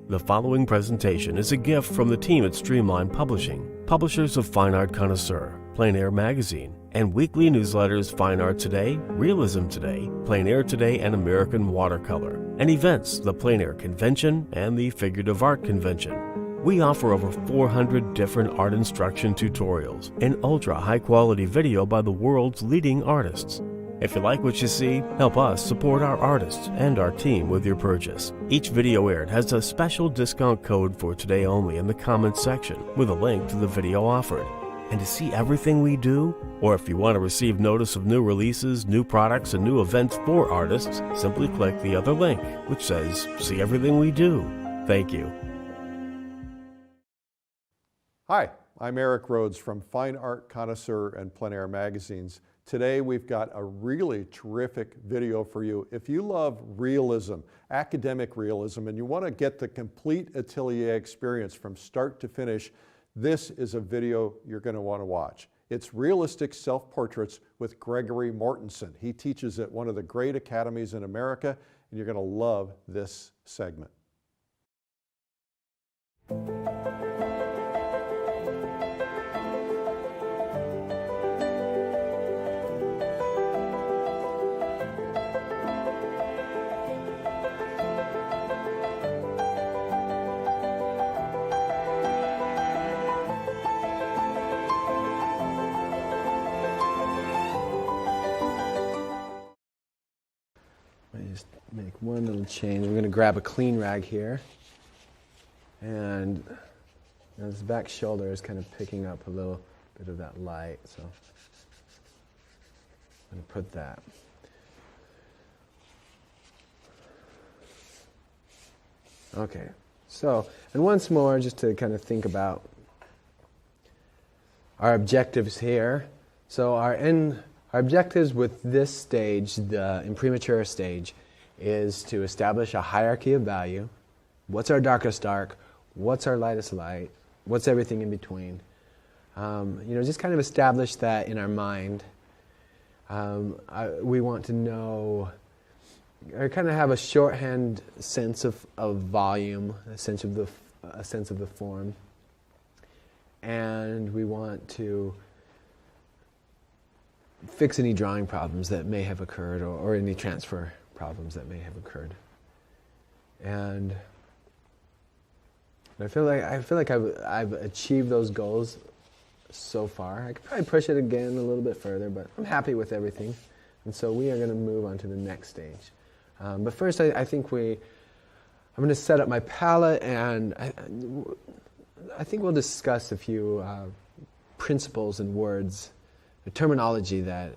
The following presentation is a gift from the team at Streamline Publishing, publishers of Fine Art Connoisseur, Plein Air Magazine, and weekly newsletters Fine Art Today, Realism Today, Plein Air Today, and American Watercolor, and events, the Plein Air Convention and the Figurative Art Convention. We offer over 400 different art instruction tutorials and ultra-high-quality video by the world's leading artists. If you like what you see, help us support our artists and our team with your purchase. Each video aired has a special discount code for today only in the comments section with a link to the video offered. And to see everything we do, or if you want to receive notice of new releases, new products, and new events for artists, simply click the other link, which says, "See everything we do." Thank you. Hi, I'm Eric Rhodes from Fine Art Connoisseur and Plein Air magazines. Today we've got a really terrific video for you. If you love realism, academic realism, and you want to get the complete atelier experience from start to finish, this is a video you're going to want to watch. It's Realistic Self-Portraits with Gregory Mortenson. He teaches at one of the great academies in America, and you're going to love this segment. Just make one little change. I'm going to grab a clean rag here, and this back shoulder is kind of picking up a little bit of that light, so I'm going to put that. Okay, so, and once more, just to kind of think about our objectives here. So our objectives with this stage, the imprimatur stage, is to establish a hierarchy of value. What's our darkest dark? What's our lightest light? What's everything in between? Just kind of establish that in our mind. We want to know, or kind of have a shorthand sense of volume, a sense of the form, and we want to fix any drawing problems that may have occurred, or any transfer problems that may have occurred. And I feel like I've achieved those goals so far. I could probably push it again a little bit further, but I'm happy with everything. And so we are going to move on to the next stage. But first, I think I'm going to set up my palette, and I think we'll discuss a few principles and words, the terminology that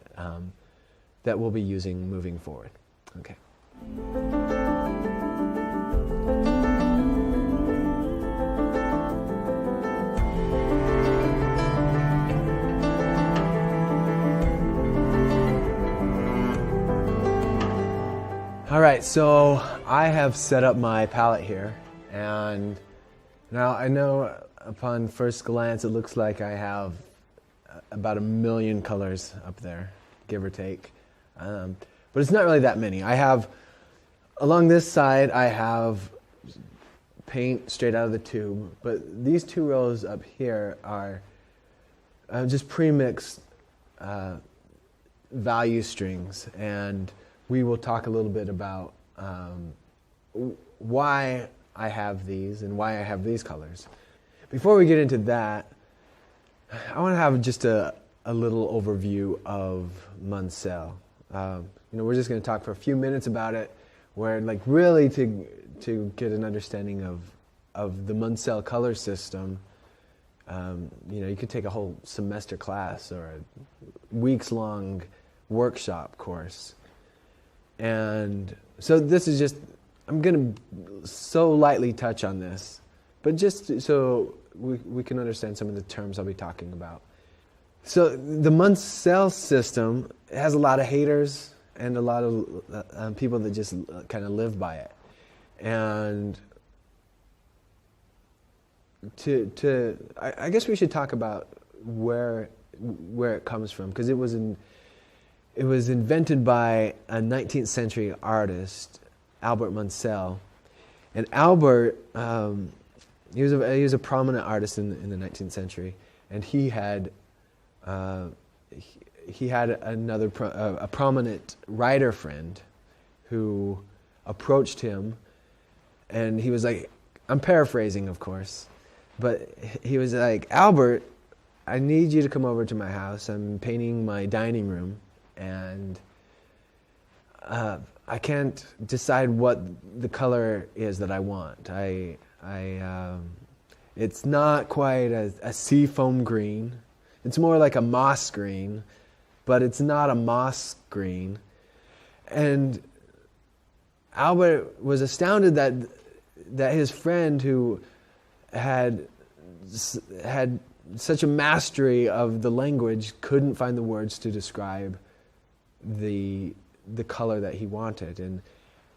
we'll be using moving forward. Okay. All right, so I have set up my palette here, and now I know upon first glance it looks like I have about 1 million colors up there, give or take. But it's not really that many. I have, along this side, I have paint straight out of the tube, but these two rows up here are just pre-mixed value strings, and we will talk a little bit about why I have these and why I have these colors. Before we get into that, I want to have just a little overview of Munsell. We're just going to talk for a few minutes about it, where really to get an understanding of the Munsell color system. You could take a whole semester class or a weeks-long workshop course. And so this is just, I'm going to so lightly touch on this, but just so we can understand some of the terms I'll be talking about. So the Munsell system has a lot of haters and a lot of people that just kind of live by it. And I guess we should talk about where it comes from, because it was invented by a 19th century artist, Albert Munsell, And Albert, he was a prominent artist in the 19th century, and he had a prominent writer friend who approached him, and he was like, I'm paraphrasing, of course, but he was like, Albert, I need you to come over to my house. I'm painting my dining room, and I can't decide what the color is that I want. It's not quite a seafoam green. It's more like a moss green, but it's not a moss green. And Albert was astounded that his friend, who had such a mastery of the language, couldn't find the words to describe the color that he wanted.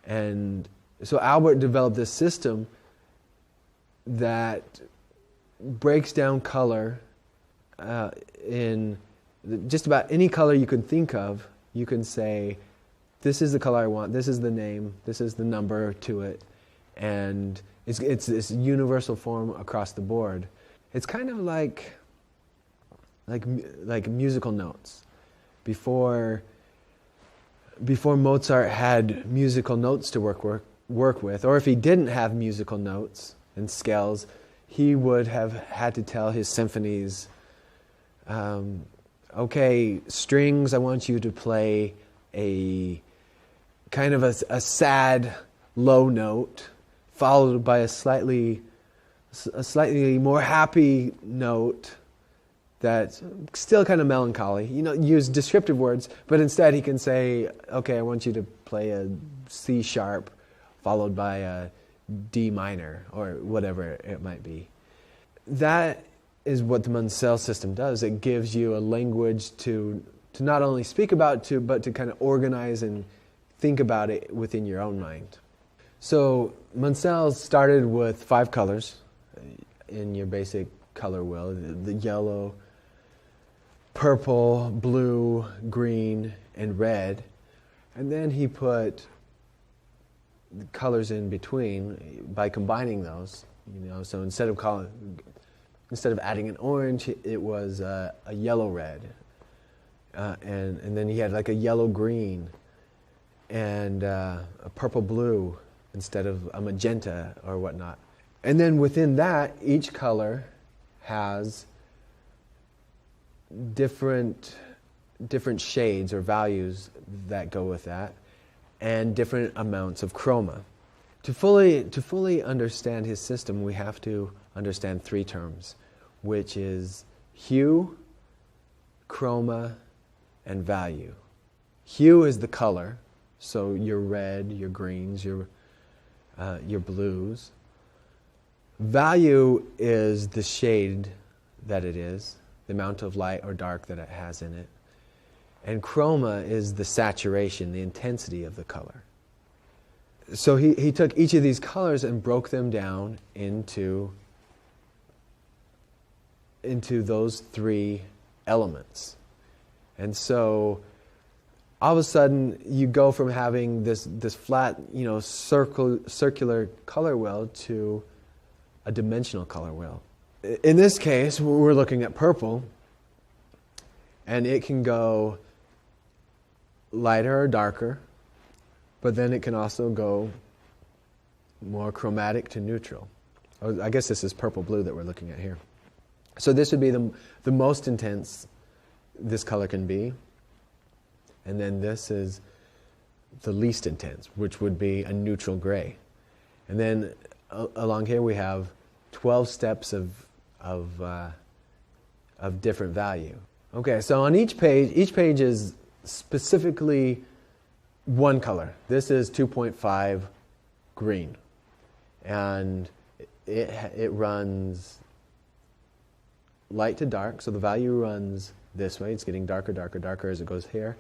And so Albert developed this system that breaks down color in just about any color you can think of. You can say, this is the color I want, this is the name, this is the number to it, and it's this universal form across the board. It's kind of like musical notes. Before Mozart had musical notes to work with, or if he didn't have musical notes and scales, he would have had to tell his symphonies, okay, strings, I want you to play a kind of a sad low note, followed by a slightly more happy note that's still kind of melancholy. Use descriptive words, but instead he can say, okay, I want you to play a C sharp, followed by a D minor, or whatever it might be. That is what the Munsell system does. It gives you a language to not only speak about, but to kind of organize and think about it within your own mind. So Munsell started with 5 colors in your basic color wheel: the yellow, purple, blue, green, and red. And then he put the colors in between by combining those. So instead of adding an orange, it was a yellow red, and then he had like a yellow green and a purple blue instead of a magenta or whatnot. And then within that, each color has different shades or values that go with that, and different amounts of chroma. To fully understand his system, we have to understand 3 terms, which is hue, chroma, and value. Hue is the color, so your red, your greens, your blues. Value is the shade that it is, the amount of light or dark that it has in it. And chroma is the saturation, the intensity of the color. So he took each of these colors and broke them down into those 3 elements. And so all of a sudden you go from having this flat, circular color wheel to a dimensional color wheel. In this case, we're looking at purple, and it can go lighter or darker, but then it can also go more chromatic to neutral. I guess this is purple-blue that we're looking at here. So this would be the most intense this color can be, and then this is the least intense, which would be a neutral gray. And then along here we have 12 steps of different value. Okay, so on each page is specifically one color. This is 2.5 green, and it runs light to dark, so the value runs this way. It's getting darker, darker, darker as it goes here.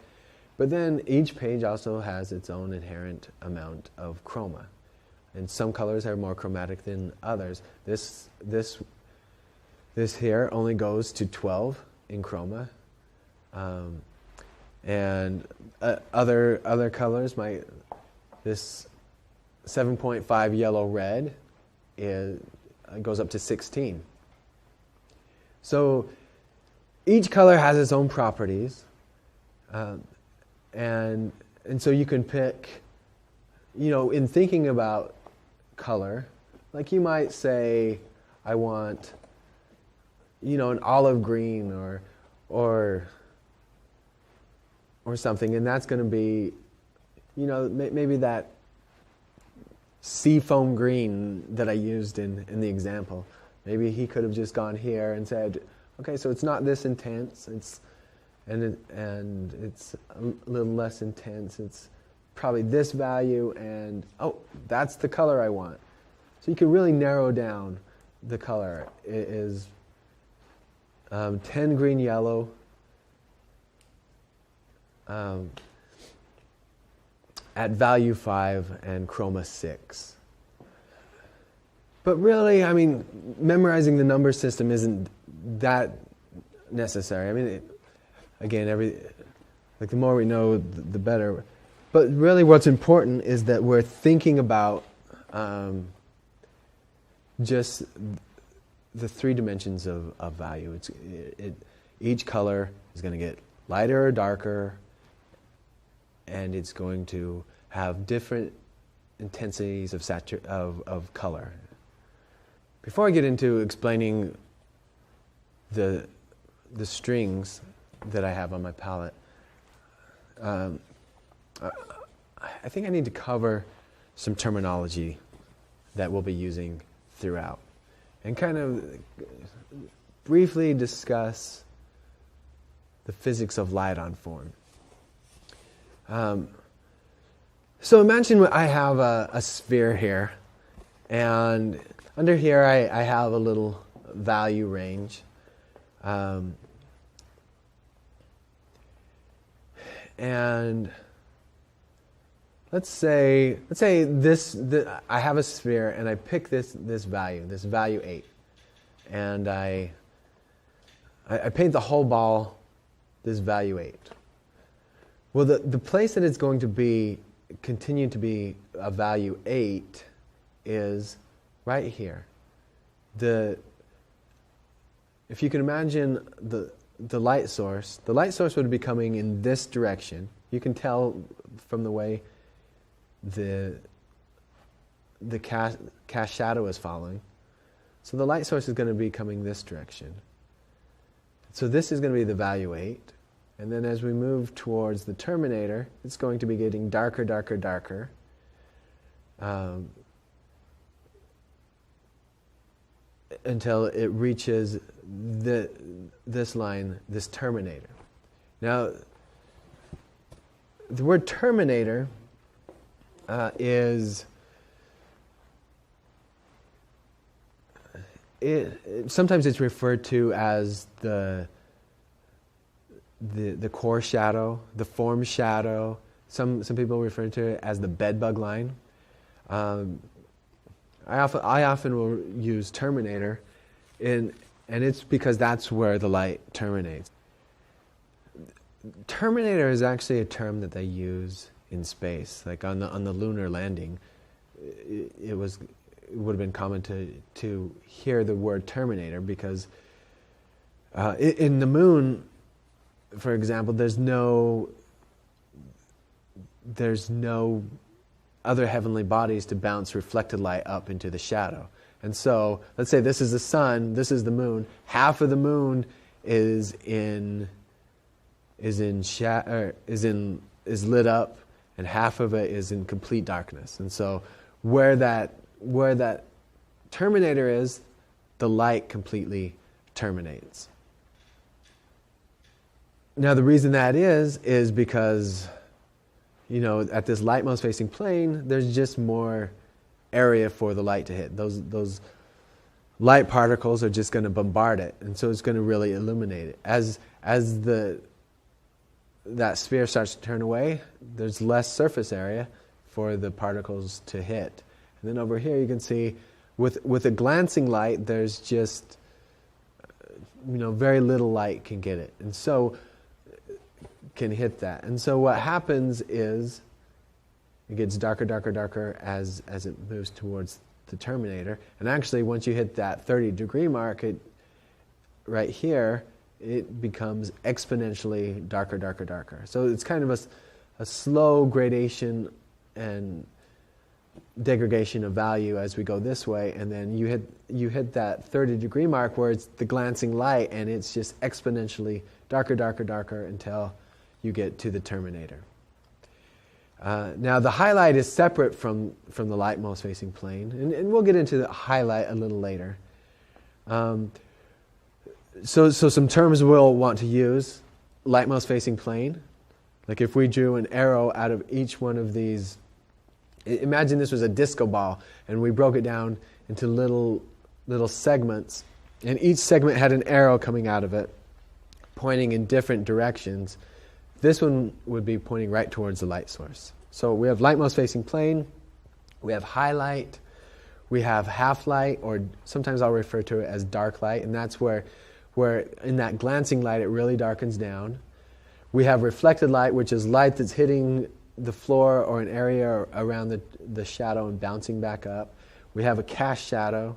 But then each page also has its own inherent amount of chroma. And some colors are more chromatic than others. This here only goes to 12 in chroma. And other colors might, this 7.5 yellow red goes up to 16. So each color has its own properties, and so you can pick, in thinking about color, like you might say, I want, an olive green or something, and that's going to be, maybe that seafoam green that I used in the example. Maybe he could have just gone here and said, okay, so it's not this intense, and it's a little less intense, it's probably this value, and that's the color I want. So you can really narrow down the color. It is 10 green yellow, at value 5 and chroma 6. But really, memorizing the number system isn't that necessary. The more we know, the better. But really what's important is that we're thinking about just the 3 dimensions of value. Each color is going to get lighter or darker, and it's going to have different intensities of color. Before I get into explaining the strings that I have on my palette, I think I need to cover some terminology that we'll be using throughout, and kind of briefly discuss the physics of light on form. So imagine I have a sphere here, and under here I have a little value range. And let's say I have a sphere and I pick this value 8, and I paint the whole ball this value 8. Well, the place that it's going to continue to be a value 8 is right here. If you can imagine the light source would be coming in this direction. You can tell from the way the cast shadow is following. So the light source is going to be coming this direction. So this is going to be the value 8. And then as we move towards the terminator, it's going to be getting darker, darker, darker. Until it reaches this line, this terminator. Now, the word terminator sometimes it's referred to as the core shadow, the form shadow. Some people refer to it as the bedbug line. I often will use terminator, and it's because that's where the light terminates. Terminator is actually a term that they use in space, like on the lunar landing. It would have been common to hear the word terminator because in the moon, for example, there's no other heavenly bodies to bounce reflected light up into the shadow. And so, let's say this is the sun, this is the moon. Half of the moon is lit up, and half of it is in complete darkness. And so, where that terminator is, the light completely terminates. Now, the reason that is because, at this light most facing plane, there's just more area for the light to hit. Those light particles are just going to bombard it, and so it's going to really illuminate it. As that sphere starts to turn away, there's less surface area for the particles to hit. And then over here you can see with a glancing light, there's just very little light can get it, and so can hit that. And so what happens is It gets darker, darker, darker as it moves towards the terminator. And actually, once you hit that 30-degree mark, right here, it becomes exponentially darker, darker, darker. So it's kind of a slow gradation and degradation of value as we go this way, and then you hit that 30-degree mark where it's the glancing light, and it's just exponentially darker, darker, darker until you get to the terminator. Now the highlight is separate from the light most facing plane, and we'll get into the highlight a little later. So some terms we'll want to use: light most facing plane. Like if we drew an arrow out of each one of these, imagine this was a disco ball, and we broke it down into little segments, and each segment had an arrow coming out of it, pointing in different directions. This one would be pointing right towards the light source. So we have light most facing plane, we have highlight, we have half light, or sometimes I'll refer to it as dark light, and that's where in that glancing light it really darkens down. We have reflected light, which is light that's hitting the floor or an area around the shadow and bouncing back up. We have a cast shadow.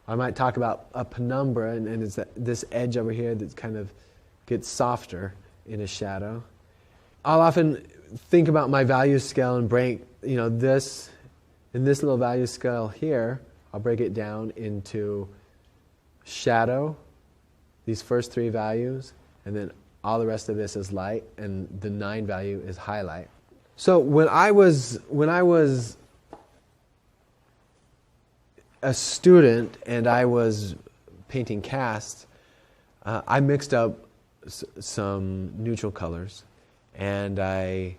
I might talk about a penumbra, and it's this edge over here that kind of gets softer in a shadow. I'll often think about my value scale and break, this, in this little value scale here, I'll break it down into shadow, these first three values, and then all the rest of this is light, and the 9 value is highlight. So when I was a student and I was painting casts, I mixed up some neutral colors, and I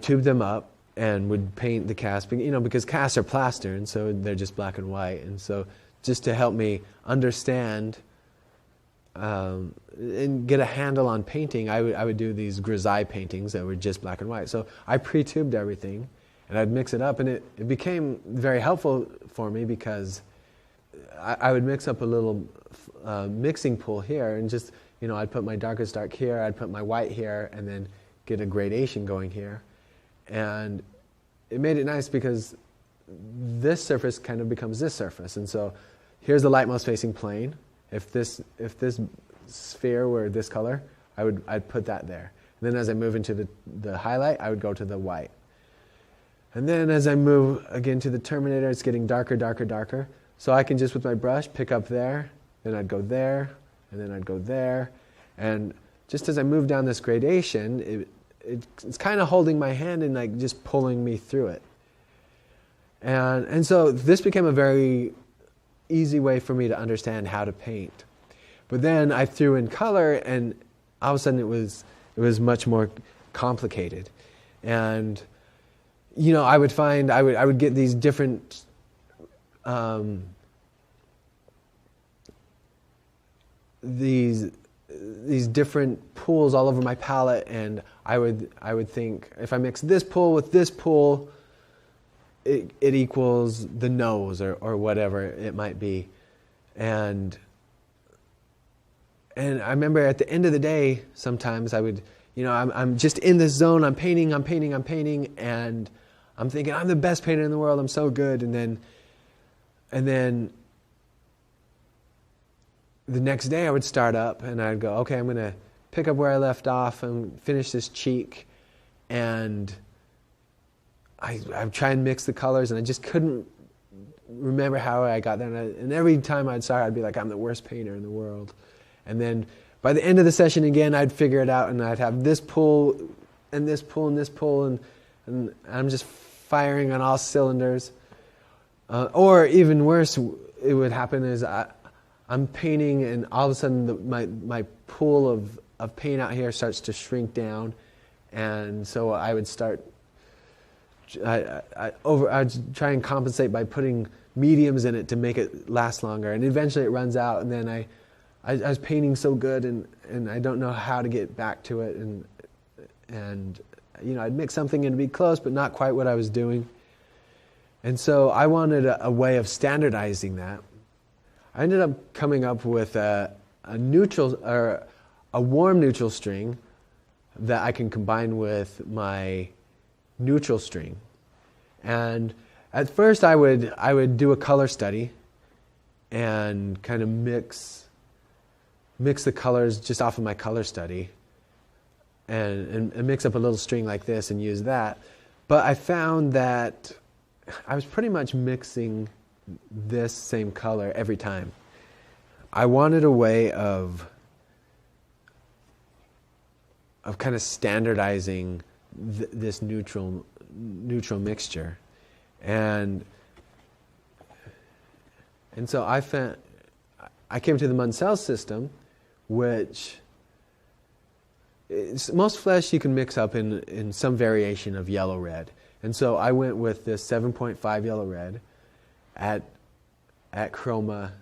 tubed them up and would paint the cast, because casts are plaster, and so they're just black and white. And so just to help me understand and get a handle on painting, I would do these grisaille paintings that were just black and white. So I pre-tubed everything, and I'd mix it up, and it became very helpful for me because I would mix up a little mixing pool here, and just, I'd put my darkest dark here, I'd put my white here, and then get a gradation going here. And it made it nice because this surface kind of becomes this surface. And so here's the light most facing plane. If this sphere were this color, I'd put that there. And then as I move into the highlight, I would go to the white. And then as I move again to the terminator, it's getting darker, darker, darker. So I can just with my brush pick up there, then I'd go there, and then I'd go there. And just as I move down this gradation, it's kind of holding my hand and like just pulling me through it. And so this became a very easy way for me to understand how to paint. But then I threw in color, and all of a sudden it was much more complicated. And I would find I would get these different these different pools all over my palette, and I would think if I mix this pool with this pool, it equals the nose or whatever it might be. And I remember at the end of the day, sometimes I would, I'm just in this zone, I'm painting, and I'm thinking, I'm the best painter in the world, I'm so good. And then the next day I would start up and I'd go, okay, I'm going to pick up where I left off and finish this cheek. And I'd try and mix the colors, and I just couldn't remember how I got there. And every time I'd start, I'd be like, I'm the worst painter in the world. And then by the end of the session again, I'd figure it out, and I'd have this pull and this pull and this pull, and I'm just firing on all cylinders. Or even worse, it would happen is I'm painting, and all of a sudden my pool of paint out here starts to shrink down, and so I would start. I'd try and compensate by putting mediums in it to make it last longer, and eventually it runs out, and then I was painting so good, and I don't know how to get back to it, and I'd mix something and it'd be close, but not quite what I was doing. And so I wanted a way of standardizing that. I ended up coming up with a neutral or a warm neutral string that I can combine with my neutral string. And at first I would do a color study and kind of mix the colors just off of my color study and mix up a little string like this and use that. But I found that I was pretty much mixing this same color every time. I wanted a way of kind of standardizing this neutral mixture, and so I came to the Munsell system, which most flesh you can mix up in some variation of yellow red, and so I went with this 7.5 yellow red at chroma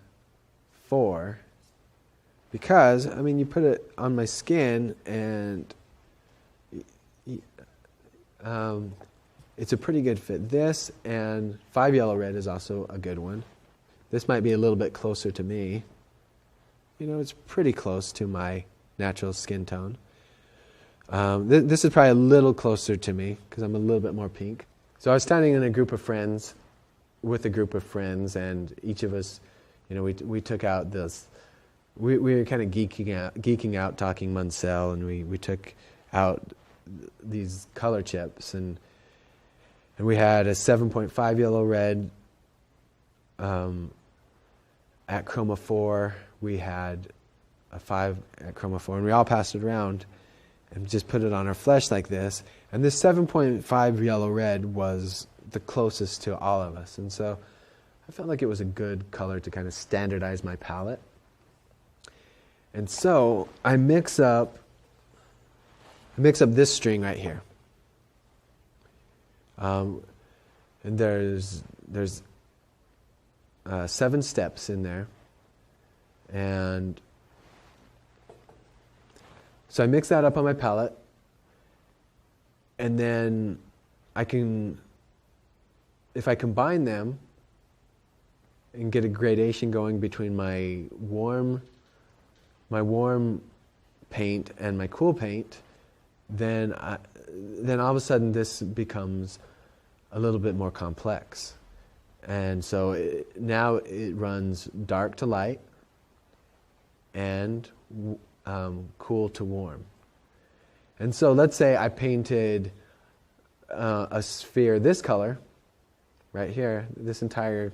4, because I mean you put it on my skin and it's a pretty good fit. This and 5 yellow red is also a good one. This might be a little bit closer to me. It's pretty close to my natural skin tone. This is probably a little closer to me because I'm a little bit more pink. So I was standing in with a group of friends, and each of us, we took out this. We were kind of geeking out, talking Munsell, and we took out these color chips, and we had a 7.5 yellow red at chroma 4. We had a 5 at chroma 4, and we all passed it around and just put it on our flesh like this. And this 7.5 yellow red was the closest to all of us, and so I felt like it was a good color to kind of standardize my palette. And so I mix up this string right here. And there's 7 steps in there. And so I mix that up on my palette. And then if I combine them and get a gradation going between my warm paint and my cool paint, then all of a sudden this becomes a little bit more complex. And so now it runs dark to light and cool to warm. And so let's say I painted a sphere this color, right here, this entire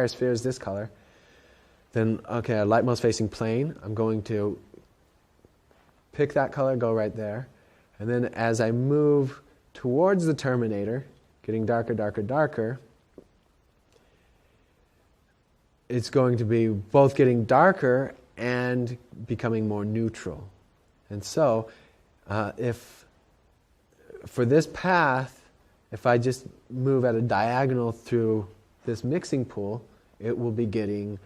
sphere is this color. Then, okay, a light most facing plane, I'm going to pick that color, go right there. And then as I move towards the terminator, getting darker, darker, darker, it's going to be both getting darker and becoming more neutral. And so, if for this path, if I just move at a diagonal through this mixing pool, it will be getting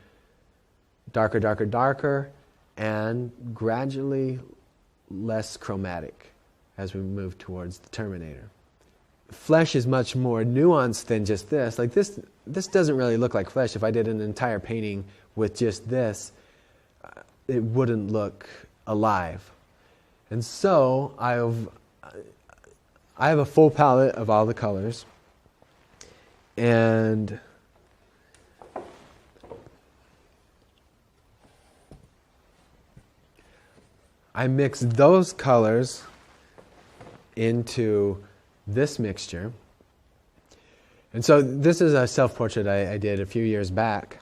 darker, darker, darker, and gradually less chromatic as we move towards the terminator. Flesh is much more nuanced than just this. Like this doesn't really look like flesh. If I did an entire painting with just this, it wouldn't look alive. And so I have a full palette of all the colors, and I mix those colors into this mixture. And so this is a self-portrait I did a few years back.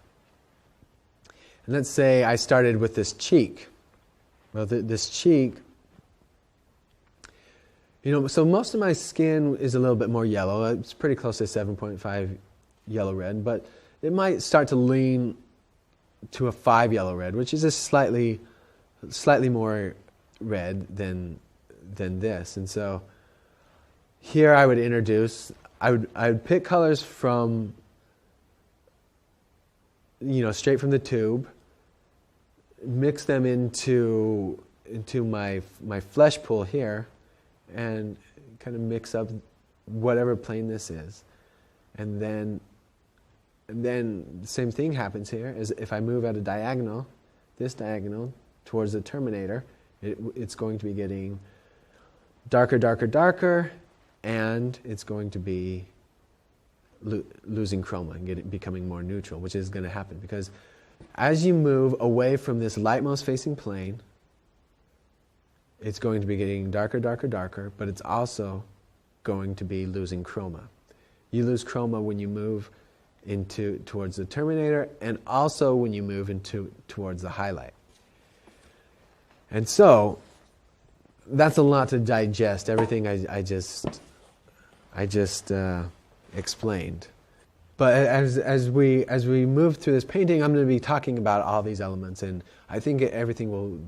And let's say I started with this cheek. Well, this cheek, so most of my skin is a little bit more yellow. It's pretty close to 7.5 yellow red, but it might start to lean to a 5 yellow red, which is a slightly more red than this. And so here I would introduce, I would pick colors from, straight from the tube, mix them into my flesh pool here, and kind of mix up whatever plane this is. And then the same thing happens here, as if I move at a diagonal, this diagonal, towards the terminator, it's going to be getting darker, darker, darker, and it's going to be losing chroma and becoming more neutral, which is going to happen because as you move away from this lightmost facing plane, it's going to be getting darker, darker, darker, but it's also going to be losing chroma. You lose chroma when you move towards the terminator, and also when you move towards the highlight. And so that's a lot to digest. Everything I just explained. But as we move through this painting, I'm going to be talking about all these elements, and I think everything will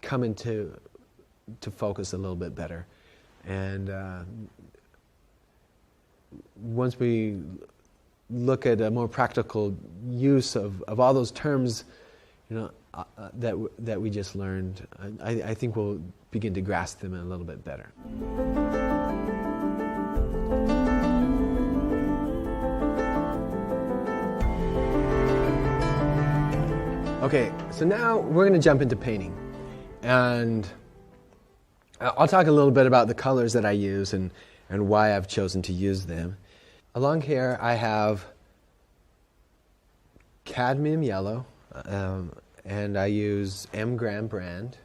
come into focus a little bit better. And once we look at a more practical use of all those terms, that we just learned, I think we'll begin to grasp them a little bit better. Okay, so now we're going to jump into painting, and I'll talk a little bit about the colors that I use and why I've chosen to use them. Along here I have cadmium yellow, and I use M. Graham brand.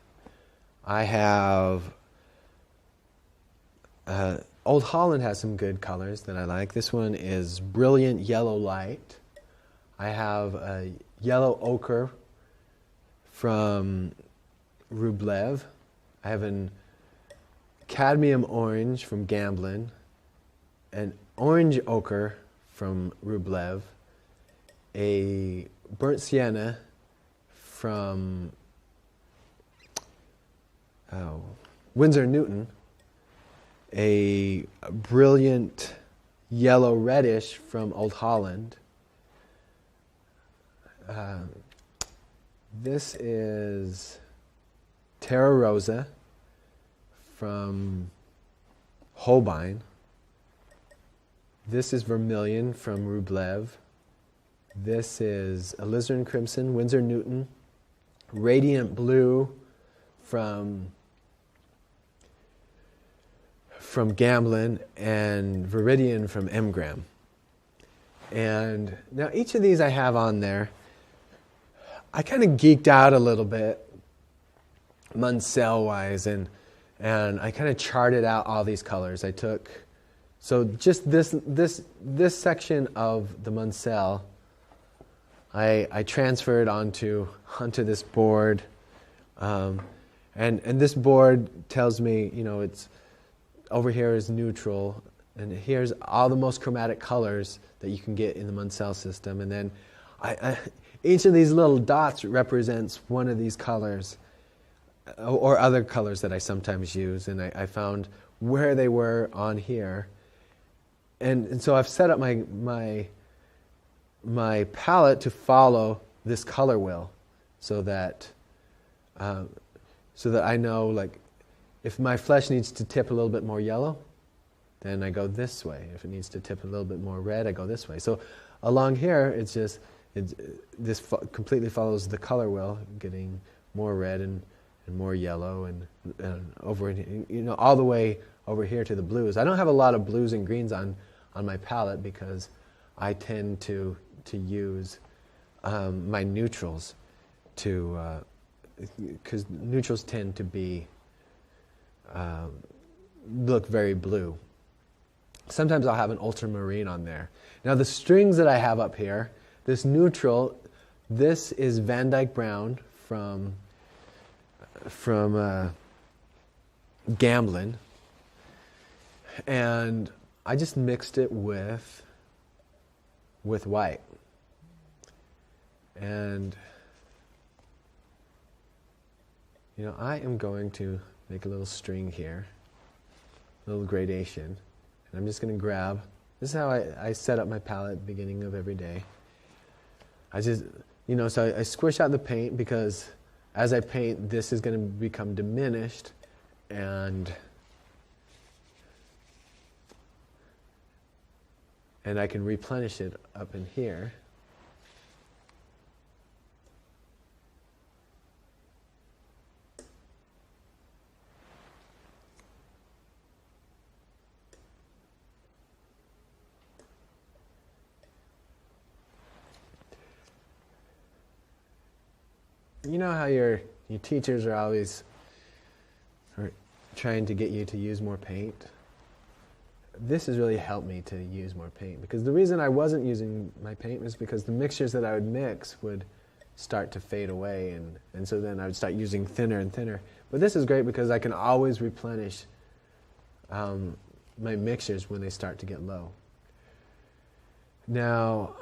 I have Old Holland has some good colors that I like. This one is Brilliant Yellow Light. I have a yellow ochre from Rublev. I have an cadmium orange from Gamblin, an orange ochre from Rublev, a burnt sienna from Winsor Newton, a brilliant yellow reddish from Old Holland. This is Terra Rosa from Holbein. This is Vermilion from Rublev. This is Alizarin Crimson, Winsor Newton. Radiant Blue from Gamblin, and Viridian from M. Graham. And now each of these I have on there. I kind of geeked out a little bit Munsell-wise, and I kind of charted out all these colors. So just this section of the Munsell, I transferred onto this board, and this board tells me, it's over here is neutral, and here's all the most chromatic colors that you can get in the Munsell system, and then each of these little dots represents one of these colors, or other colors that I sometimes use, and I found where they were on here, and so I've set up my palette to follow this color wheel, so that I know, like, if my flesh needs to tip a little bit more yellow, then I go this way. If it needs to tip a little bit more red, I go this way. So along here, this completely follows the color wheel, getting more red and more yellow, and over, all the way over here to the blues. I don't have a lot of blues and greens on my palette because I tend to use my neutrals because neutrals tend to be look very blue. Sometimes I'll have an ultramarine on there. Now the strings that I have up here, this neutral, this is Van Dyke Brown from Gamblin, and I just mixed it with white, and I am going to make a little string here, a little gradation, and I'm just going to grab. This is how I set up my palette at the beginning of every day. I just, so I squish out the paint because as I paint, this is going to become diminished, and I can replenish it up in here. You know how your teachers are always trying to get you to use more paint? This has really helped me to use more paint, because the reason I wasn't using my paint was because the mixtures that I would mix would start to fade away, and so then I would start using thinner and thinner. But this is great because I can always replenish my mixtures when they start to get low. Now,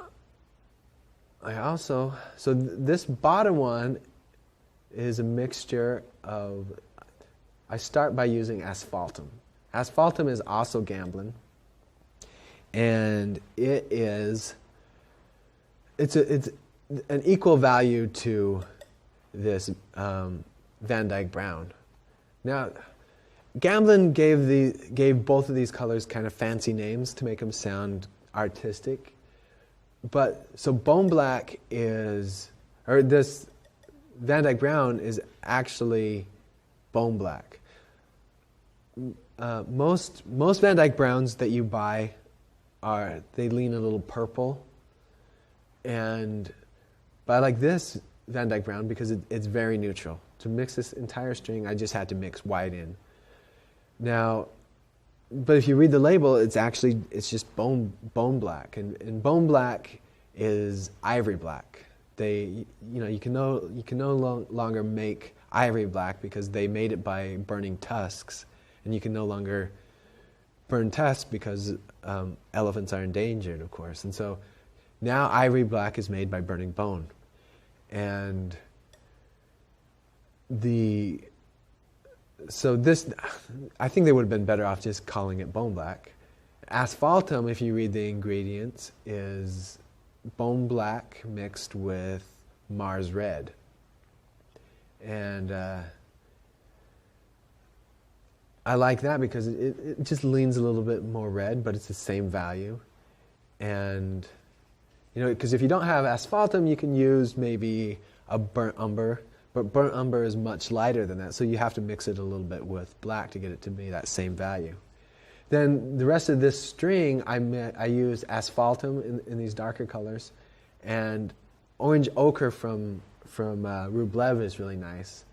this bottom one is a mixture of, I start by using asphaltum. Asphaltum is also Gamblin, and it's an equal value to this Van Dyke Brown. Now, Gamblin gave both of these colors kind of fancy names to make them sound artistic. But so Bone Black this Van Dyke Brown is actually Bone Black. Most Van Dyke Browns that you buy they lean a little purple, but I like this Van Dyke Brown because it's very neutral. To mix this entire string, I just had to mix white in. Now, but if you read the label, it's just bone black, and bone black is ivory black. You can no longer make ivory black because they made it by burning tusks, and you can no longer burn tusks because elephants are endangered, of course. And so now ivory black is made by burning bone, and I think they would have been better off just calling it bone black. Asphaltum, if you read the ingredients, is bone black mixed with Mars red. And I like that because it just leans a little bit more red, but it's the same value. And, because if you don't have asphaltum, you can use maybe a burnt umber. But burnt umber is much lighter than that, so you have to mix it a little bit with black to get it to be that same value. Then the rest of this string, I used asphaltum in these darker colors, and orange ochre from Rublev is really nice,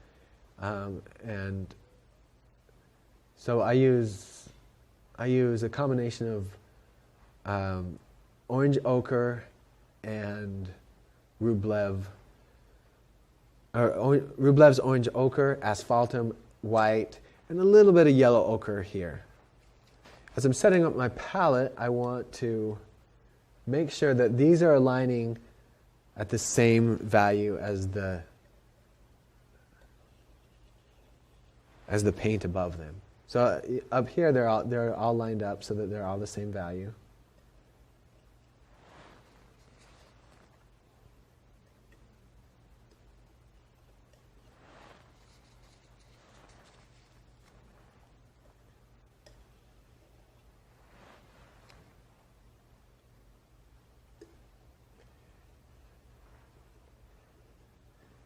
and so I use a combination of orange ochre and Rublev. Rublev's orange ochre, asphaltum, white, and a little bit of yellow ochre here. As I'm setting up my palette, I want to make sure that these are aligning at the same value as the paint above them. So up here, they're all lined up so that they're all the same value.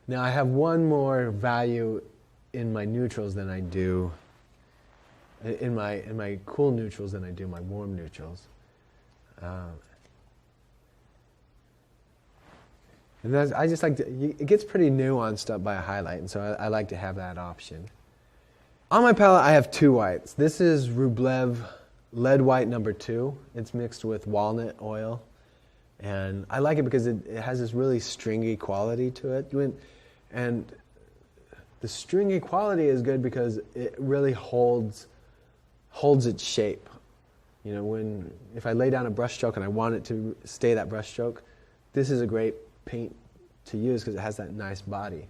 Now I have one more value in my neutrals than I do in my cool neutrals than I do my warm neutrals, and I just like it gets pretty nuanced up by a highlight, and so I like to have that option. On my palette, I have two whites. This is Rublev Lead White number 2. It's mixed with walnut oil, and I like it because it has this really stringy quality to it. And the stringy quality is good because it really holds its shape. If I lay down a brush stroke and I want it to stay that brush stroke, this is a great paint to use because it has that nice body.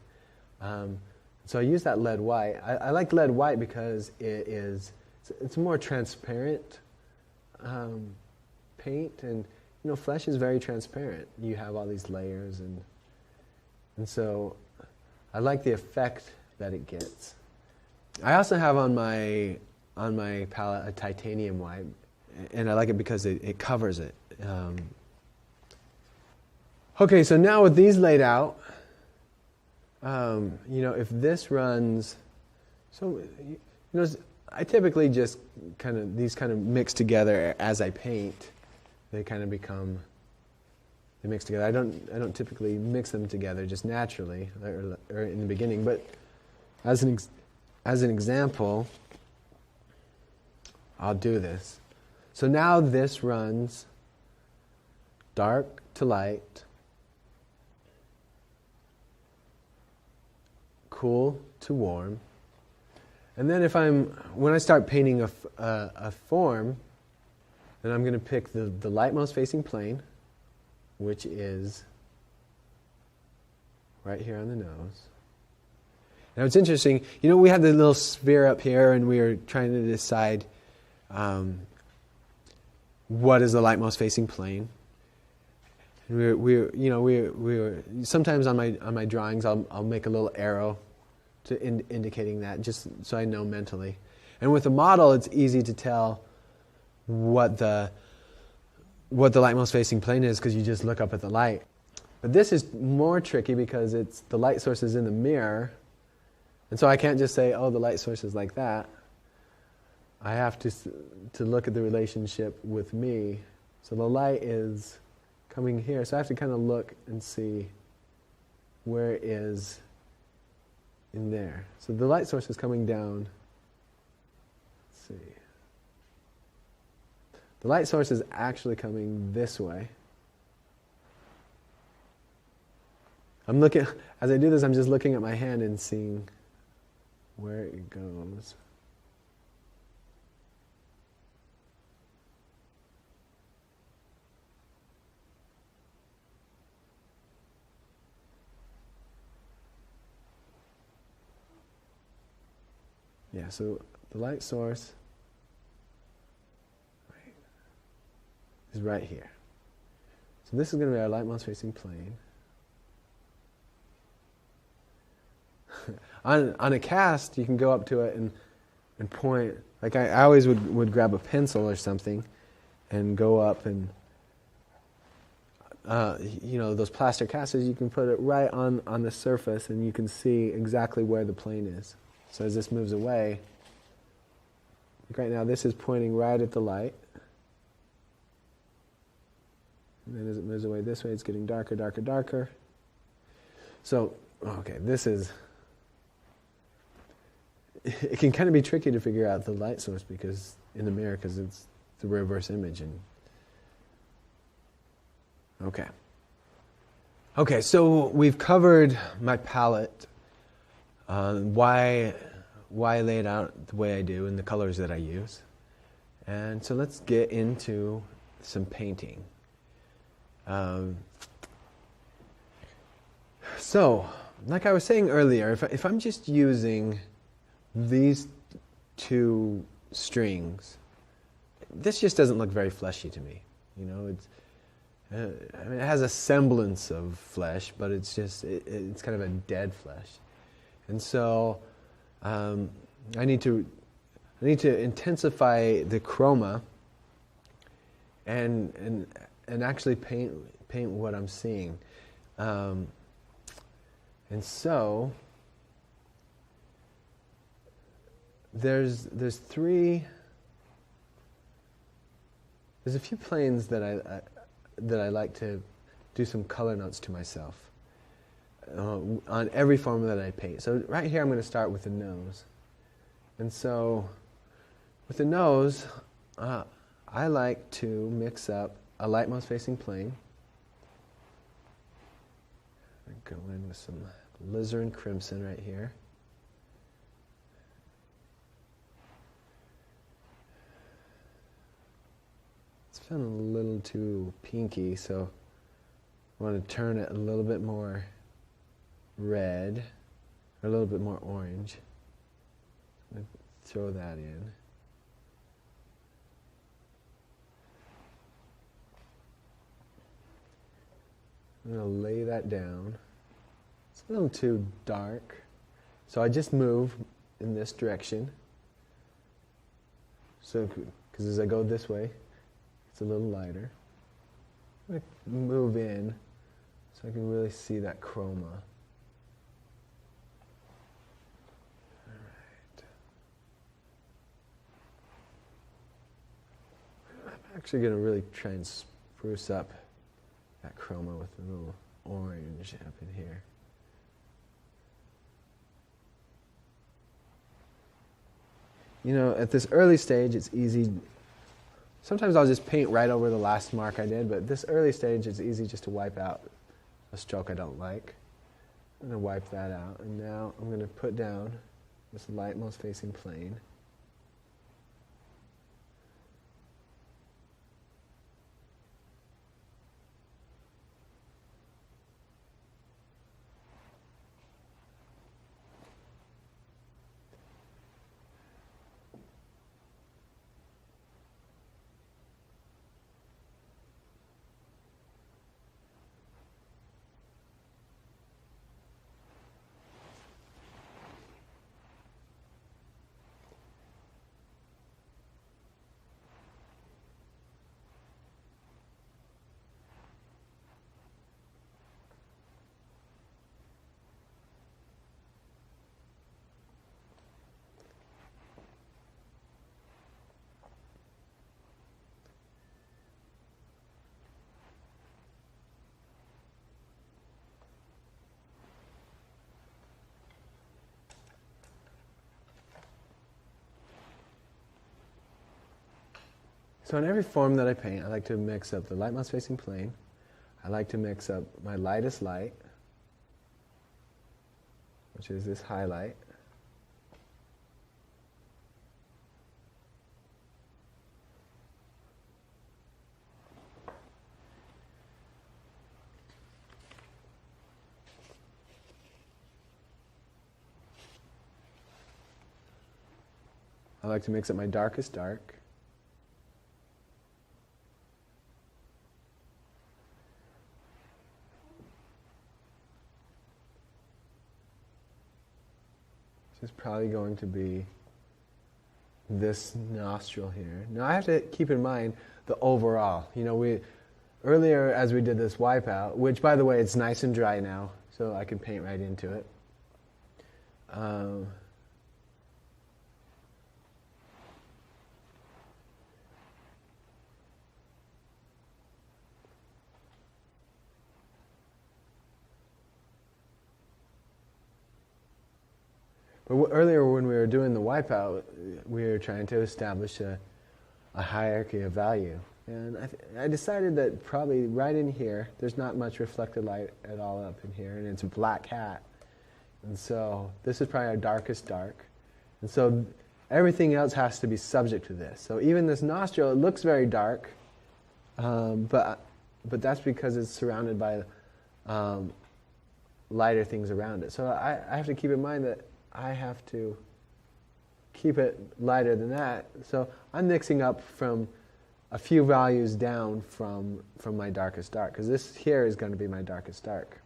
So I use that lead white. I like lead white because it's a more transparent paint, and flesh is very transparent. You have all these layers, and so I like the effect that it gets. I also have on my palette a titanium white, and I like it because it covers it. Okay, so now with these laid out, if this runs, I typically just these kind of mix together as I paint. They kind of become they mix together. I don't typically mix them together just naturally or in the beginning. But as an example, I'll do this. So now this runs dark to light, cool to warm. And then when I start painting a form, then I'm going to pick the lightmost facing plane, which is right here on the nose. Now it's interesting, we had the little sphere up here, and we were trying to decide what is the lightmost facing plane. And we were sometimes on my drawings I'll make a little arrow to indicating that, just so I know mentally. And with a model, it's easy to tell what the lightmost facing plane is, because you just look up at the light. But this is more tricky because the light source is in the mirror, and so I can't just say, oh, the light source is like that. I have to look at the relationship with me. So the light is coming here, so I have to kind of look and see where it is in there. So the light source is coming down. Let's see. The light source is actually coming this way. As I do this, I'm just looking at my hand and seeing where it goes. Yeah, so the light source is right here. So this is going to be our lightmost facing plane. On a cast, you can go up to it and point. Like I always would grab a pencil or something and go up and, those plaster casters, you can put it right on the surface and you can see exactly where the plane is. So as this moves away, like right now this is pointing right at the light. And then as it moves away this way, it's getting darker, darker, darker. So, okay, it can kind of be tricky to figure out the light source in the mirror, because it's the reverse image. Okay, so we've covered my palette, why I lay it out the way I do and the colors that I use. And so let's get into some painting. So, like I was saying earlier, if I'm just using these two strings, this just doesn't look very fleshy to me. It has a semblance of flesh, but it's kind of a dead flesh. And so I need to intensify the chroma and actually paint what I'm seeing. And so there's a few planes that I like to do some color notes to myself on every form that I paint. So right here I'm going to start with the nose. And so with the nose, I like to mix up a lightmost facing plane. I go in with some alizarin crimson right here. It's feeling a little too pinky, so I want to turn it a little bit more red, or a little bit more orange. I'm going to throw that in. I'm going to lay that down. It's a little too dark, so I just move in this direction. So, because as I go this way, it's a little lighter. I'm going to move in so I can really see that chroma. I'm actually going to really try and spruce up that chroma with a little orange up in here. You know, at this early stage, it's easy. Sometimes I'll just paint right over the last mark I did, but at this early stage, it's easy just to wipe out a stroke I don't like. I'm going to wipe that out, and now I'm going to put down this lightmost facing plane. So in every form that I paint, I like to mix up the lightmost facing plane. I like to mix up my lightest light, which is this highlight. I like to mix up my darkest dark. This is probably going to be this nostril here. Now I have to keep in mind the overall. You know, earlier as we did this wipeout, which by the way, it's nice and dry now, so I can paint right into it. But earlier when we were doing the wipeout, we were trying to establish a hierarchy of value. And I decided that probably right in here, there's not much reflected light at all up in here, and it's a black hat. And so this is probably our darkest dark. And so everything else has to be subject to this. So even this nostril, it looks very dark, but that's because it's surrounded by lighter things around it. So I have to keep in mind that I have to keep it lighter than that. So I'm mixing up from a few values down from my darkest dark, because this here is going to be my darkest dark.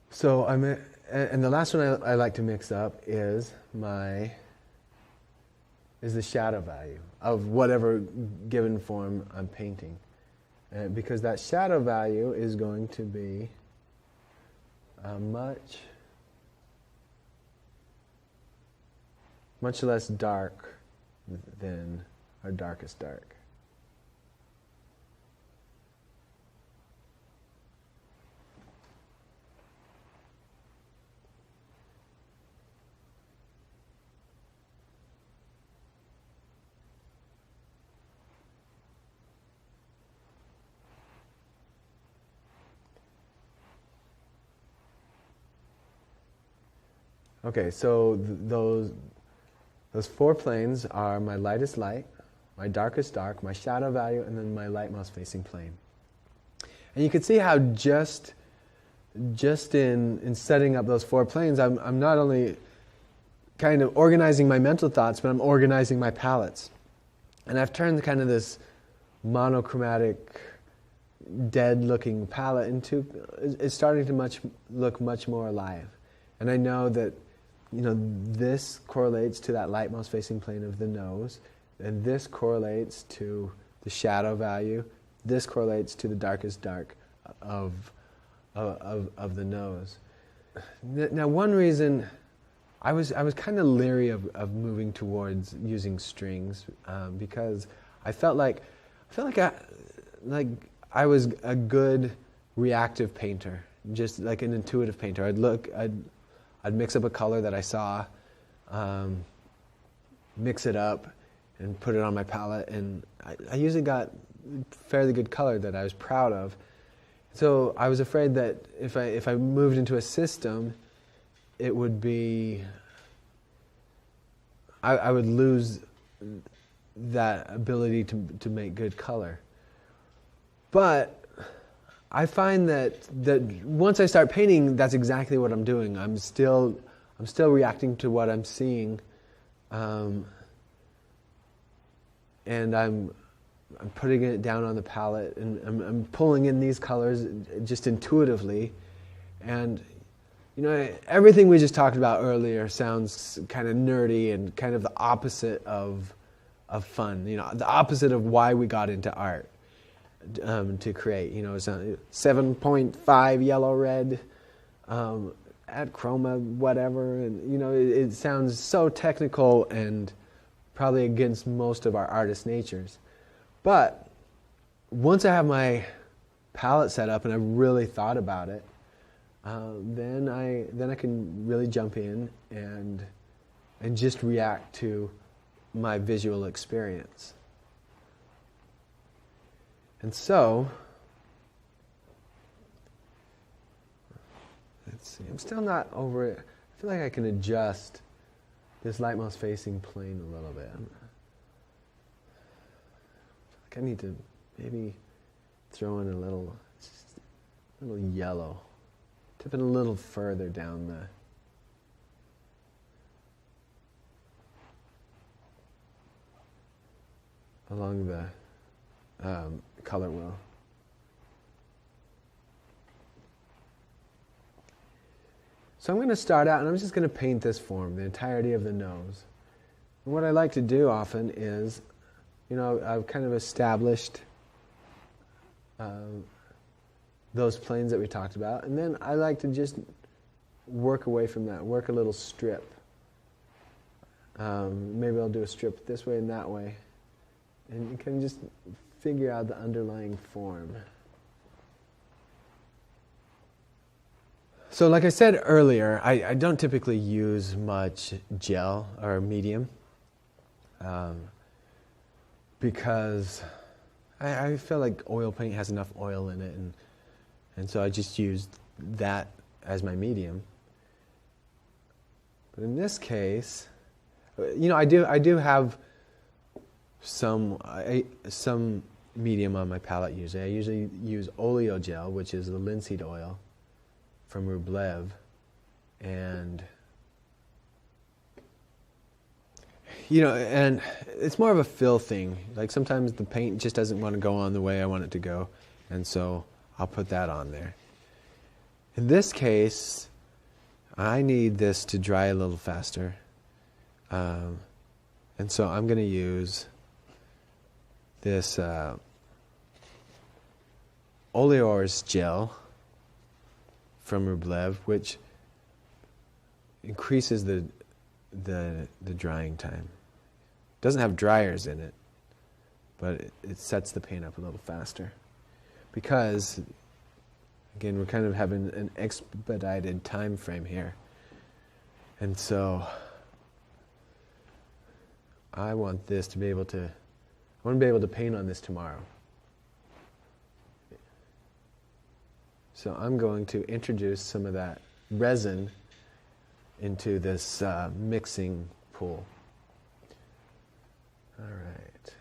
So and the last one I like to mix up is the shadow value of whatever given form I'm painting, because that shadow value is going to be much less dark than our darkest dark. Okay, so those four planes are my lightest light, my darkest dark, my shadow value, and then my lightmost facing plane. And you can see how just in setting up those four planes, I'm not only kind of organizing my mental thoughts, but I'm organizing my palettes. And I've turned kind of this monochromatic, dead-looking palette into, it's starting to look much more alive. And I know that, this correlates to that light mouse facing plane of the nose, and this correlates to the shadow value. This correlates to the darkest dark of the nose. Now, one reason I was kind of leery of moving towards using strings because I felt like I was a good reactive painter, just like an intuitive painter. I'd mix up a color that I saw, mix it up, and put it on my palette, and I usually got fairly good color that I was proud of. So I was afraid that if I moved into a system, it would be, I would lose that ability to make good color. But I find that once I start painting, that's exactly what I'm doing. I'm still reacting to what I'm seeing, and I'm putting it down on the palette, and I'm pulling in these colors just intuitively. And everything we just talked about earlier sounds kind of nerdy and kind of the opposite of fun. The opposite of why we got into art to create. It's 7.5 yellow red at chroma whatever, and it sounds so technical and probably against most of our artist natures. But once I have my palette set up and I really thought about it, then I can really jump in and just react to my visual experience. And so, let's see, I'm still not over it. I feel like I can adjust this light mouse facing plane a little bit. I need to maybe throw in a little yellow. Tip it a little further down along the color wheel. So I'm going to start out and I'm just going to paint this form, the entirety of the nose. And what I like to do often is, I've kind of established those planes that we talked about, and then I like to just work away from that, work a little strip. Maybe I'll do a strip this way and that way, and you can just figure out the underlying form. So like I said earlier, I don't typically use much gel or medium. Because I feel like oil paint has enough oil in it, and so I just used that as my medium. But in this case, I do have some medium on my palette usually. I usually use oleo gel, which is the linseed oil from Rublev, and and it's more of a fill thing. Like sometimes the paint just doesn't want to go on the way I want it to go, and so I'll put that on there. In this case, I need this to dry a little faster, and so I'm going to use this Oleor's gel from Rublev, which increases the drying time. Doesn't have dryers in it, but it sets the paint up a little faster. Because, again, we're kind of having an expedited time frame here. And so I want to be able to paint on this tomorrow. So I'm going to introduce some of that resin into this mixing pool. All right.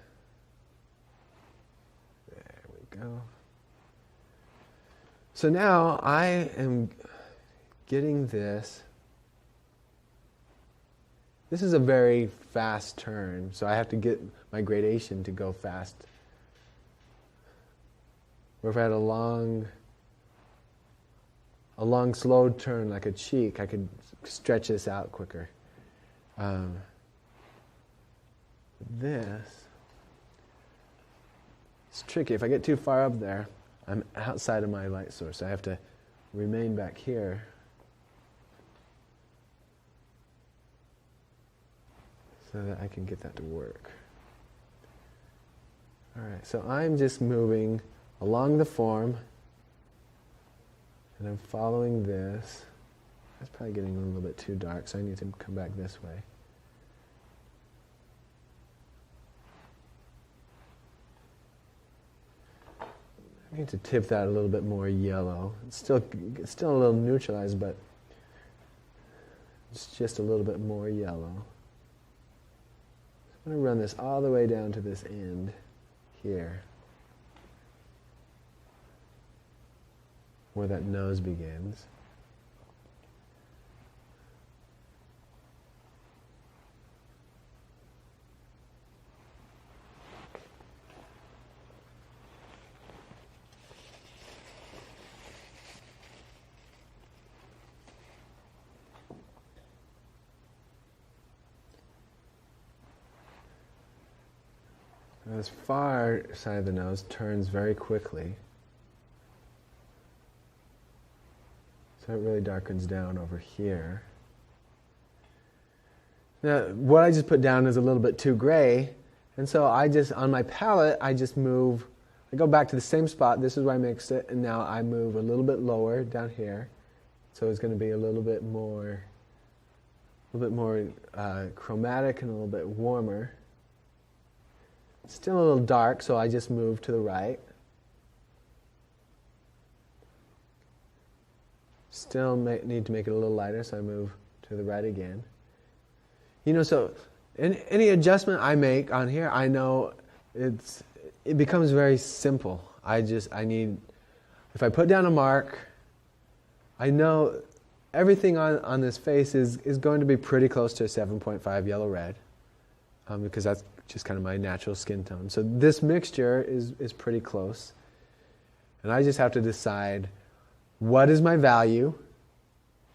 There we go. So now I am getting this This is a very fast turn, so I have to get my gradation to go fast. Or if I had a long slow turn like a cheek, I could stretch this out quicker. This, it's tricky. If I get too far up there, I'm outside of my light source. I have to remain back here. So that I can get that to work. All right, so I'm just moving along the form, and I'm following this. That's probably getting a little bit too dark, so I need to come back this way. I need to tip that a little bit more yellow. It's still a little neutralized, but it's just a little bit more yellow. I'm going to run this all the way down to this end here, where that nose begins. This far side of the nose turns very quickly. So it really darkens down over here. Now, what I just put down is a little bit too gray, and so on my palette, I go back to the same spot. This is where I mixed it, and now I move a little bit lower down here. So it's going to be a little bit more chromatic and a little bit warmer. Still a little dark, so I just move to the right. Still need to make it a little lighter, so I move to the right again. So any adjustment I make on here, I know it becomes very simple. If I put down a mark, I know everything on this face is going to be pretty close to a 7.5 yellow-red, because that's just kind of my natural skin tone. So this mixture is pretty close. And I just have to decide, what is my value?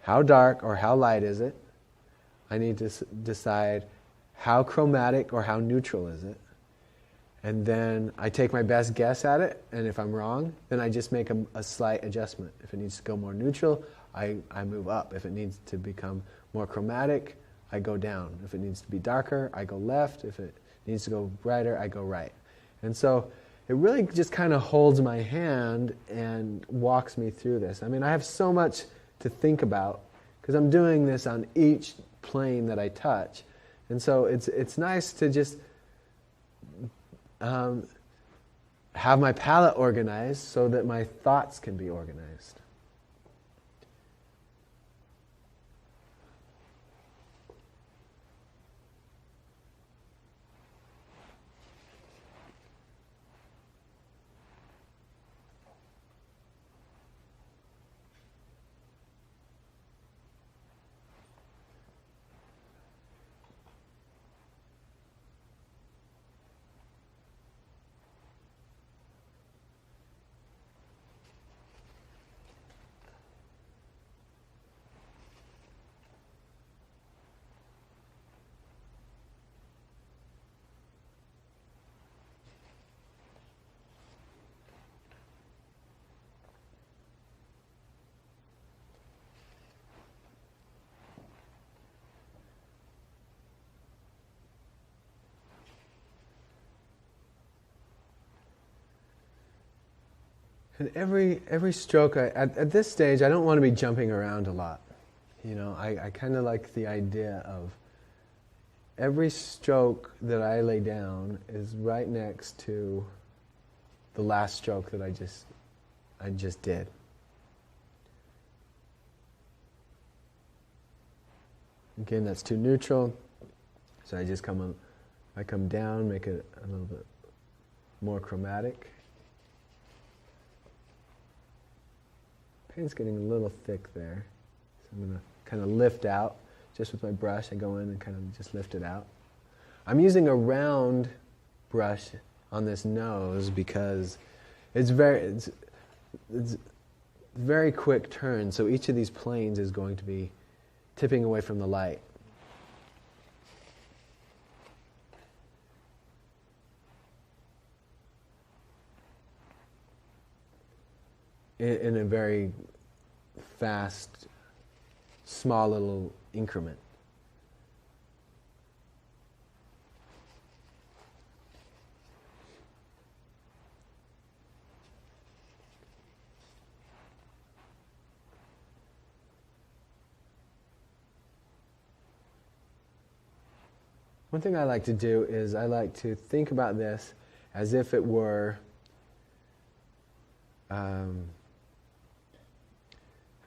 How dark or how light is it? I need to decide how chromatic or how neutral is it? And then I take my best guess at it, and if I'm wrong, then I just make a slight adjustment. If it needs to go more neutral, I move up. If it needs to become more chromatic, I go down. If it needs to be darker, I go left. If it needs to go brighter, I go right. And so it really just kind of holds my hand and walks me through this. I mean, I have so much to think about because I'm doing this on each plane that I touch. And so it's nice to just have my palette organized so that my thoughts can be organized. And every stroke, at this stage, I don't want to be jumping around a lot. I kind of like the idea of every stroke that I lay down is right next to the last stroke that I just did. Again, that's too neutral, so I come down, make it a little bit more chromatic. Paint's getting a little thick there, so I'm going to kind of lift out. just with my brush. I go in and kind of just lift it out. I'm using a round brush on this nose because it's very quick turn, so each of these planes is going to be tipping away from the light. In a very fast, small little increment. One thing I like to do is I like to think about this as if it were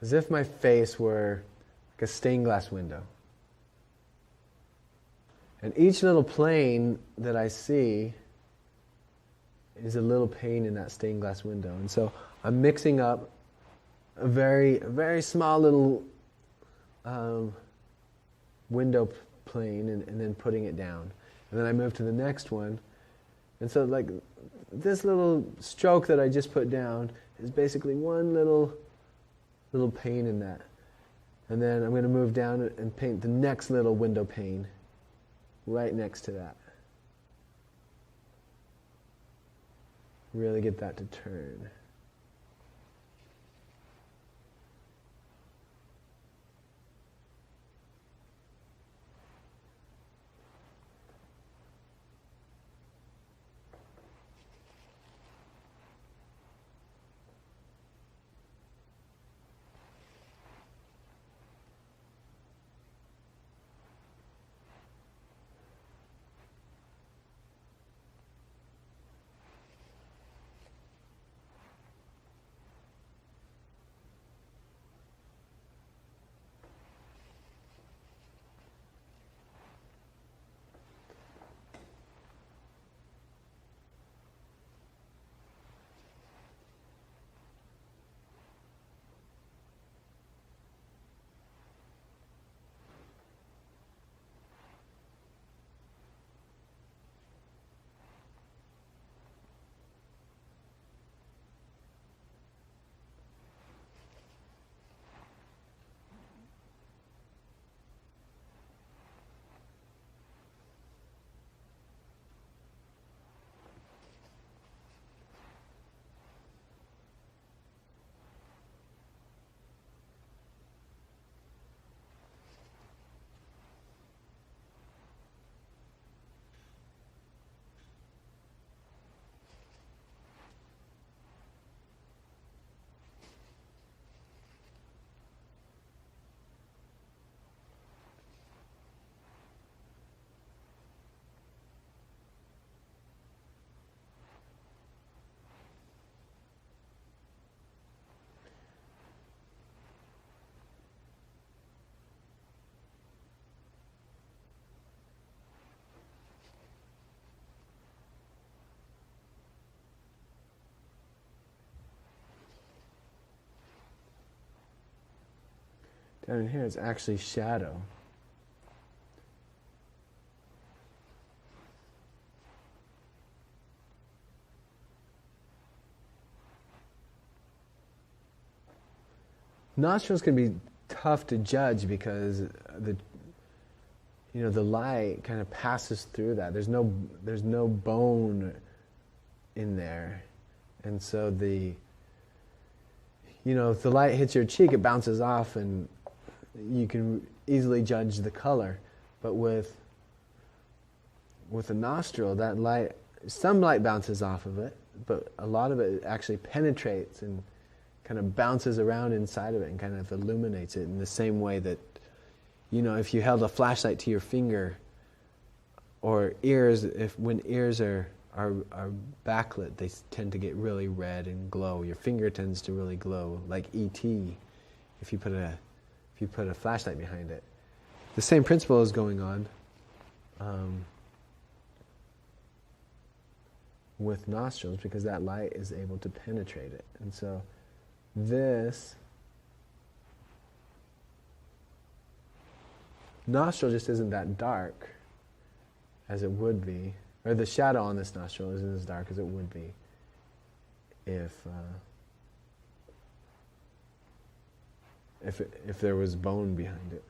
as if my face were like a stained glass window. And each little plane that I see is a little pane in that stained glass window. And so I'm mixing up a very small little window plane and then putting it down. And then I move to the next one. And so like this little stroke that I just put down is basically one little pane in that. And then I'm going to move down and paint the next little window pane right next to that. Really get that to turn. Down in here it's actually shadow. Nostrils can be tough to judge because the light kind of passes through that. There's no bone in there, and so if the light hits your cheek, it bounces off, and you can easily judge the color. But with a nostril, that light, some light bounces off of it, but a lot of it actually penetrates and kind of bounces around inside of it and kind of illuminates it in the same way that, if you held a flashlight to your finger, or ears, when ears are backlit, they tend to get really red and glow. Your finger tends to really glow, like E.T. if you put a flashlight behind it. The same principle is going on with nostrils, because that light is able to penetrate it. And so this nostril just isn't that dark as it would be, or the shadow on this nostril isn't as dark as it would be if there was bone behind it.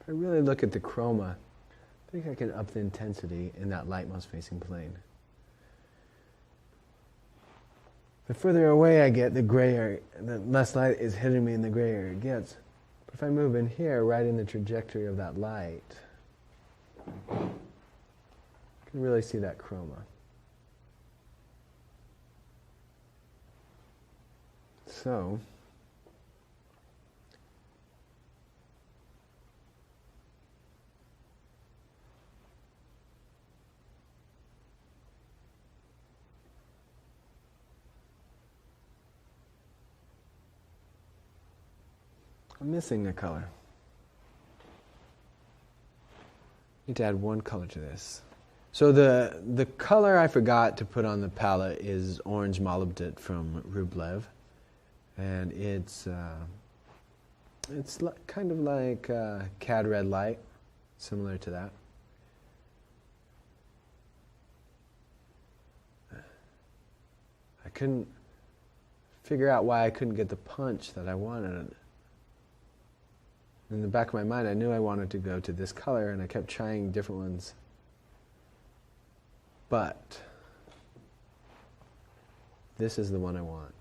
If I really look at the chroma, I think I can up the intensity in that lightmost facing plane. The further away I get, the grayer, the less light is hitting me and the grayer it gets. But if I move in here, right in the trajectory of that light, I can really see that chroma. So, I'm missing a color. Need to add one color to this. So the color I forgot to put on the palette is orange molybdate from Rublev, and it's kind of like cad red light, similar to that. I couldn't figure out why I couldn't get the punch that I wanted. In the back of my mind, I knew I wanted to go to this color, and I kept trying different ones. But this is the one I want.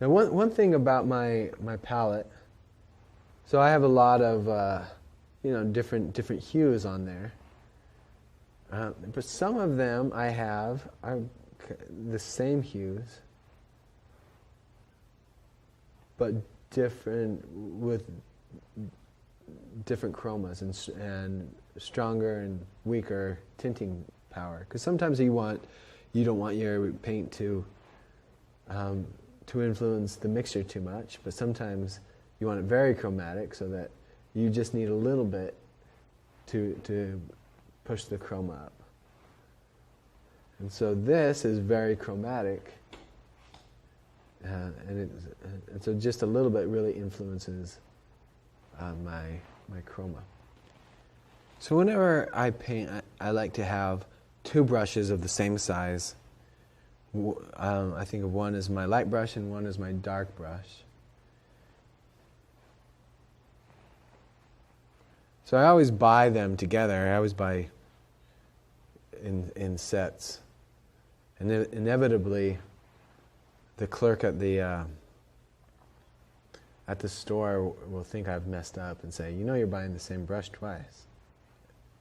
Now, one thing about my palette, so I have a lot of different hues on there. But some of them I have are the same hues, but different with different chromas and stronger and weaker tinting power. Because sometimes you don't want your paint to influence the mixture too much, but sometimes you want it very chromatic so that you just need a little bit to push the chroma up. And so this is very chromatic, and so just a little bit really influences my chroma. So whenever I paint, I like to have two brushes of the same size. I think of one as my light brush and one as my dark brush. So I always buy them together. I always buy in sets. And inevitably, the clerk at the store will think I've messed up and say, "You know, you're buying the same brush twice."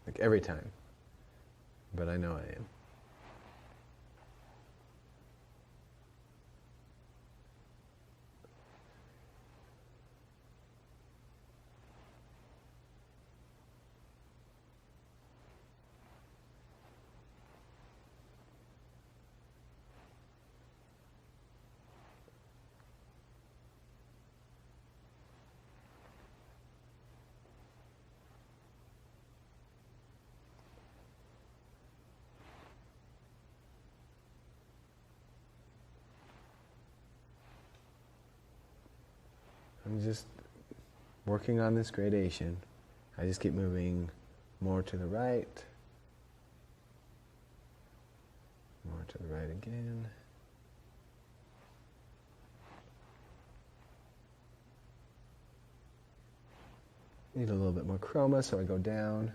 like every time. But I know I am. I'm just working on this gradation. I just keep moving more to the right, more to the right again. Need a little bit more chroma, so I go down.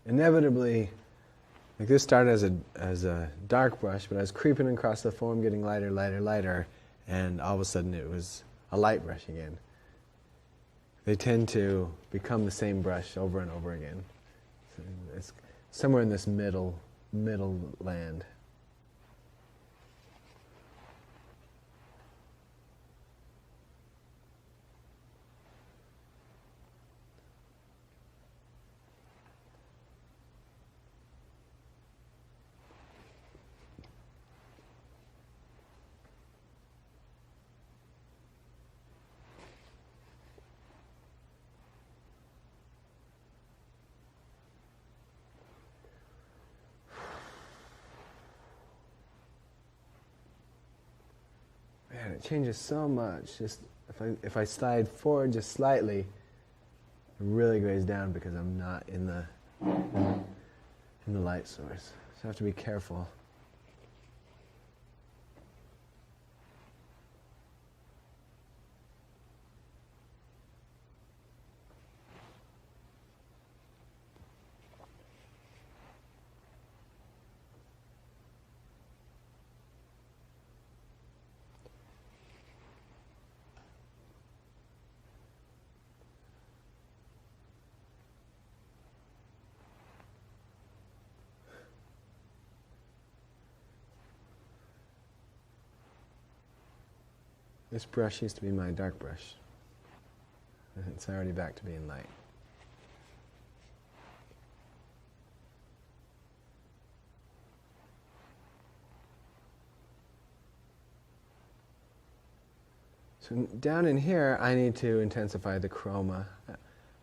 Inevitably, like this started as a dark brush, but I was creeping across the form, getting lighter, lighter, lighter, and all of a sudden it was a light brush again. They tend to become the same brush over and over again. So it's somewhere in this middle land. Man, it changes so much. Just if I slide forward just slightly, it really grays down because I'm not in the light source. So I have to be careful. This brush used to be my dark brush. It's already back to being light. So down in here, I need to intensify the chroma. I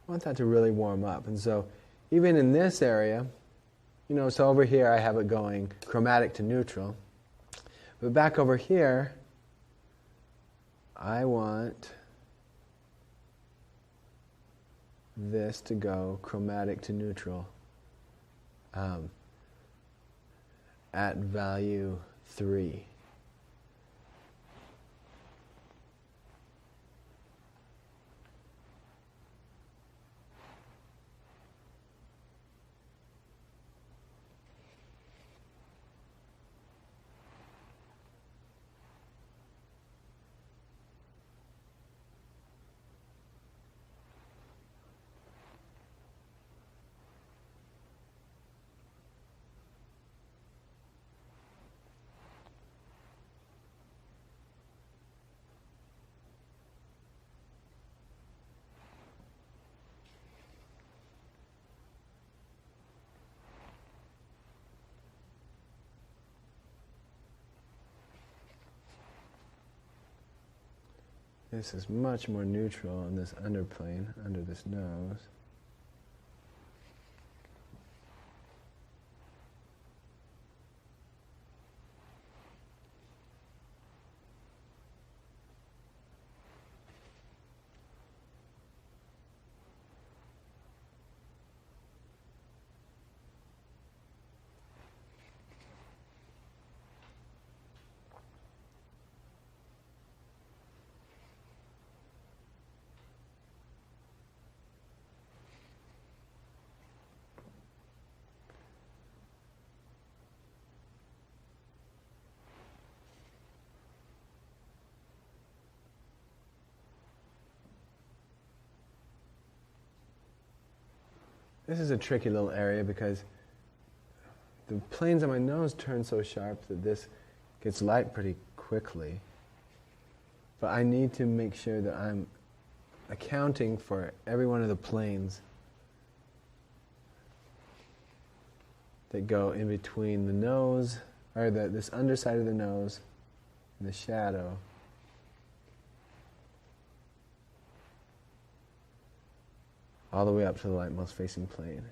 want that to really warm up. And so even in this area, so over here I have it going chromatic to neutral. But back over here, I want this to go chromatic to neutral at value 3. This is much more neutral in this underplane, under this nose. This is a tricky little area because the planes on my nose turn so sharp that this gets light pretty quickly. But I need to make sure that I'm accounting for every one of the planes that go in between the nose, or this underside of the nose and the shadow. All the way up to the lightmost facing plane.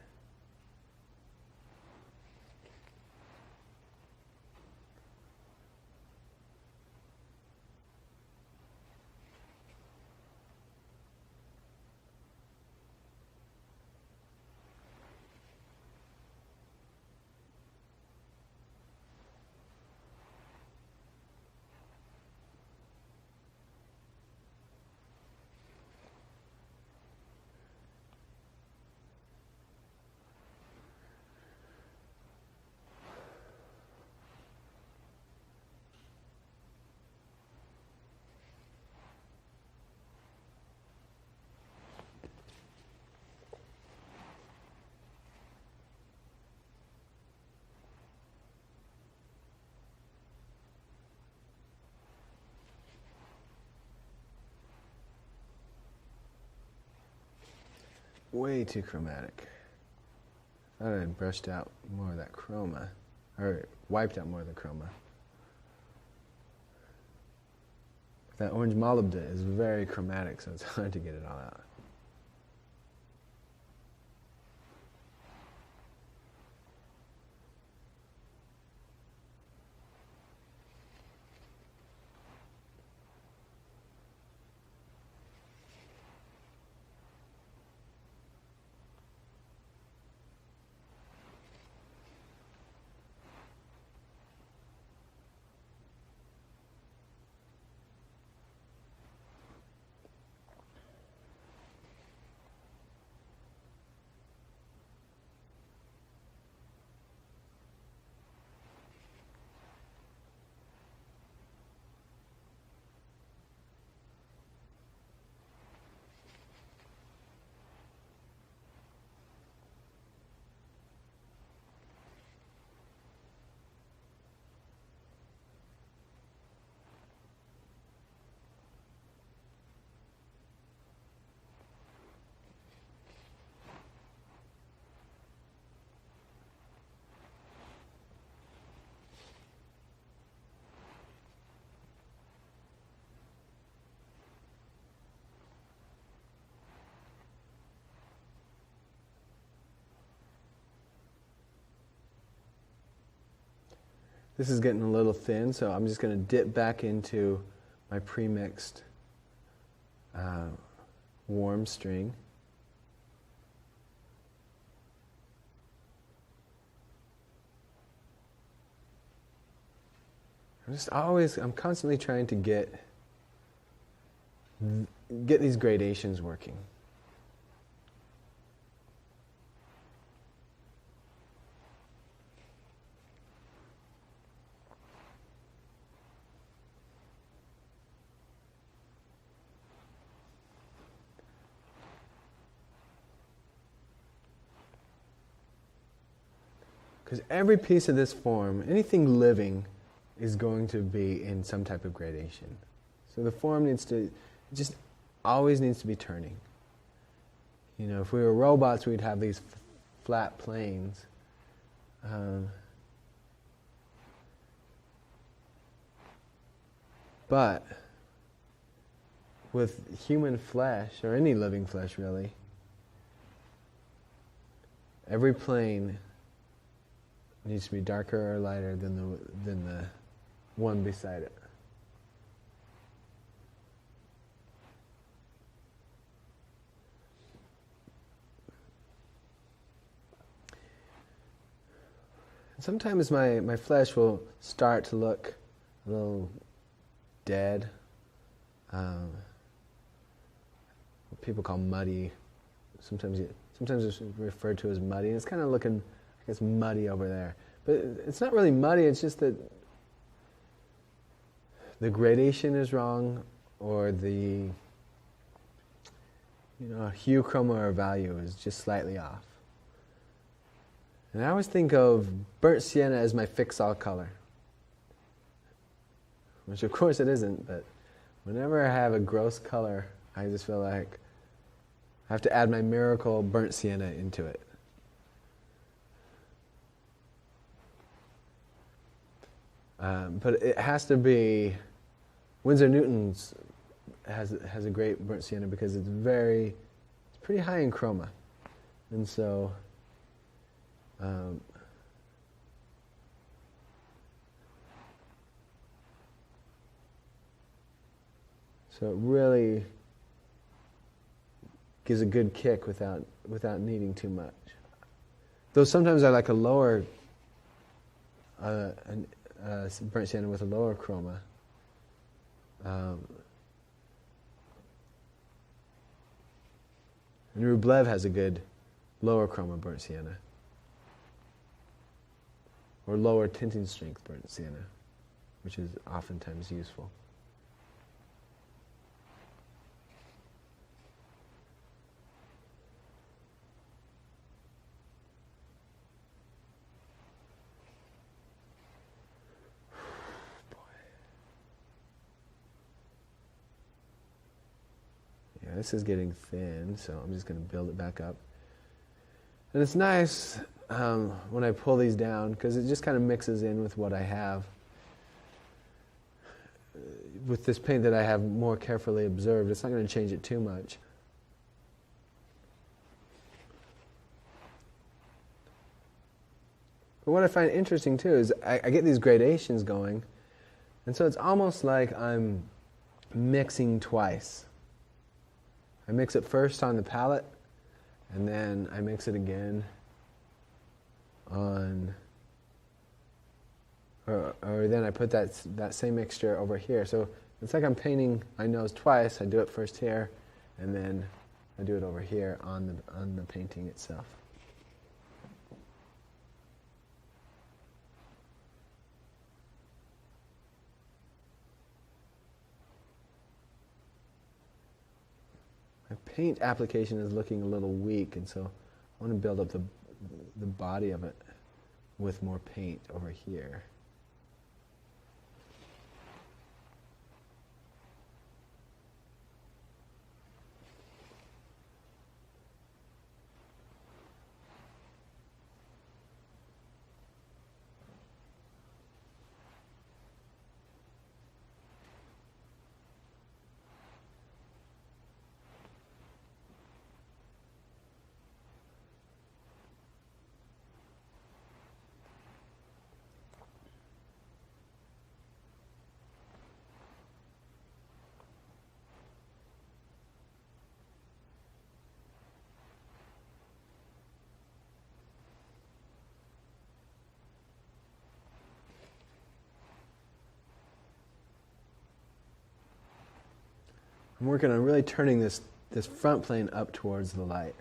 Way too chromatic. I thought I had brushed out more of that chroma, or wiped out more of the chroma. That orange molybdenum is very chromatic, so it's hard to get it all out. This is getting a little thin, so I'm just going to dip back into my pre-mixed warm string. I'm constantly trying to get these gradations working. Because every piece of this form, anything living, is going to be in some type of gradation. So the form just always needs to be turning. You know, if we were robots, we'd have these flat planes. But with human flesh, or any living flesh really, every plane needs to be darker or lighter than the one beside it. Sometimes my flesh will start to look a little dead. What people call muddy. Sometimes it's referred to as muddy. And it's kind of looking, I guess, muddy over there. But it's not really muddy. It's just that the gradation is wrong, or the hue, chroma, or value is just slightly off. And I always think of burnt sienna as my fix-all color, which of course it isn't, but whenever I have a gross color, I just feel like I have to add my miracle burnt sienna into it. But it has to be, Winsor Newton's has a great burnt sienna because it's pretty high in chroma. And so so it really gives a good kick without needing too much. Though sometimes I like a lower burnt sienna with a lower chroma. And Rublev has a good lower chroma burnt sienna, or lower tinting strength burnt sienna, which is oftentimes useful. Yeah, this is getting thin, so I'm just going to build it back up. And it's nice when I pull these down, because it just kind of mixes in with what I have. With this paint that I have more carefully observed, it's not going to change it too much. But what I find interesting too is I get these gradations going, and so it's almost like I'm mixing twice. I mix it first on the palette, and then I mix it again on, or then I put that same mixture over here. So it's like I'm painting my nose twice. I do it first here, and then I do it over here on the painting itself. My paint application is looking a little weak, and so I want to build up the body of it with more paint over here. I'm working on really turning this front plane up towards the light.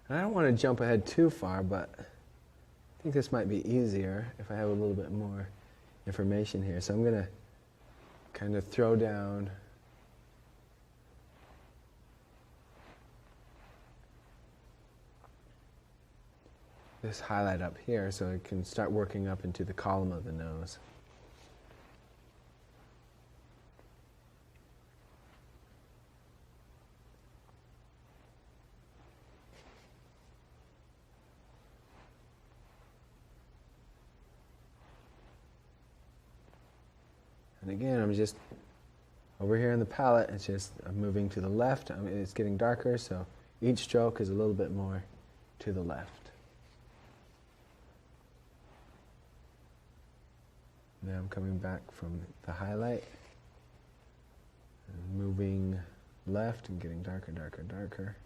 And I don't want to jump ahead too far, but I think this might be easier if I have a little bit more information here. So I'm going to kind of throw down this highlight up here so it can start working up into the column of the nose. And again, I'm just over here in the palette, I'm moving to the left. It's getting darker, so each stroke is a little bit more to the left. Now I'm coming back from the highlight and moving left and getting darker, darker, darker.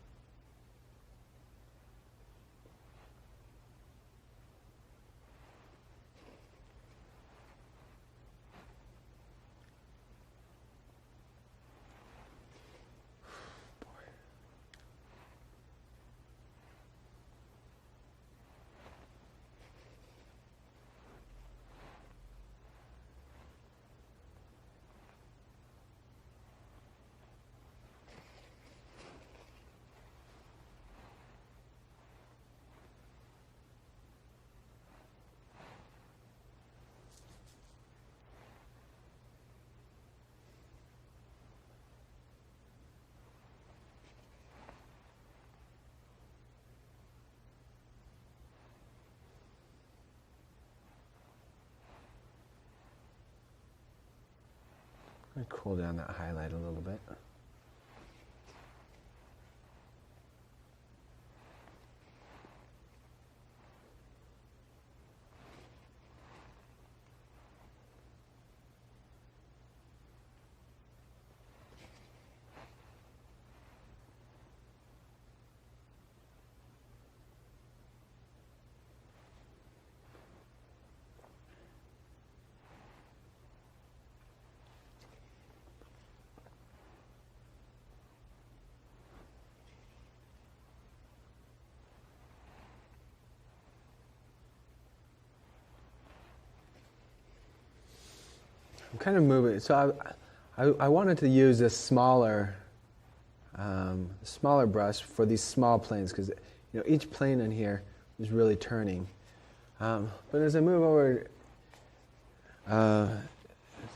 I'm going to cool down that highlight a little bit. I'm kind of moving. So I wanted to use a smaller brush for these small planes, because each plane in here is really turning. But as I move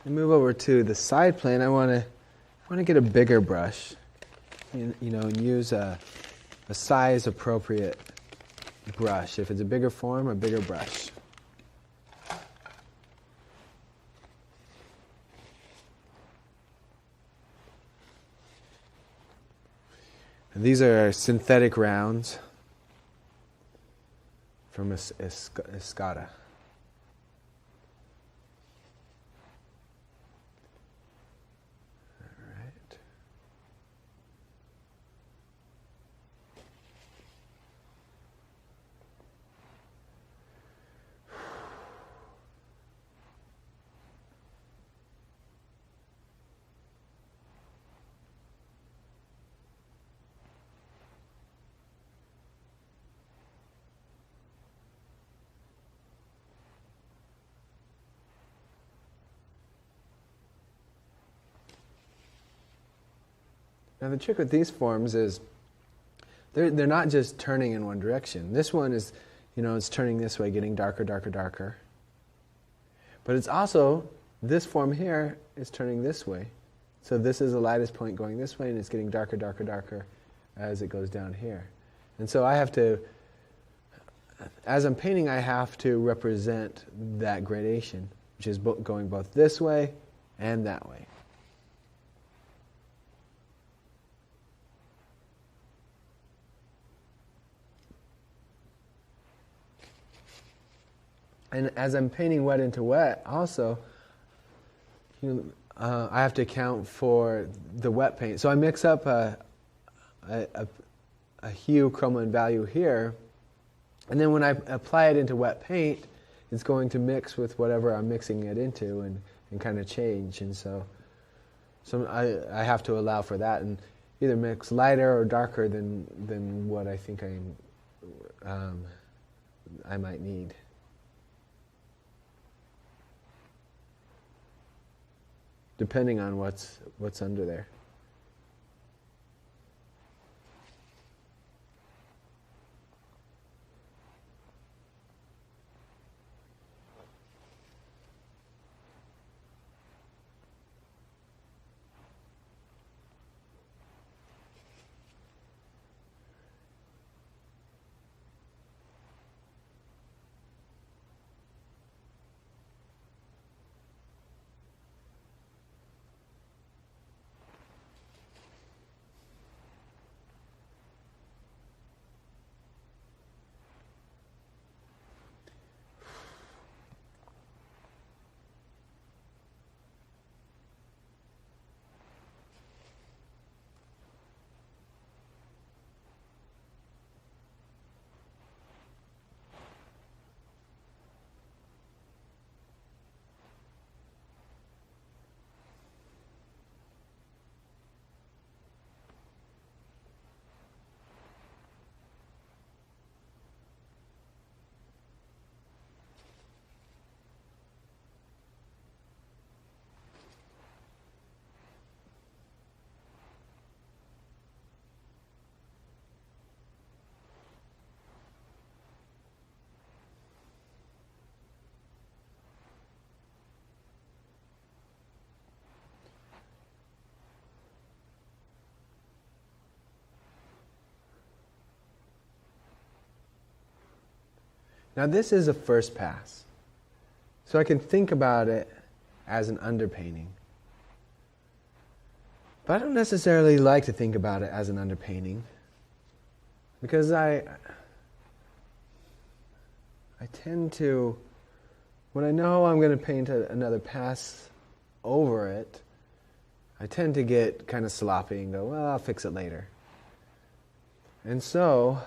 over to the side plane, I want to get a bigger brush, and use a size appropriate brush. If it's a bigger form, a bigger brush. And these are synthetic rounds from Escada. Now the trick with these forms is they're not just turning in one direction. This one is, it's turning this way, getting darker, darker, darker. But it's also, this form here is turning this way. So this is the lightest point going this way, and it's getting darker, darker, darker as it goes down here. And so I have to, as I'm painting, I have to represent that gradation, which is going both this way and that way. And as I'm painting wet into wet, also, I have to account for the wet paint. So I mix up a hue, chroma, and value here, and then when I apply it into wet paint, it's going to mix with whatever I'm mixing it into and kind of change. And so I have to allow for that and either mix lighter or darker than what I think I might need. Depending on what's under there. Now this is a first pass. So I can think about it as an underpainting. But I don't necessarily like to think about it as an underpainting, because I tend to, when I know I'm going to paint another pass over it, I tend to get kind of sloppy and go, well, I'll fix it later. And so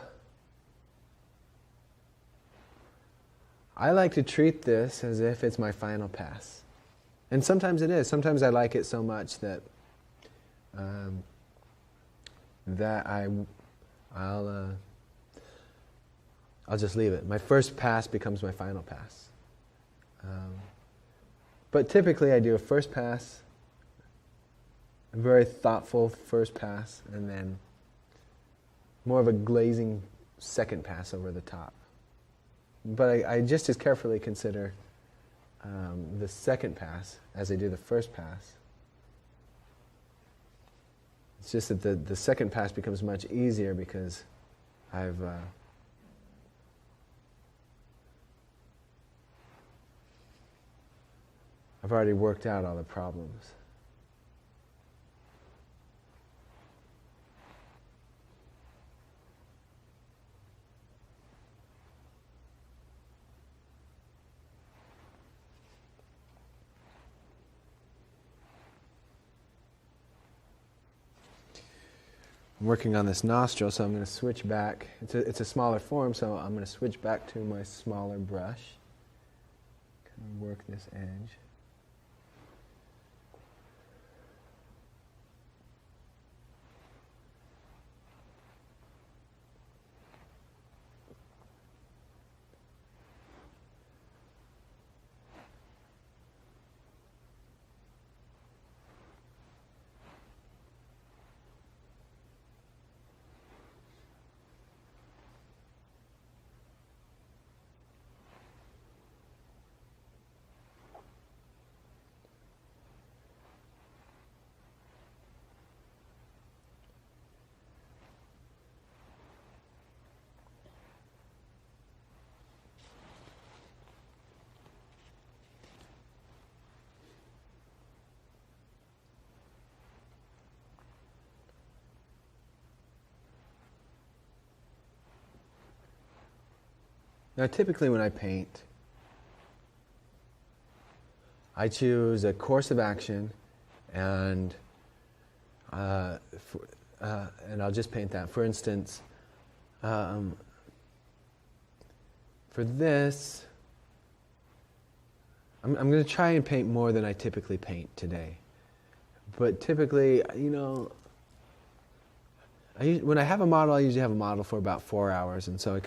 I like to treat this as if it's my final pass. And sometimes it is. Sometimes I like it so much that I'll just leave it. My first pass becomes my final pass. But typically I do a first pass, a very thoughtful first pass, and then more of a glazing second pass over the top. But I just as carefully consider the second pass as I do the first pass. It's just that the second pass becomes much easier because I've already worked out all the problems. I'm working on this nostril, so I'm going to switch back. It's a smaller form, so I'm going to switch back to my smaller brush. Kind of work this edge. Now typically when I paint, I choose a course of action and I'll just paint that. For instance, for this, I'm going to try and paint more than I typically paint today. But typically, you know, when I have a model, I usually have a model for about 4 hours, and so I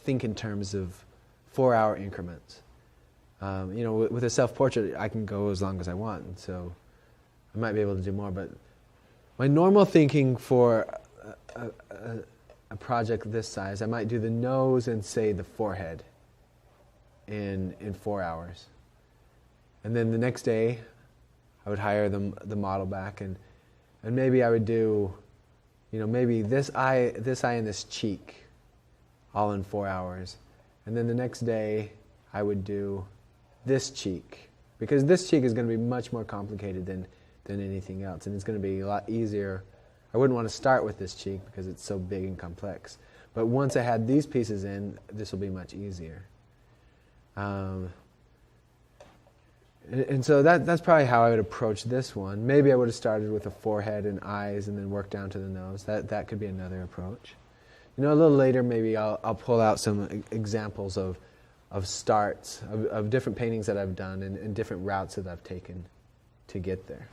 think in terms of 4-hour increments. You know, with a self-portrait, I can go as long as I want, and so I might be able to do more. But my normal thinking for a project this size, I might do the nose and, say, the forehead in 4 hours. And then the next day, I would hire the model back, and maybe I would do, you know, maybe this eye and this cheek, all in 4 hours. And then the next day, I would do this cheek, because this cheek is going to be much more complicated than anything else, and it's going to be a lot easier. I wouldn't want to start with this cheek because it's so big and complex. But once I had these pieces in, this will be much easier. And so that's probably how I would approach this one. Maybe I would have started with a forehead and eyes and then worked down to the nose. That could be another approach. You know, a little later maybe I'll pull out some examples of starts, of different paintings that I've done and different routes that I've taken to get there.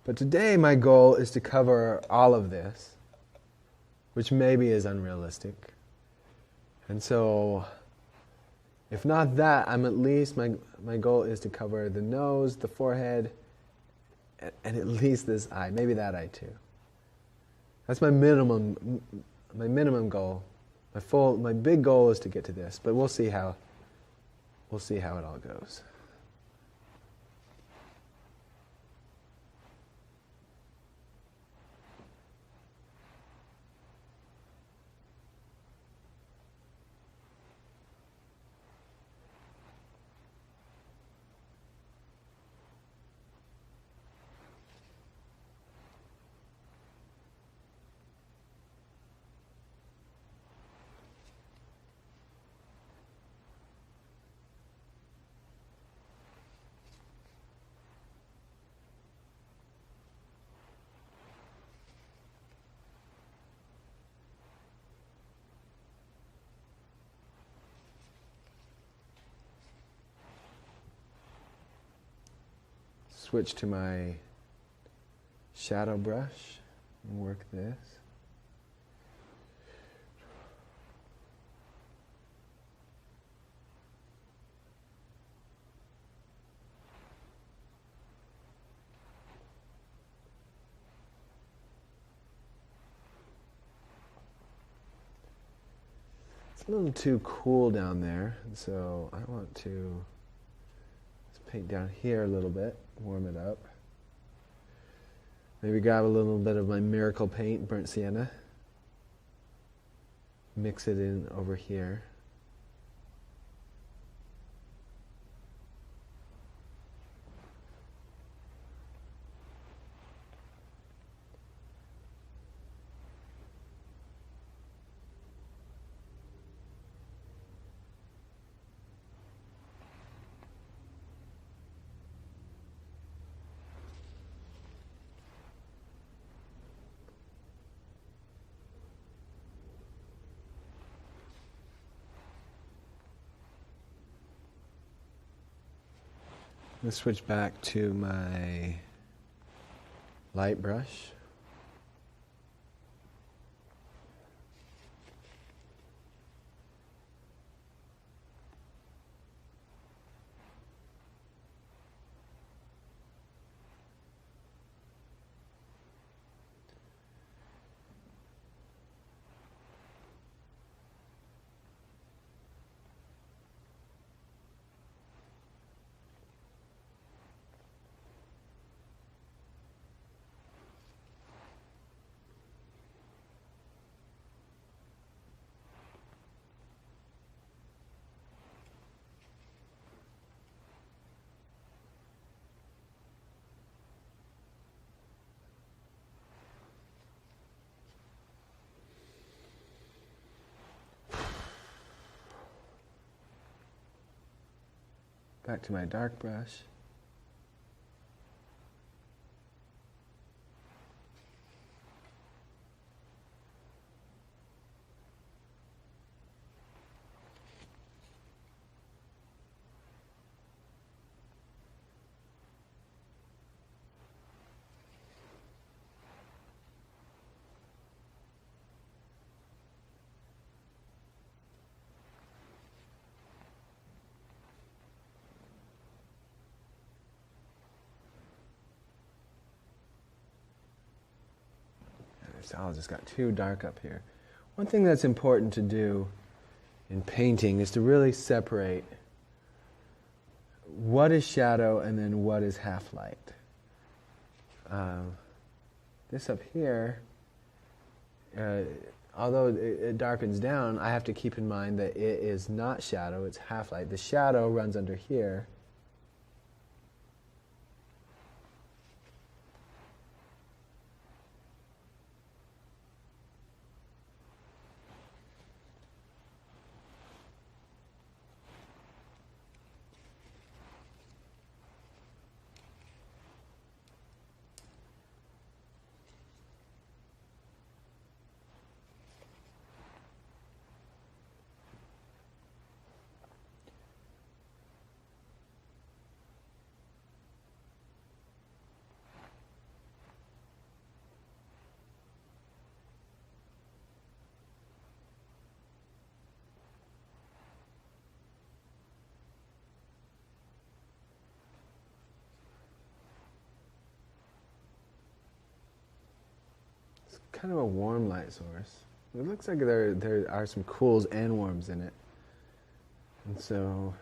But today my goal is to cover all of this, which maybe is unrealistic. And so, if not that, I'm at least, my goal is to cover the nose, the forehead, and at least this eye, maybe that eye too. That's my minimum goal. My big goal is to get to this, but we'll see how it all goes. switch to my shadow brush and work this. It's a little too cool down there, so I want to just paint down here a little bit, warm it up. Maybe grab a little bit of my Miracle paint, burnt sienna, mix it in over here. Let's switch back to my light brush. Back to my dark brush. Oh, just got too dark up here. One thing that's important to do in painting is to really separate what is shadow and then what is half light. This up here, although it darkens down, I have to keep in mind that it is not shadow, it's half light. The shadow runs under here. Kind of a warm light source. It looks like there are some cools and warms in it. And so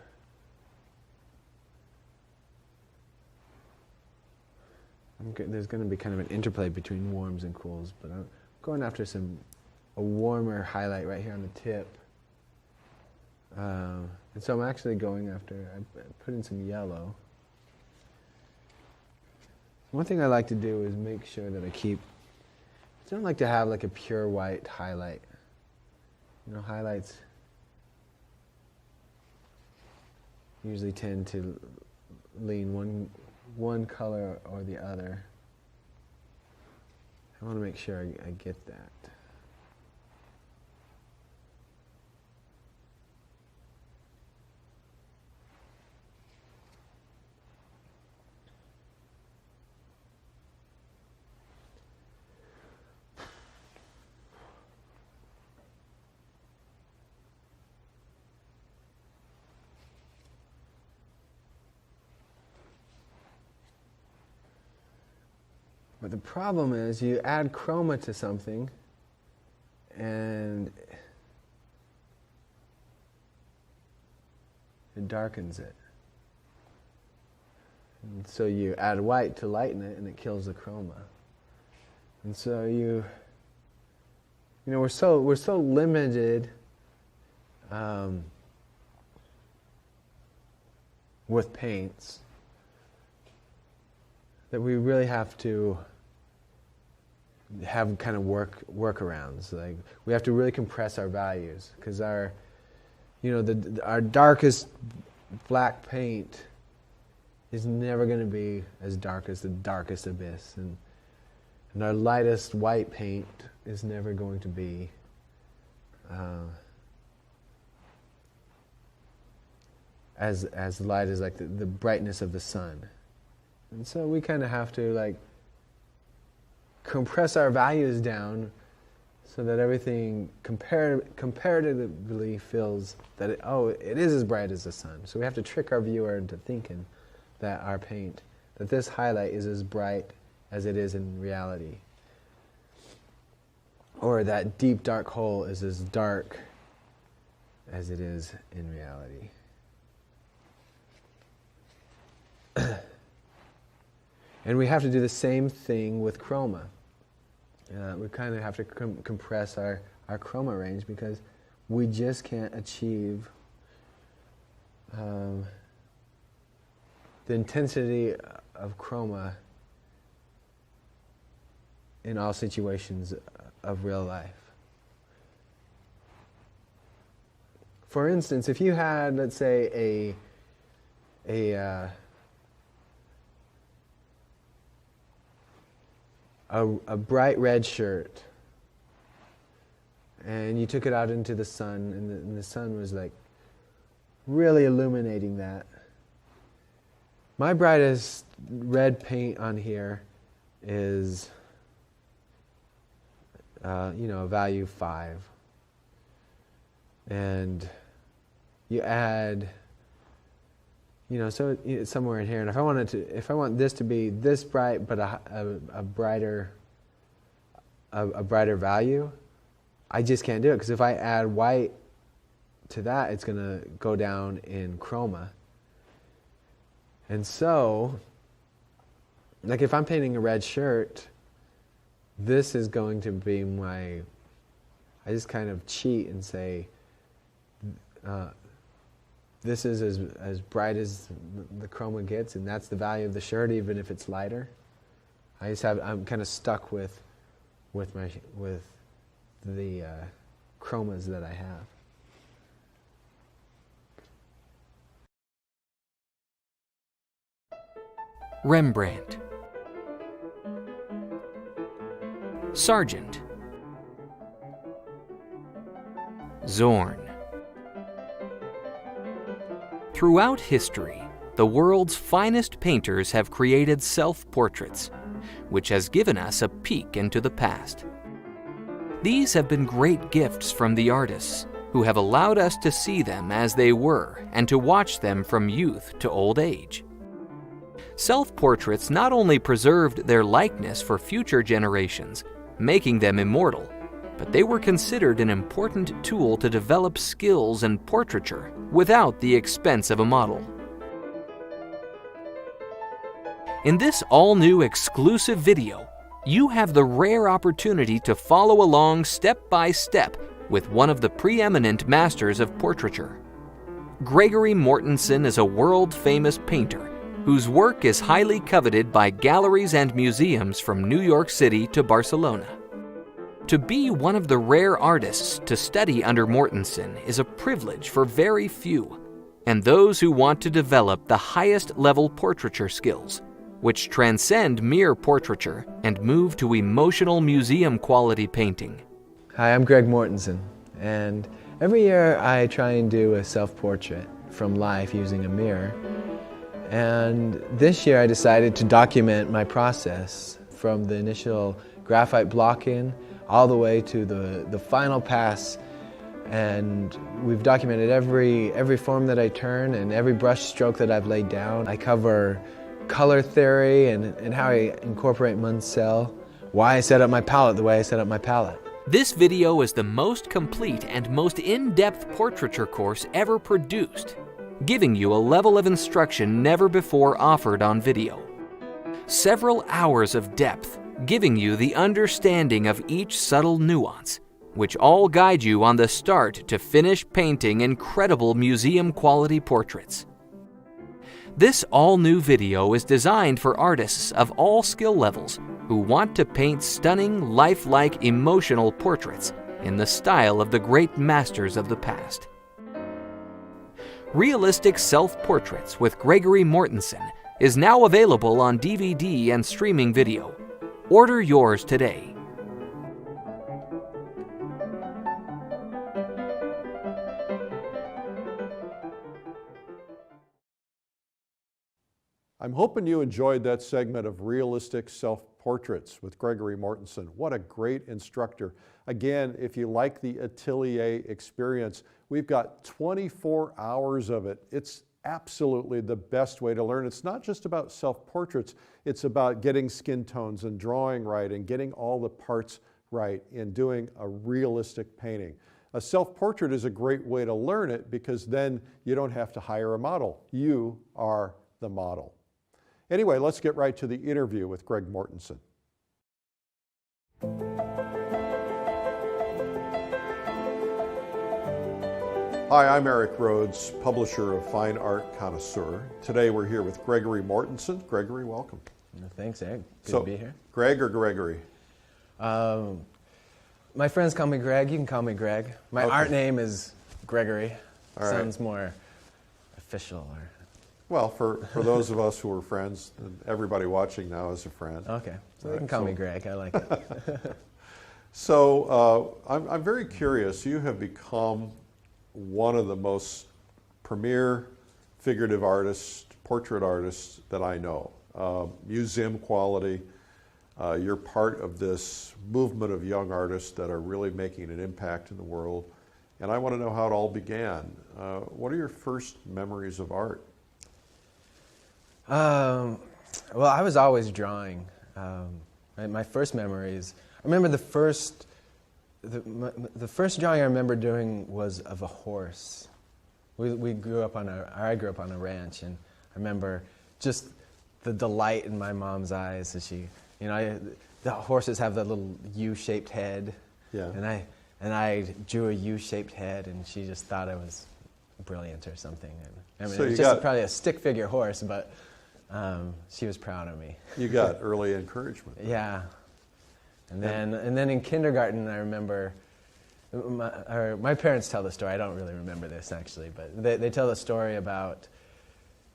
there's going to be kind of an interplay between warms and cools, but I'm going after a warmer highlight right here on the tip. And so I'm actually going after, I put in some yellow. One thing I like to do is make sure that I don't like to have like a pure white highlight. You know, highlights usually tend to lean one color or the other. I want to make sure I get that. But the problem is you add chroma to something and it darkens it. And so you add white to lighten it and it kills the chroma. And so we're so limited with paints that we really have to have kind of workarounds. Like we have to really compress our values, because our darkest black paint is never going to be as dark as the darkest abyss, and our lightest white paint is never going to be as light as like the brightness of the sun. And so we kind of have to like compress our values down so that everything comparatively feels that it is as bright as the sun. So we have to trick our viewer into thinking that our paint, that this highlight is as bright as it is in reality, or that deep dark hole is as dark as it is in reality. And we have to do the same thing with chroma. We kind of have to compress our chroma range, because we just can't achieve the intensity of chroma in all situations of real life. For instance, if you had, let's say, a bright red shirt, and you took it out into the sun, and the sun was like really illuminating that. My brightest red paint on here is a value 5, and you add, so it's somewhere in here. And if I want this to be this bright, but a brighter value, I just can't do it, because if I add white to that, it's going to go down in chroma. And so, like if I'm painting a red shirt, this is going to be I just kind of cheat and say, this is as bright as the chroma gets, and that's the value of the shirt, even if it's lighter. I'm kind of stuck with the chromas that I have. Rembrandt, Sargent, Zorn. Throughout history, the world's finest painters have created self-portraits, which has given us a peek into the past. These have been great gifts from the artists, who have allowed us to see them as they were and to watch them from youth to old age. Self-portraits not only preserved their likeness for future generations, making them immortal, but they were considered an important tool to develop skills in portraiture without the expense of a model. In this all-new exclusive video, you have the rare opportunity to follow along step by step with one of the preeminent masters of portraiture. Gregory Mortenson is a world-famous painter whose work is highly coveted by galleries and museums from New York City to Barcelona. To be one of the rare artists to study under Mortenson is a privilege for very few, and those who want to develop the highest level portraiture skills, which transcend mere portraiture and move to emotional museum quality painting. Hi, I'm Greg Mortenson, and every year I try and do a self-portrait from life using a mirror. And this year I decided to document my process from the initial graphite block-in all the way to the final pass. And we've documented every form that I turn and every brush stroke that I've laid down. I cover color theory and how I incorporate Munsell, why I set up my palette the way I set up my palette. This video is the most complete and most in-depth portraiture course ever produced, giving you a level of instruction never before offered on video. Several hours of depth, giving you the understanding of each subtle nuance, which all guide you on the start to finish painting incredible museum-quality portraits. This all-new video is designed for artists of all skill levels who want to paint stunning, lifelike, emotional portraits in the style of the great masters of the past. Realistic Self-Portraits with Gregory Mortenson is now available on DVD and streaming video. Order yours today. I'm hoping you enjoyed that segment of Realistic Self-Portraits with Gregory Mortenson. What a great instructor. Again, if you like the atelier experience, we've got 24 hours of it. It's absolutely the best way to learn. It's not just about self-portraits, it's about getting skin tones and drawing right and getting all the parts right in doing a realistic painting. A self-portrait is a great way to learn it because then you don't have to hire a model. You are the model. Anyway, let's get right to the interview with Greg Mortenson. Hi, I'm Eric Rhodes, publisher of Fine Art Connoisseur. Today we're here with Gregory Mortenson. Gregory, welcome. Thanks, Ed. Good to be here. Greg or Gregory? My friends call me Greg. You can call me Greg. My art name is Gregory. All right. Sounds more official. Well, for those of us who are friends, and everybody watching now is a friend. Okay, so they can call me Greg. I like it. So I'm very curious. You have become one of the most premier figurative artists, portrait artists that I know. Museum quality. You're part of this movement of young artists that are really making an impact in the world. And I want to know how it all began. What are your first memories of art? Well, I was always drawing. My first memories, I remember the first drawing I remember doing was of a horse. I grew up on a ranch, and I remember just the delight in my mom's eyes as she, the horses have that little U-shaped head, yeah. and I drew a U-shaped head, and she just thought I was brilliant or something. And, So it was just probably a stick figure horse, but she was proud of me. You got early encouragement. Yeah. And then in kindergarten, I remember, my parents tell the story. I don't really remember this actually, but they tell the story about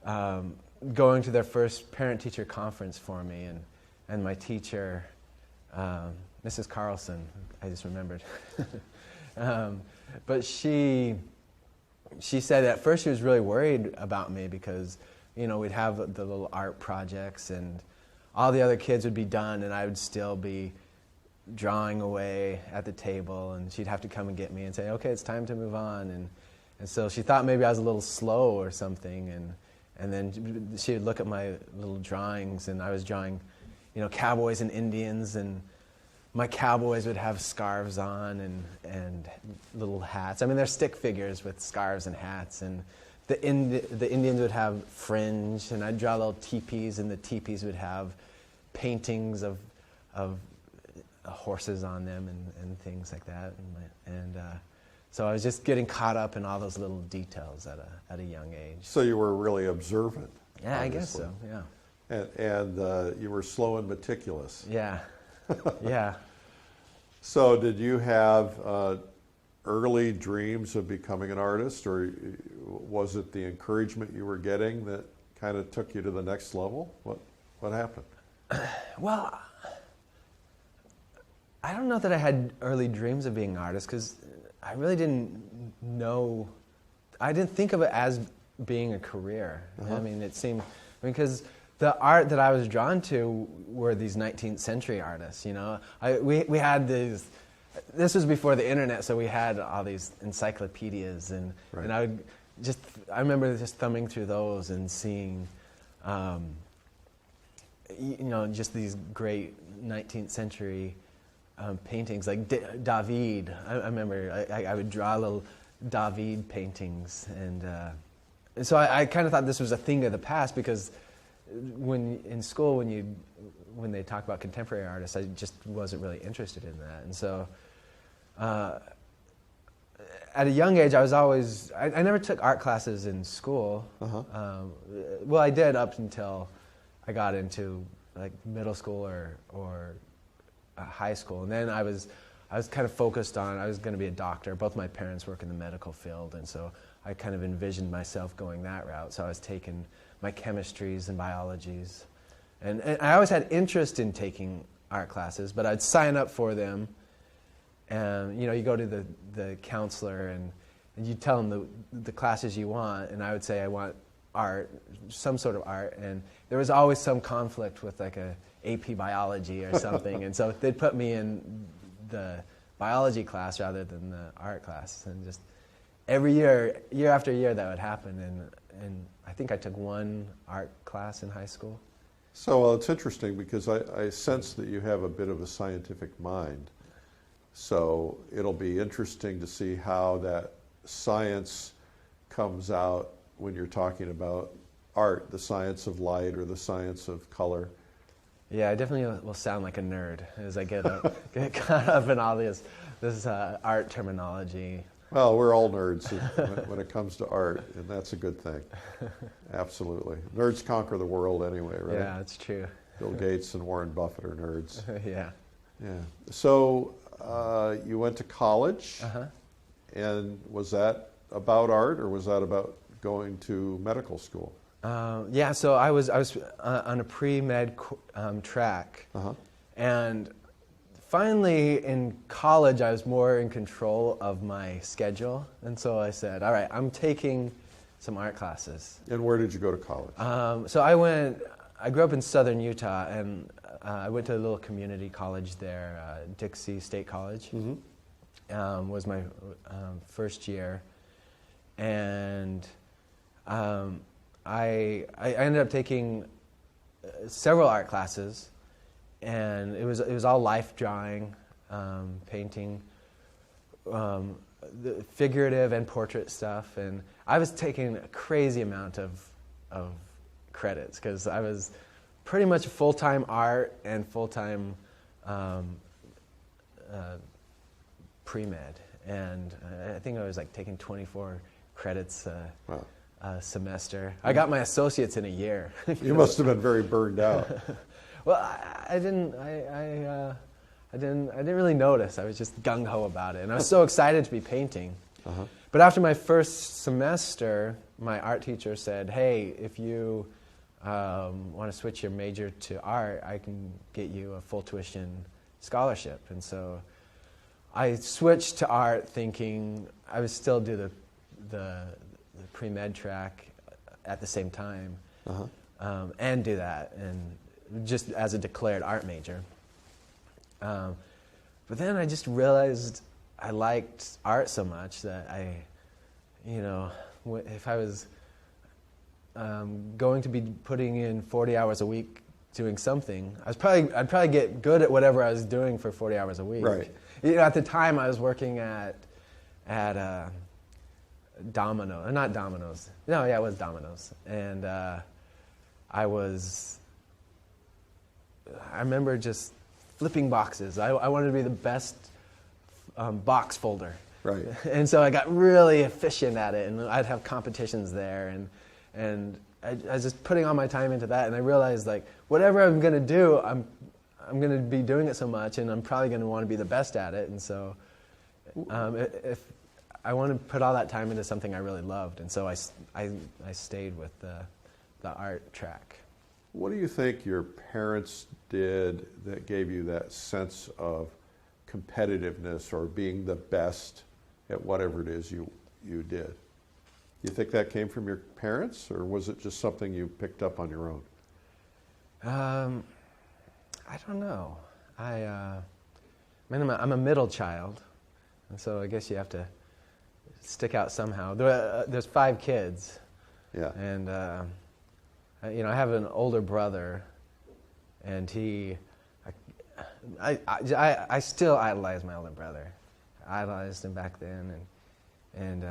going to their first parent-teacher conference for me, and my teacher, Mrs. Carlson, I just remembered. But she said at first she was really worried about me because, we'd have the little art projects and all the other kids would be done and I would still be drawing away at the table, and she'd have to come and get me and say, okay, it's time to move on. And so she thought maybe I was a little slow or something, and then she would look at my little drawings, and I was drawing, cowboys and Indians, and my cowboys would have scarves on and little hats. I mean, they're stick figures with scarves and hats, and the Indians would have fringe, and I'd draw little teepees, and the teepees would have paintings of horses on them and things like that. So I was just getting caught up in all those little details at a young age. So you were really observant. Yeah, obviously. I guess so, yeah. And you were slow and meticulous. Yeah, yeah. So did you have early dreams of becoming an artist, or was it the encouragement you were getting that kind of took you to the next level? What happened? Well, I don't know that I had early dreams of being an artist because I really didn't know. I didn't think of it as being a career. I mean, it seemed because the art that I was drawn to were these 19th century artists. We had these. This was before the internet, so we had all these encyclopedias, and I remember just thumbing through those and seeing just these great 19th century paintings, like David. I remember I would draw little David paintings, and so I kind of thought this was a thing of the past, because when in school, when they talk about contemporary artists, I just wasn't really interested in that. And so at a young age, I never took art classes in school. Well, I did up until I got into like middle school or high school, and then I was kind of focused on, I was going to be a doctor. Both my parents work in the medical field, and so I kind of envisioned myself going that route. So I was taking my chemistries and biologies, and I always had interest in taking art classes, but I'd sign up for them, and you go to the counselor and you tell them the classes you want, and I would say I want art, some sort of art, and there was always some conflict with like a AP biology or something, and so they'd put me in the biology class rather than the art class, and just every year after year that would happen, and I think I took one art class in high school. So it's interesting because I sense that you have a bit of a scientific mind. So it'll be interesting to see how that science comes out when you're talking about art, the science of light or the science of color. Yeah, I definitely will sound like a nerd as I get caught up in all this art terminology. Well, we're all nerds when it comes to art, and that's a good thing. Absolutely. Nerds conquer the world anyway, right? Yeah, that's true. Bill Gates and Warren Buffett are nerds. Yeah. Yeah. So you went to college, and was that about art, or was that about going to medical school? Yeah, so I was on a pre-med track, and finally in college I was more in control of my schedule, and so I said, all right, I'm taking some art classes. And where did you go to college? So I grew up in southern Utah, and I went to a little community college there, Dixie State College. Was my first year, and I ended up taking several art classes, and it was all life drawing, painting, the figurative and portrait stuff, and I was taking a crazy amount of credits because I was pretty much full-time art and full-time pre-med, and I think I was like taking 24 credits a semester. I got my associates in a year. You must have been very burned out. Well, I didn't really notice. I was just gung-ho about it, and I was so excited to be painting. But after my first semester, my art teacher said, hey, if you want to switch your major to art, I can get you a full tuition scholarship. And so I switched to art thinking I would still do the pre-med track at the same time, and do that, and just as a declared art major. But then I just realized I liked art so much that if I was going to be putting in 40 hours a week doing something, I'd probably get good at whatever I was doing for 40 hours a week. Right. At the time, I was working at Domino's, not Domino's. No, yeah, it was Domino's, and I remember just flipping boxes. I wanted to be the best box folder. Right. And so I got really efficient at it, and I'd have competitions there, and I was just putting all my time into that, and I realized like whatever I'm going to do, I'm going to be doing it so much, and I'm probably going to want to be the best at it, and so if I want to put all that time into something I really loved, and so I stayed with the art track. What do you think your parents did that gave you that sense of competitiveness or being the best at whatever it is you did? Do you think that came from your parents, or was it just something you picked up on your own? I don't know. I'm a middle child, and so I guess you have to stick out somehow. There's 5 kids. Yeah. And I have an older brother, and I still idolize my older brother. I idolized him back then, and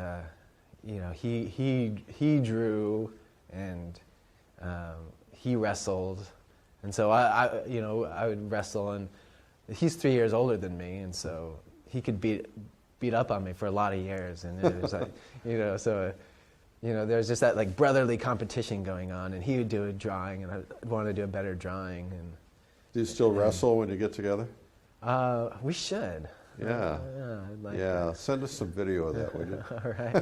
you know, he drew, and he wrestled, and so I would wrestle, and he's 3 years older than me, and so he could beat up on me for a lot of years, and it was like, you know, so there's just that like brotherly competition going on, and he would do a drawing, and I'd want to do a better drawing. And do you still wrestle when you get together? We should. Yeah. I'd like Yeah. that. Send us some video of that, would you? All right.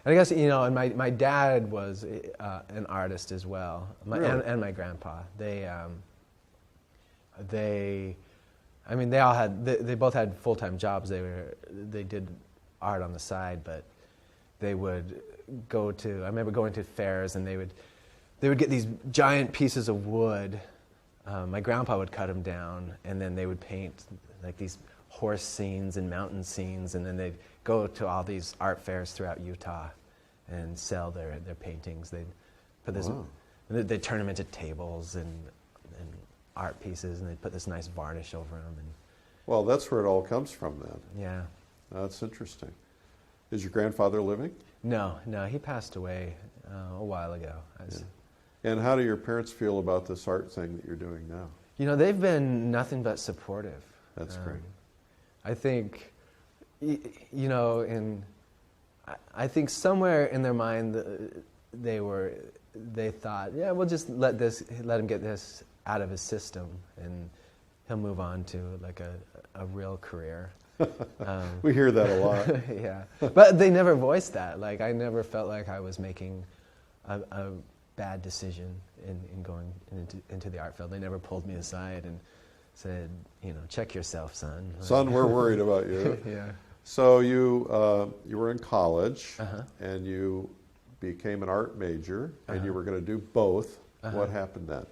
And I guess, you know, and my dad was an artist as well, Really? and my grandpa. They both had full-time jobs. They did art on the side, but they would go to, I remember going to fairs, and they would get these giant pieces of wood. My grandpa would cut them down, and then they would paint like these horse scenes and mountain scenes, and then they'd go to all these art fairs throughout Utah and sell their paintings. They'd put this, Wow. they'd turn them into tables and art pieces, and they'd put this nice varnish over them. And Well, that's where it all comes from then. yeah. That's interesting. Is your grandfather living? No, he passed away a while ago. And how do your parents feel about this art thing that you're doing now? You know, they've been nothing but supportive. That's great. I think, you know, I think somewhere in their mind they thought, yeah, we'll just let him get this out of his system, and he'll move on to like a real career. We hear that a lot. Yeah, but they never voiced that. Like, I never felt like I was making a bad decision in going into the art field. They never pulled me aside and said, you know, check yourself, son. Son, we're worried about you. Yeah. So you were in college, Uh-huh. and you became an art major, and you Uh-huh. were going to do both. Uh-huh. What happened then?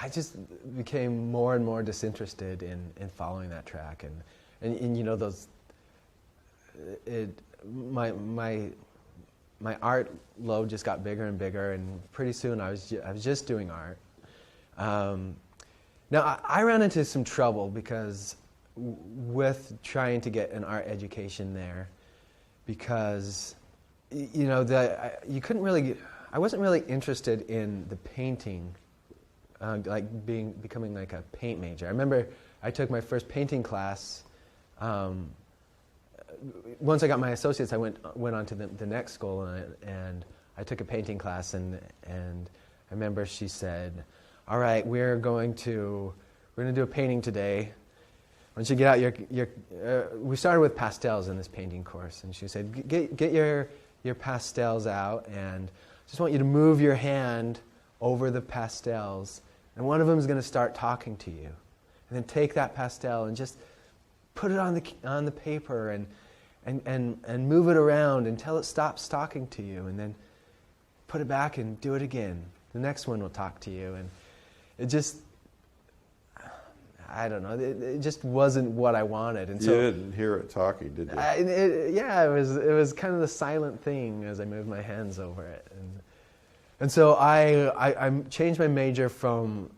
I just became more and more disinterested in following that track, and you know, my art load just got bigger and bigger, and pretty soon I was just doing art. Now I ran into some trouble because with trying to get an art education there, because you know, I wasn't really interested in the painting, like becoming like a paint major. I remember I took my first painting class. Once I got my associates, I went on to the next school, and I took a painting class, and I remember she said, "All right, we're going to do a painting today. Why don't you get out your we started with pastels in this painting course, and she said, get your pastels out, and just want you to move your hand over the pastels, and one of them is going to start talking to you, and then take that pastel and just put it on the paper and move it around until it stops talking to you, and then put it back and do it again. The next one will talk to you." And it just, I don't know, it just wasn't what I wanted. And so You didn't hear it talking, did you? it was kind of the silent thing as I moved my hands over it. And so I changed my major from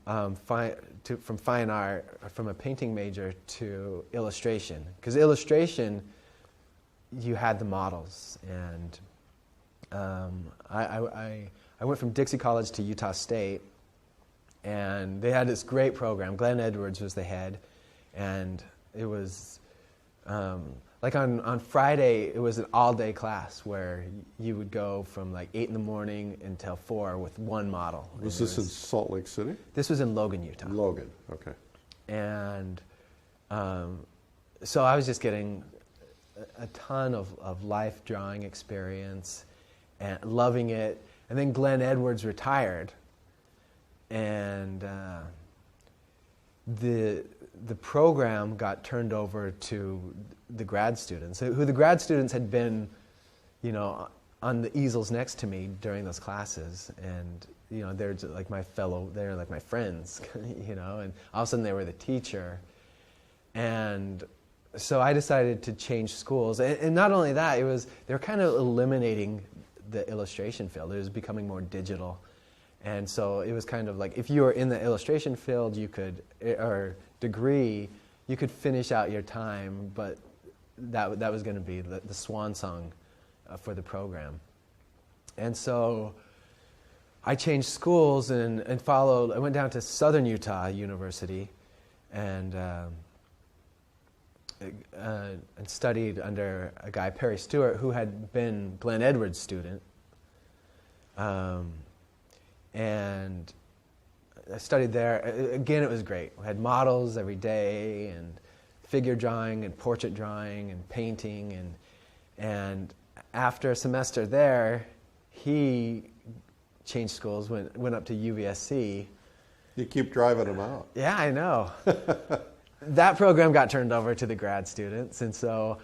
fine art, from a painting major to illustration. Because illustration, you had the models. And I went from Dixie College to Utah State, and they had this great program. Glenn Edwards was the head, and it was like on Friday, it was an all-day class where you would go from like 8 in the morning until 4 with one model. Was this in Salt Lake City? This was in Logan, Utah. Logan, okay. And so I was just getting a ton of life drawing experience and loving it. And then Glenn Edwards retired, and the program got turned over to the grad students, who the grad students had been, you know, on the easels next to me during those classes, and you know, they're like they're like my friends, you know, and all of a sudden they were the teacher. And so I decided to change schools, and not only that, they were kind of eliminating the illustration field. It was becoming more digital, And so it was kind of like, if you were in the illustration field, you could, or degree, you could finish out your time, but that was going to be the swan song for the program. And so I changed schools and I went down to Southern Utah University and studied under a guy, Perry Stewart, who had been Glenn Edwards' student. And I studied there. Again, it was great. We had models every day, and figure drawing, and portrait drawing, and painting. And after a semester there, he changed schools, went up to UVSC. You keep driving them out. Yeah, I know. That program got turned over to the grad students, and so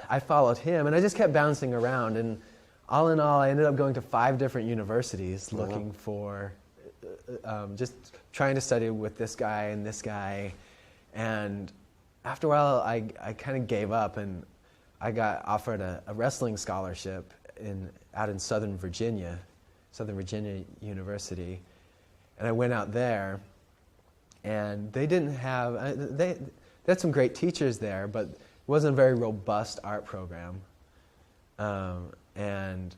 I followed him, and I just kept bouncing around. And all in all, I ended up going to 5 different universities looking for, just trying to study with this guy and this guy. And after a while, I kind of gave up, and I got offered a wrestling scholarship out in Southern Virginia University. And I went out there, and they didn't have, they had some great teachers there, but it wasn't a very robust art program. And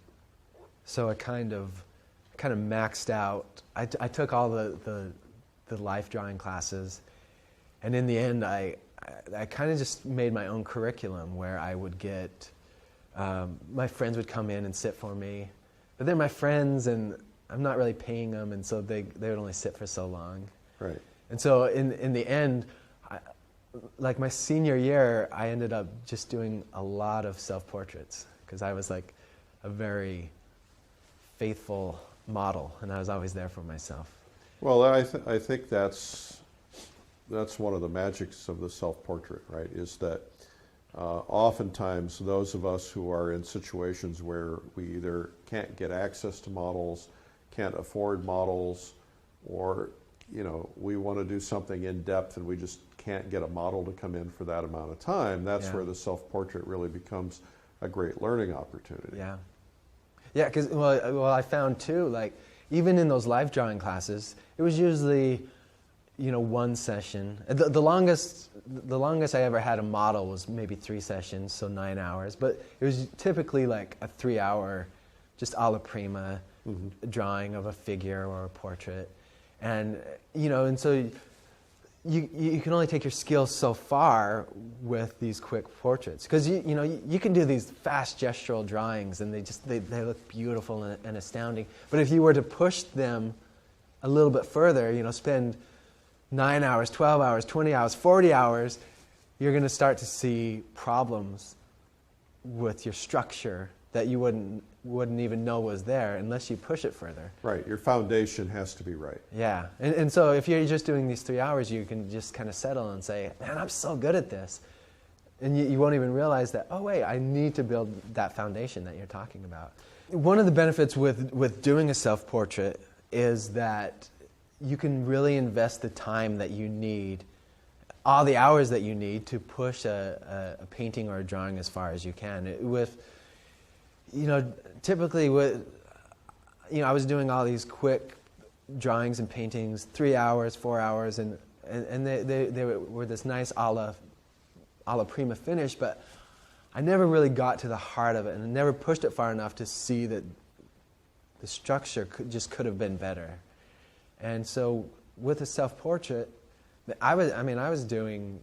so I kind of maxed out. I took all the life drawing classes, and in the end, I kind of just made my own curriculum where I would get my friends would come in and sit for me, but they're my friends, and I'm not really paying them, and so they would only sit for so long. Right. And so in the end, like my senior year, I ended up just doing a lot of self-portraits because I was like a very faithful model, and I was always there for myself. Well, I think that's one of the magics of the self-portrait, right, is that oftentimes those of us who are in situations where we either can't get access to models, can't afford models, or we want to do something in depth and we just can't get a model to come in for that amount of time, that's where the self-portrait really becomes a great learning opportunity. Yeah. Yeah, because, well, I found too, like, even in those life drawing classes, it was usually, one session. The longest I ever had a model was maybe 3 sessions, so 9 hours. But it was typically like a 3-hour, just alla prima drawing of a figure or a portrait. And, and so you can only take your skills so far with these quick portraits, because you can do these fast gestural drawings and they look beautiful and astounding. But if you were to push them a little bit further, spend 9 hours, 12 hours, 20 hours, 40 hours, you're going to start to see problems with your structure that you wouldn't even know was there unless you push it further. Right, your foundation has to be right. Yeah, and so if you're just doing these 3 hours, you can just kind of settle and say, man, I'm so good at this. And you won't even realize that, oh wait, I need to build that foundation that you're talking about. One of the benefits with doing a self-portrait is that you can really invest the time that you need, all the hours that you need to push a painting or a drawing as far as you can. Typically I was doing all these quick drawings and paintings, 3 hours, 4 hours, and they were this nice alla prima finish, but I never really got to the heart of it, and I never pushed it far enough to see that the structure could have been better. And so with a self-portrait, I was doing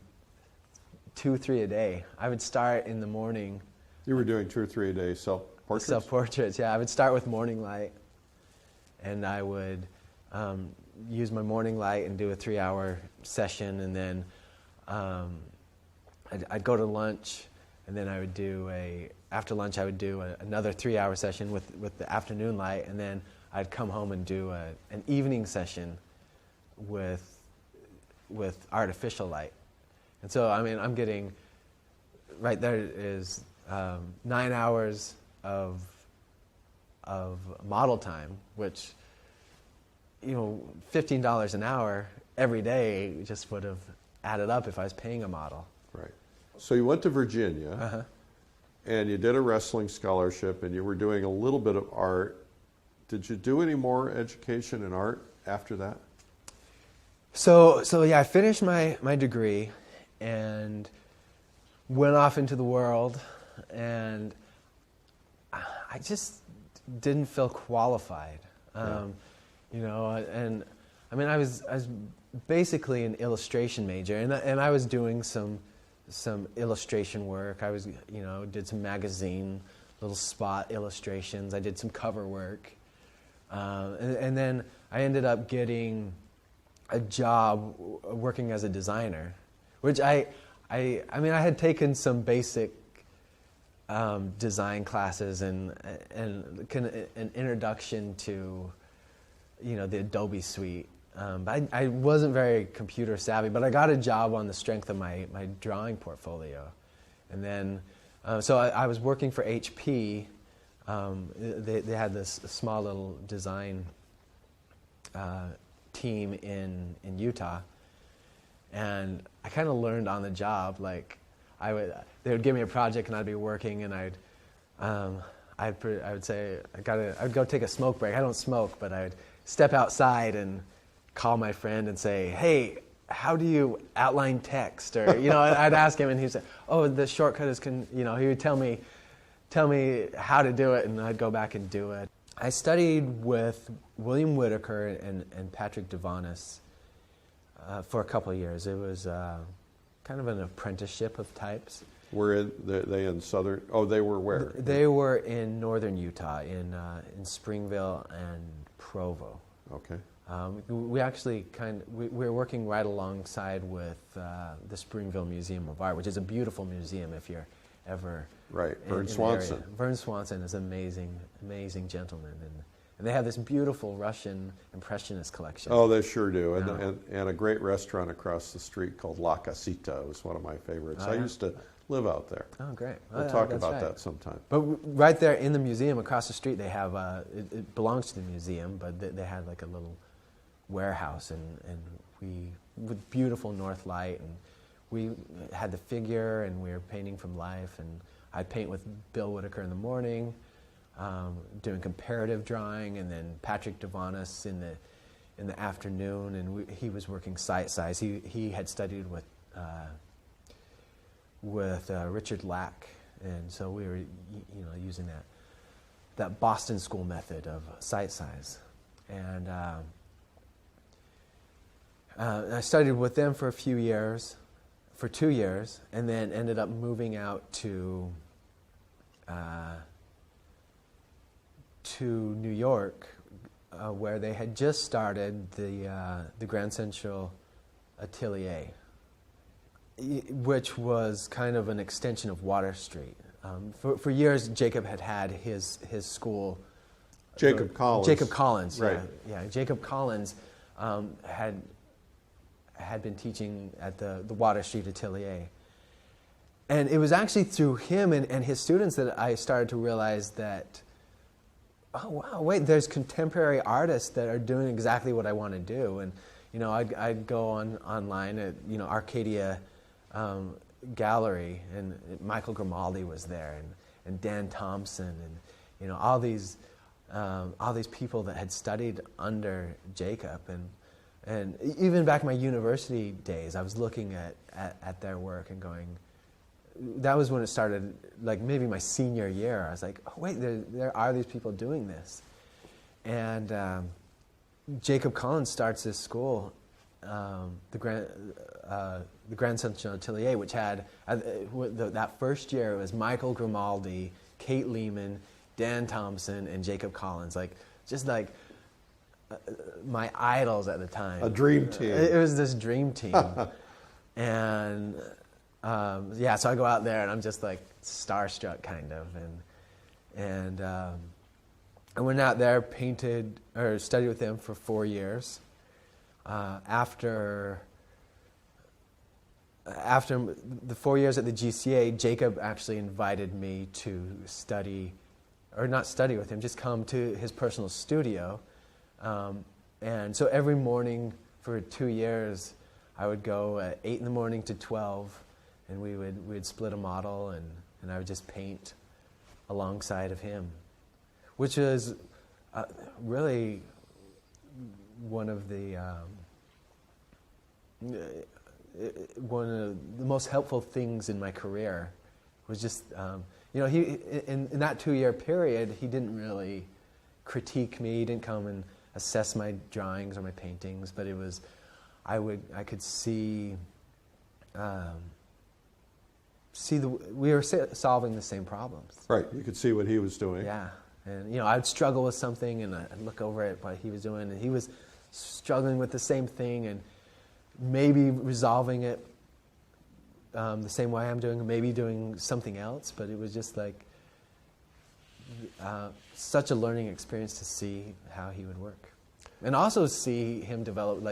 2-3 a day. I would start in the morning. You were doing 2 or 3 a day self-portraits? Self-portraits, yeah. I would start with morning light, and I would use my morning light and do a 3-hour session, and then I'd go to lunch, and then after lunch I would do another 3-hour session with the afternoon light, and then I'd come home and do an evening session with artificial light. And so, I'm getting, right there is 9 hours of model time, which, $15 an hour every day just would have added up if I was paying a model. Right. So you went to Virginia, and you did a wrestling scholarship, and you were doing a little bit of art, Did you do any more education in art after that? So yeah, I finished my degree and went off into the world, and I just didn't feel qualified. You know, and I mean, I was basically an illustration major, and I was doing some illustration work. I was, you know, did some magazine, little spot illustrations. I did some cover work, and then I ended up getting a job working as a designer, which I mean, I had taken some basic design classes and an introduction to, you know, the Adobe suite. But I wasn't very computer savvy, but I got a job on the strength of my drawing portfolio. And then, so I was working for HP. They had this small little design team in Utah. And I kind of learned on the job. Like, they would give me a project and I'd be working, and I would say, I'd go take a smoke break. I don't smoke, but I'd step outside and call my friend and say, hey, how do you outline text? Or, you know, I'd ask him, and he'd say, oh, the shortcut is, you know, he would tell me how to do it, and I'd go back and do it. I studied with William Whitaker and Patrick Devanis for a couple of years. It was kind of an apprenticeship of types. Were they in southern? Oh, they were where? They were in northern Utah, in Springville and Provo. Okay. We actually we were working right alongside with the Springville Museum of Art, which is a beautiful museum if you're ever right. Vern in Swanson. Vern Swanson is an amazing gentleman, and they have this beautiful Russian Impressionist collection. Oh, they sure do, and a great restaurant across the street called La Casita was one of my favorites. I used to live out there. Oh, great. We'll talk about that sometime. But right there in the museum across the street, they have, it belongs to the museum, but they had like a little warehouse, and with beautiful north light, and we had the figure, and we were painting from life, and I'd paint with Bill Whitaker in the morning, doing comparative drawing, and then Patrick Devanis in the afternoon, and he was working site size. He had studied with Richard Lack, and so we were, you know, using that Boston School method of site size, and I studied with them for 2 years, and then ended up moving out to New York, where they had just started the Grand Central Atelier, which was kind of an extension of Water Street. For years, Jacob had his school. Jacob Collins. Jacob Collins, right. Yeah. Jacob Collins had been teaching at the Water Street Atelier. And it was actually through him and his students that I started to realize that, oh, wow, wait, there's contemporary artists that are doing exactly what I want to do. And, you know, I'd go online at, you know, Arcadia Gallery, and Michael Grimaldi was there, and Dan Thompson, and, you know, all these people that had studied under Jacob. And even back in my university days, I was looking at their work and going, that was when it started, like maybe my senior year. I was like, oh, wait, there are these people doing this. And Jacob Collins starts this school, the Grand Central Atelier, which had, that first year, it was Michael Grimaldi, Kate Lehman, Dan Thompson, and Jacob Collins. Like, just like my idols at the time. A dream team. It was this dream team. And yeah, so I go out there and I'm just like starstruck kind of, and I went out there, painted or studied with them for 4 years. After the 4 years at the GCA, Jacob actually invited me to study, or not study with him, just come to his personal studio. And so every morning for 2 years, I would go at 8 in the morning to 12, and we'd split a model, and I would just paint alongside of him, which was Really, one of the most helpful things in my career was just, he in that 2-year period, he didn't really critique me. He didn't come and assess my drawings or my paintings, but it was, I could see we were solving the same problems. Right, you could see what he was doing. Yeah, and I'd struggle with something, and I'd look over at what he was doing, and he was struggling with the same thing, and maybe resolving it the same way I'm doing, maybe doing something else. But it was just like such a learning experience to see how he would work, and also see him develop,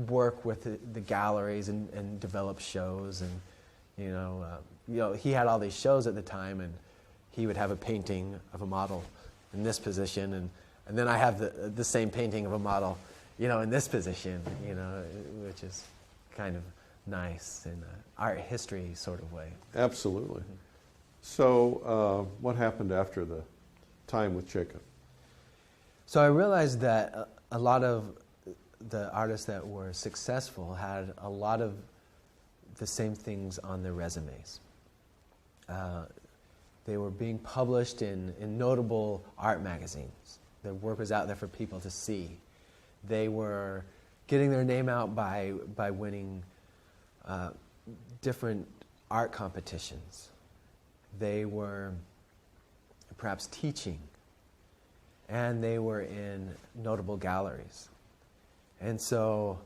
work with the galleries and develop shows. And he had all these shows at the time, and he would have a painting of a model in this position, and then I have the same painting of a model, in this position, which is kind of nice in an art history sort of way. Absolutely. So what happened after the time with Jacob? So I realized that a lot of the artists that were successful had a lot of the same things on their resumes. They were being published in notable art magazines. Their work was out there for people to see. They were getting their name out by winning different art competitions. They were perhaps teaching, and they were in notable galleries. And so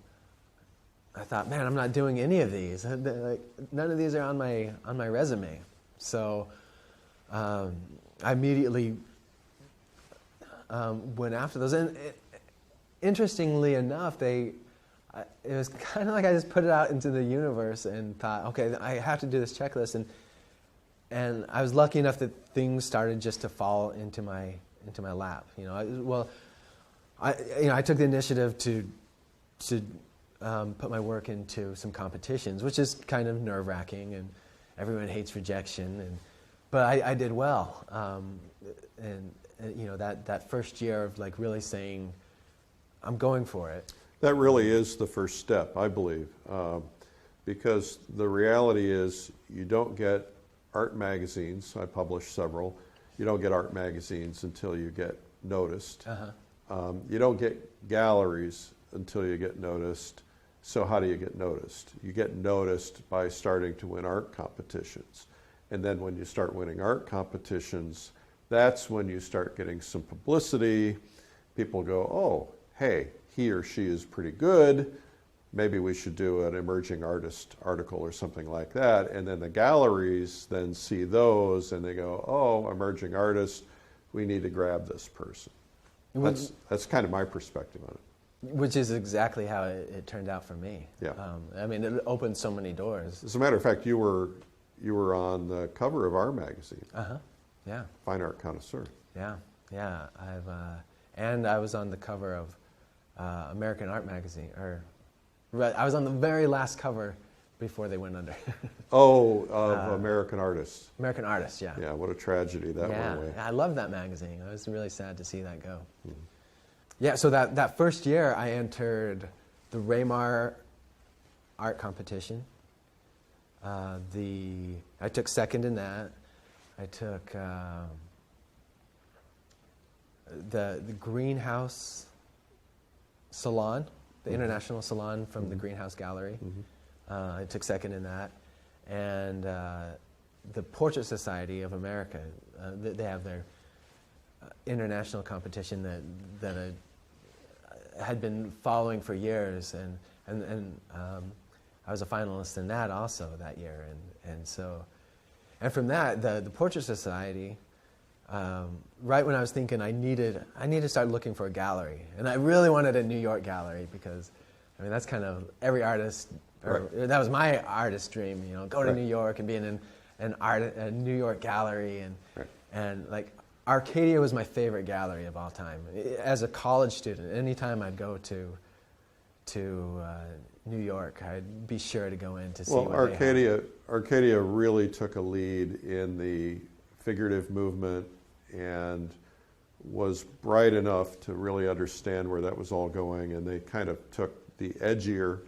I thought, man, I'm not doing any of these. None of these are on my resume. So I immediately went after those. And interestingly enough, it was kind of like I just put it out into the universe and thought, okay, I have to do this checklist. And I was lucky enough that things started just to fall into my lap. I took the initiative to put my work into some competitions, which is kind of nerve-wracking, and everyone hates rejection. But I did well, that first year of really saying, I'm going for it. That really is the first step, I believe, because the reality is you don't get art magazines. I published several. You don't get art magazines until you get noticed. Uh-huh. You don't get galleries until you get noticed. So how do you get noticed? You get noticed by starting to win art competitions. And then when you start winning art competitions, that's when you start getting some publicity. People go, oh, hey, he or she is pretty good. Maybe we should do an emerging artist article or something like that. And then the galleries then see those and they go, oh, emerging artist, we need to grab this person. That's kind of my perspective on it. Which is exactly how it turned out for me. Yeah. It opened so many doors. As a matter of fact, you were on the cover of our magazine. Uh-huh. Yeah. Fine Art Connoisseur. Yeah. Yeah. And I was on the cover of American Art Magazine, I was on the very last cover before they went under. American Artists. American Artists, yeah. Yeah, what a tragedy that went away. I loved that magazine. I was really sad to see that go. Mm-hmm. Yeah, so that first year I entered the Raymar art competition. I took second in that. I took the Greenhouse Salon, the International Salon from the Greenhouse Gallery. Mm-hmm. I took second in that. And the Portrait Society of America, they have their international competition that I had been following for years, and I was a finalist in that also that year. And from that, the Portrait Society, right when I was thinking I need to start looking for a gallery, and I really wanted a New York gallery because, that's kind of every artist, that was my artist dream, go to New York and be in a New York gallery, and Arcadia was my favorite gallery of all time. As a college student, anytime I'd go to New York, I'd be sure to go in to see what Arcadia really took a lead in the figurative movement and was bright enough to really understand where that was all going, and they kind of took the edgier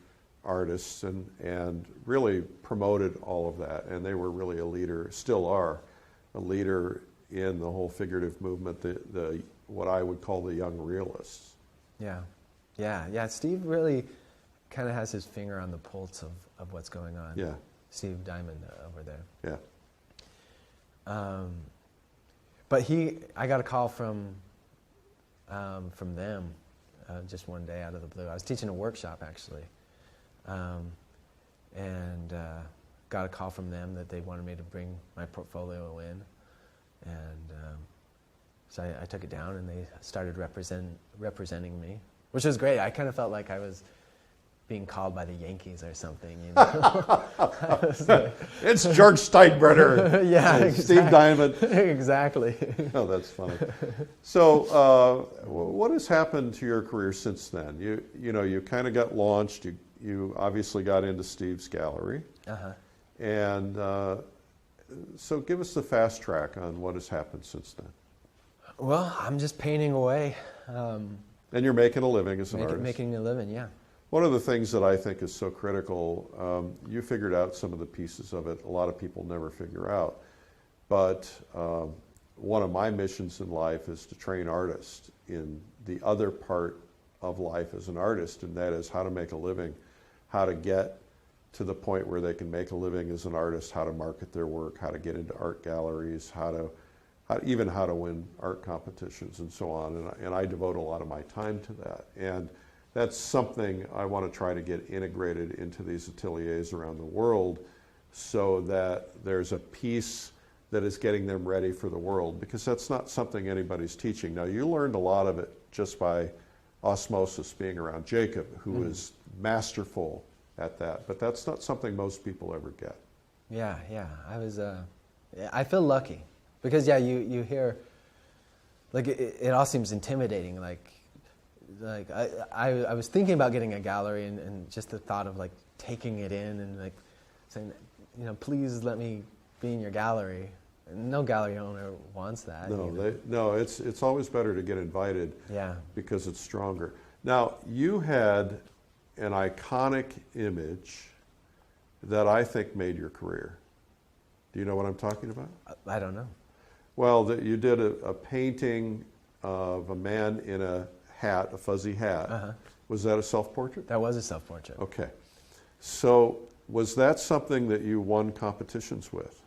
artists and really promoted all of that. And they were really a leader, still are, a leader in the whole figurative movement, the what I would call the young realists. Yeah. Steve really kind of has his finger on the pulse of what's going on. Yeah. Steve Diamond over there. Yeah. But I got a call from them just one day out of the blue. I was teaching a workshop actually, and got a call from them that they wanted me to bring my portfolio in, and so I took it down, and they started representing me, which was great. I kind of felt like I was being called by the Yankees or something, you know. It's George Steinbrenner. Yeah, and exactly. Steve Diamond. Exactly. Oh, that's funny. So, what has happened to your career since then? You kind of got launched. You obviously got into Steve's gallery, and so give us the fast track on what has happened since then. Well, I'm just painting away. And you're making a living as an artist. Making a living, yeah. One of the things that I think is so critical, you figured out some of the pieces of it a lot of people never figure out, but one of my missions in life is to train artists in the other part of life as an artist, and that is how to make a living, how to get to the point where they can make a living as an artist, how to market their work, how to get into art galleries, how to win art competitions and so on, and I devote a lot of my time to that. And that's something I want to try to get integrated into these ateliers around the world so that there's a piece that is getting them ready for the world, because that's not something anybody's teaching. Now, you learned a lot of it just by osmosis, being around Jacob, who is masterful at that, but that's not something most people ever get. Yeah. I feel lucky, because you hear, like, it all seems intimidating, like I was thinking about getting a gallery, and just the thought of like taking it in and like saying, please let me be in your gallery. No gallery owner wants that. No, it's always better to get invited. Yeah. Because it's stronger. Now, you had an iconic image that I think made your career. Do you know what I'm talking about? I don't know. Well, you did a painting of a man in a hat, a fuzzy hat. Was that a self-portrait? That was a self-portrait. Okay. So was that something that you won competitions with?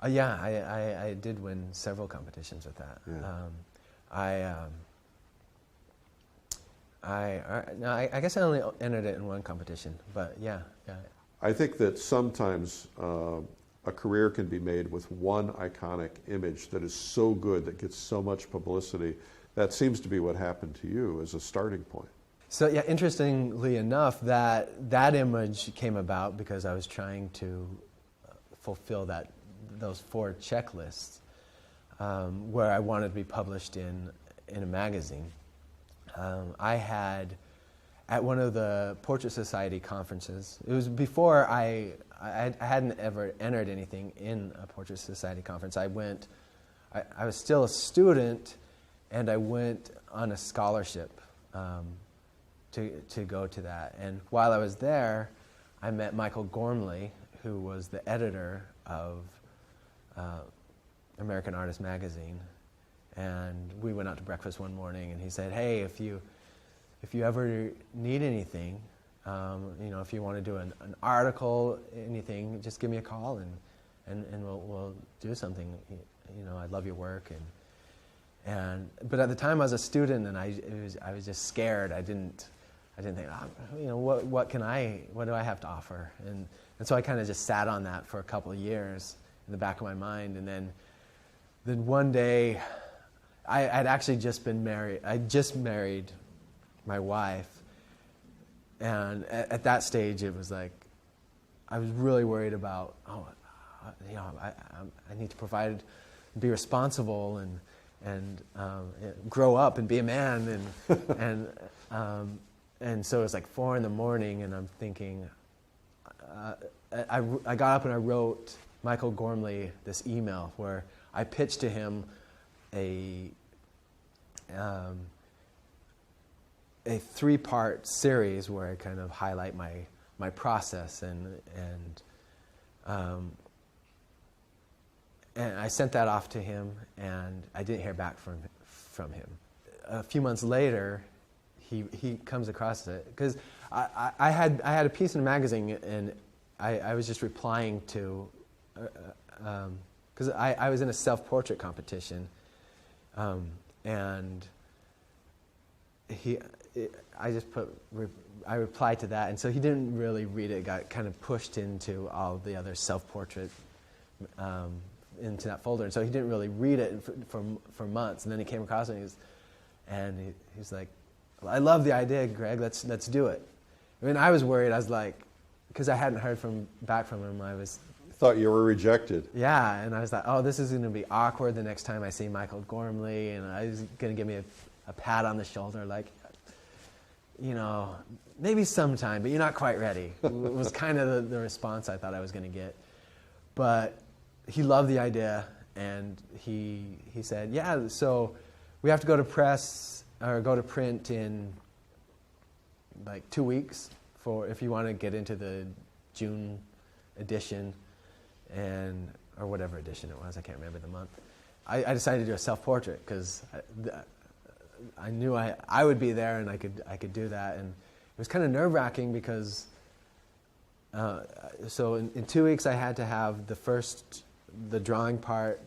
Yeah, I did win several competitions with that. Yeah. I guess I only entered it in one competition, but yeah. I think that sometimes a career can be made with one iconic image that is so good, that gets so much publicity. That seems to be what happened to you as a starting point. So yeah, interestingly enough, that image came about because I was trying to fulfill those 4 checklists where I wanted to be published in a magazine. I had, at one of the Portrait Society conferences, it was before I hadn't ever entered anything in a Portrait Society conference. I was still a student, and I went on a scholarship to go to that. And while I was there, I met Michael Gormley, who was the editor of American Artist magazine, and we went out to breakfast one morning, and he said, "Hey, if you ever need anything, if you want to do an article, anything, just give me a call, and we'll do something. I love your work." But at the time I was a student, and I was just scared. I didn't think, what do I have to offer? And so I kind of just sat on that for a couple of years in the back of my mind, and then one day, I'd actually just been married. I just married my wife, and at that stage, it was like I was really worried about, I need to provide, be responsible, and grow up and be a man, and so it was like 4 a.m, and I'm thinking. I got up and I wrote Michael Gormley this email where I pitched to him a a 3-part series where I kind of highlight my process, and I sent that off to him, and I didn't hear back from him. A few months later, he comes across it, because I had a piece in a magazine, and I was just replying to, because I was in a self-portrait competition, and I replied to that, and so he didn't really read it. Got kind of pushed into all the other self-portrait into that folder, and so he didn't really read it for months. And then he came across it, and he's like, well, "I love the idea, Greg. Let's do it." I mean, I was worried. I was like, because I hadn't heard back from him. I was thought you were rejected. Yeah, and I was like, "Oh, this is going to be awkward the next time I see Michael Gormley," and he's going to give me a pat on the shoulder, like, you know, maybe sometime, but you're not quite ready. It was kind of the response I thought I was going to get. But he loved the idea, and he said, "Yeah, so we have to go to print in like 2 weeks if you want to get into the June edition, or whatever edition it was. I can't remember the month." I decided to do a self-portrait because I knew I would be there, and I could do that, and it was kind of nerve-wracking because so in 2 weeks I had to have the drawing part,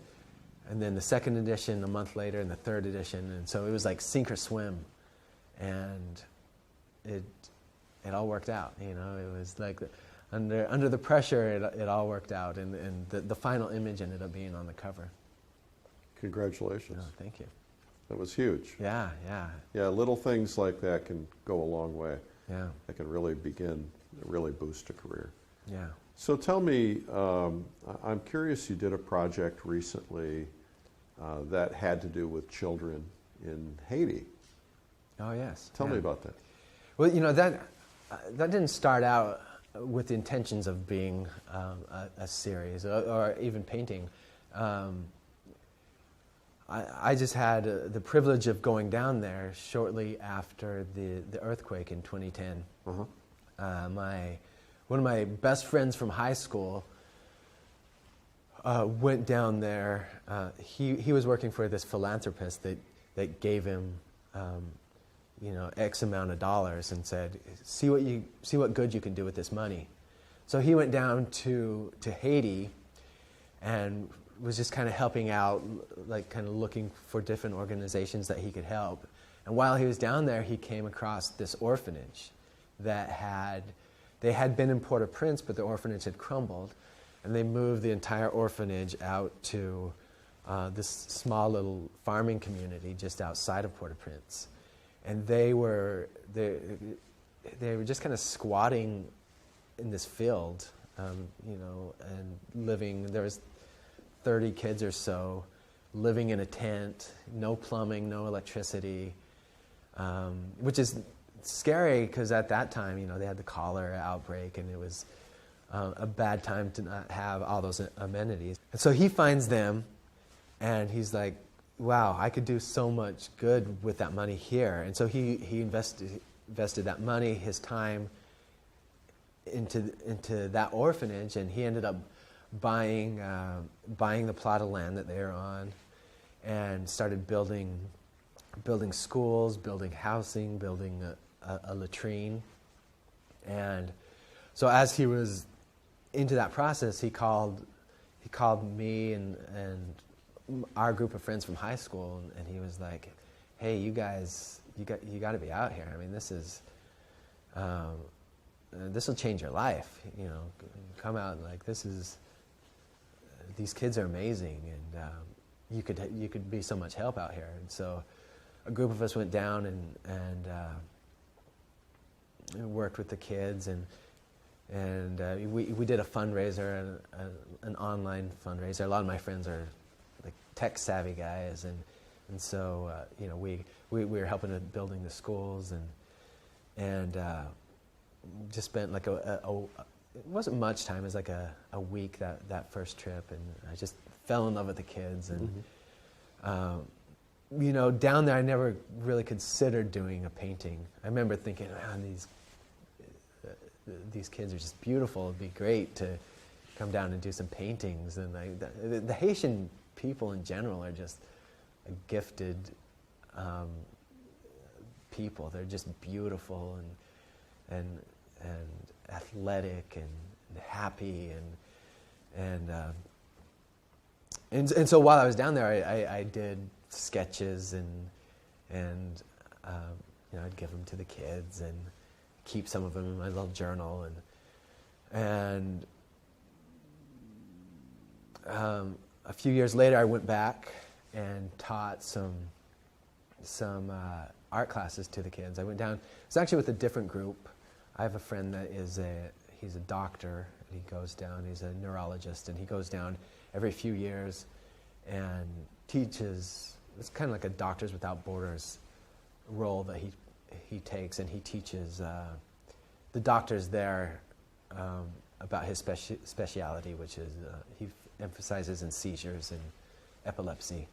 and then the second edition a month later, and the third edition, and so it was like sink or swim, and it all worked out. You know, it was like under the pressure, it all worked out, and the final image ended up being on the cover. Congratulations. Oh, thank you. That was huge. Yeah. Yeah, little things like that can go a long way. Yeah. That can really boost a career. Yeah. So tell me, I'm curious, you did a project recently that had to do with children in Haiti. Oh, yes. Tell me about that. Well, you know, that didn't start out with the intentions of being a series or even painting. I just had the privilege of going down there shortly after the earthquake in 2010. Uh-huh. One of my best friends from high school went down there. He was working for this philanthropist that gave him X amount of dollars and said, see what good you can do with this money. So he went down to Haiti and was just kind of helping out, like kind of looking for different organizations that he could help. And while he was down there, he came across this orphanage that had been in Port-au-Prince, but the orphanage had crumbled, and they moved the entire orphanage out to this small little farming community just outside of Port-au-Prince. And they were just kind of squatting in this field, and living. There was 30 kids or so living in a tent, no plumbing, no electricity, which is scary because at that time, they had the cholera outbreak, and it was a bad time to not have all those amenities. And so he finds them, and he's like, wow, I could do so much good with that money here. And so he invested that money, his time, into that orphanage, and he ended up buying the plot of land that they were on, and started building schools, building housing, building a latrine. And so as he was into that process, he called me and our group of friends from high school, and he was like, "Hey, you guys, you got to be out here. I mean, this will change your life. Come out, like these kids are amazing, and you could be so much help out here." And so a group of us went down and worked with the kids, and we did a fundraiser, an online fundraiser. A lot of my friends are like tech savvy guys, and so we were helping with building the schools, and just spent like it wasn't much time. It was like a week that first trip, and I just fell in love with the kids, and you know, down there I never really considered doing a painting. I remember thinking, man, these kids are just beautiful. It'd be great to come down and do some paintings. And the Haitian people in general are just a gifted people. They're just beautiful and athletic and happy and so while I was down there, I did sketches and you know, I'd give them to the kids and keep some of them in my little journal and a few years later I went back and taught some art classes to the kids. I went down. It's actually with a different group. I have a friend that he's a doctor. And he goes down. He's a neurologist, and he goes down every few years and teaches. It's kind of like a Doctors Without Borders role that he takes, and he teaches the doctors there about his specialty, which is he emphasizes in seizures and epilepsy.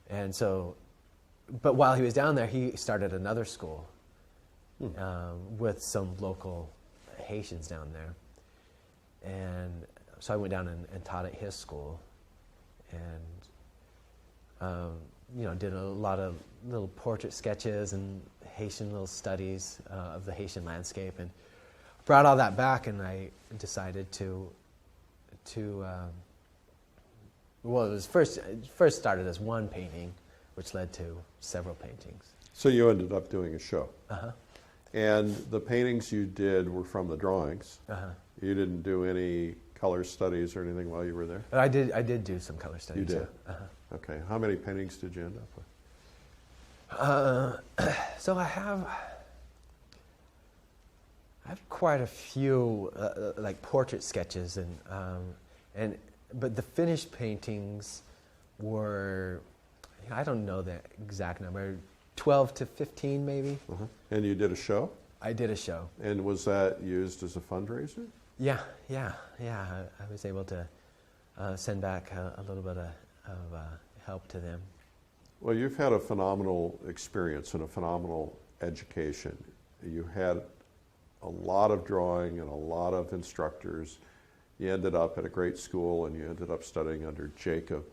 And so, but while he was down there, he started another school with some local Haitians down there. And so I went down and taught at his school, and you know, did a lot of little portrait sketches and Haitian little studies of the Haitian landscape, and brought all that back. And I decided to well, it was first started as one painting, which led to several paintings. So you ended up doing a show. Uh-huh. And the paintings you did were from the drawings. Uh-huh. You didn't do any color studies or anything while you were there? I did do some color studies. You did? Uh-huh. Okay. How many paintings did you end up with? So I have quite a few like portrait sketches, but the finished paintings were, I don't know the exact number, 12 to 15 maybe. Uh-huh. And you did a show? I did a show. And was that used as a fundraiser? Yeah. I was able to send back a little bit of help to them. Well, you've had a phenomenal experience and a phenomenal education. You had a lot of drawing and a lot of instructors. You ended up at a great school, and you ended up studying under Jacob.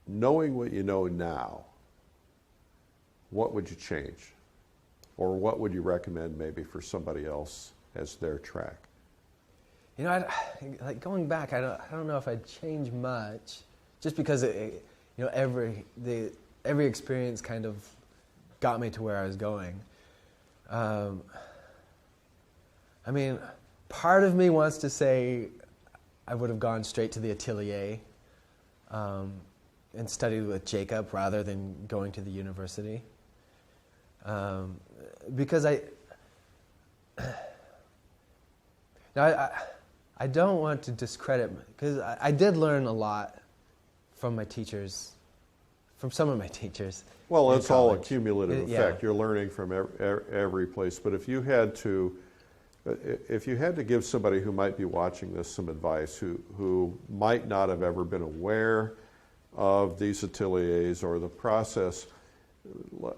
Knowing what you know now, what would you change? Or what would you recommend maybe for somebody else as their track? You know, like going back, I don't know if I'd change much, just because you know, every experience kind of got me to where I was going. I mean, part of me wants to say I would have gone straight to the atelier and studied with Jacob rather than going to the university. Because I don't want to discredit, because I did learn a lot from my teachers, from some of my teachers. Well, it's all a college. cumulative effect. Yeah. You're learning from every place. But if you had to give somebody who might be watching this some advice, who might not have ever been aware of these ateliers or the process,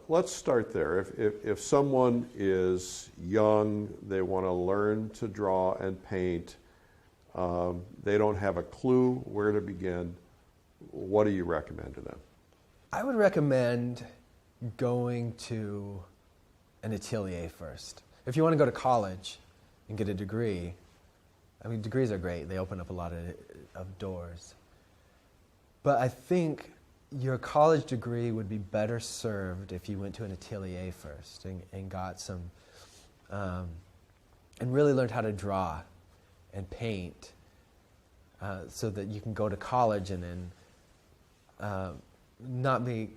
let's start there. If someone is young, they want to learn to draw and paint, they don't have a clue where to begin, what do you recommend to them? I would recommend going to an atelier first. If you want to go to college and get a degree, I mean, degrees are great. They open up a lot of doors. But I think your college degree would be better served if you went to an atelier first and got some, and really learned how to draw and paint, so that you can go to college and then not be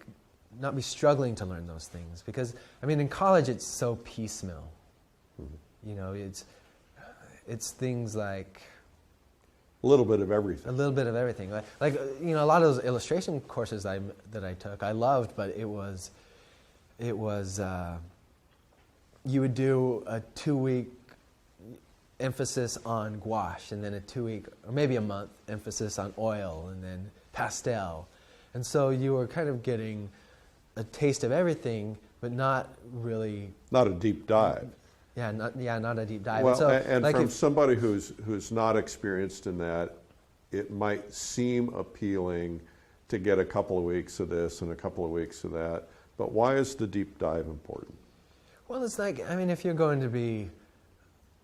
struggling to learn those things. Because I mean, in college it's so piecemeal. Mm-hmm. You know, it's things like a little bit of everything. A little bit of everything. Like you know, a lot of those illustration courses that I took, I loved, but it was you would do a 2-week emphasis on gouache, and then a 2-week or maybe a month emphasis on oil, and then pastel. And so you were kind of getting a taste of everything, but not really. Not a deep dive. Yeah, not a deep dive. Well, so, and like from somebody who's not experienced in that, it might seem appealing to get a couple of weeks of this and a couple of weeks of that. But why is the deep dive important? Well, it's like, I mean, if you're going to be,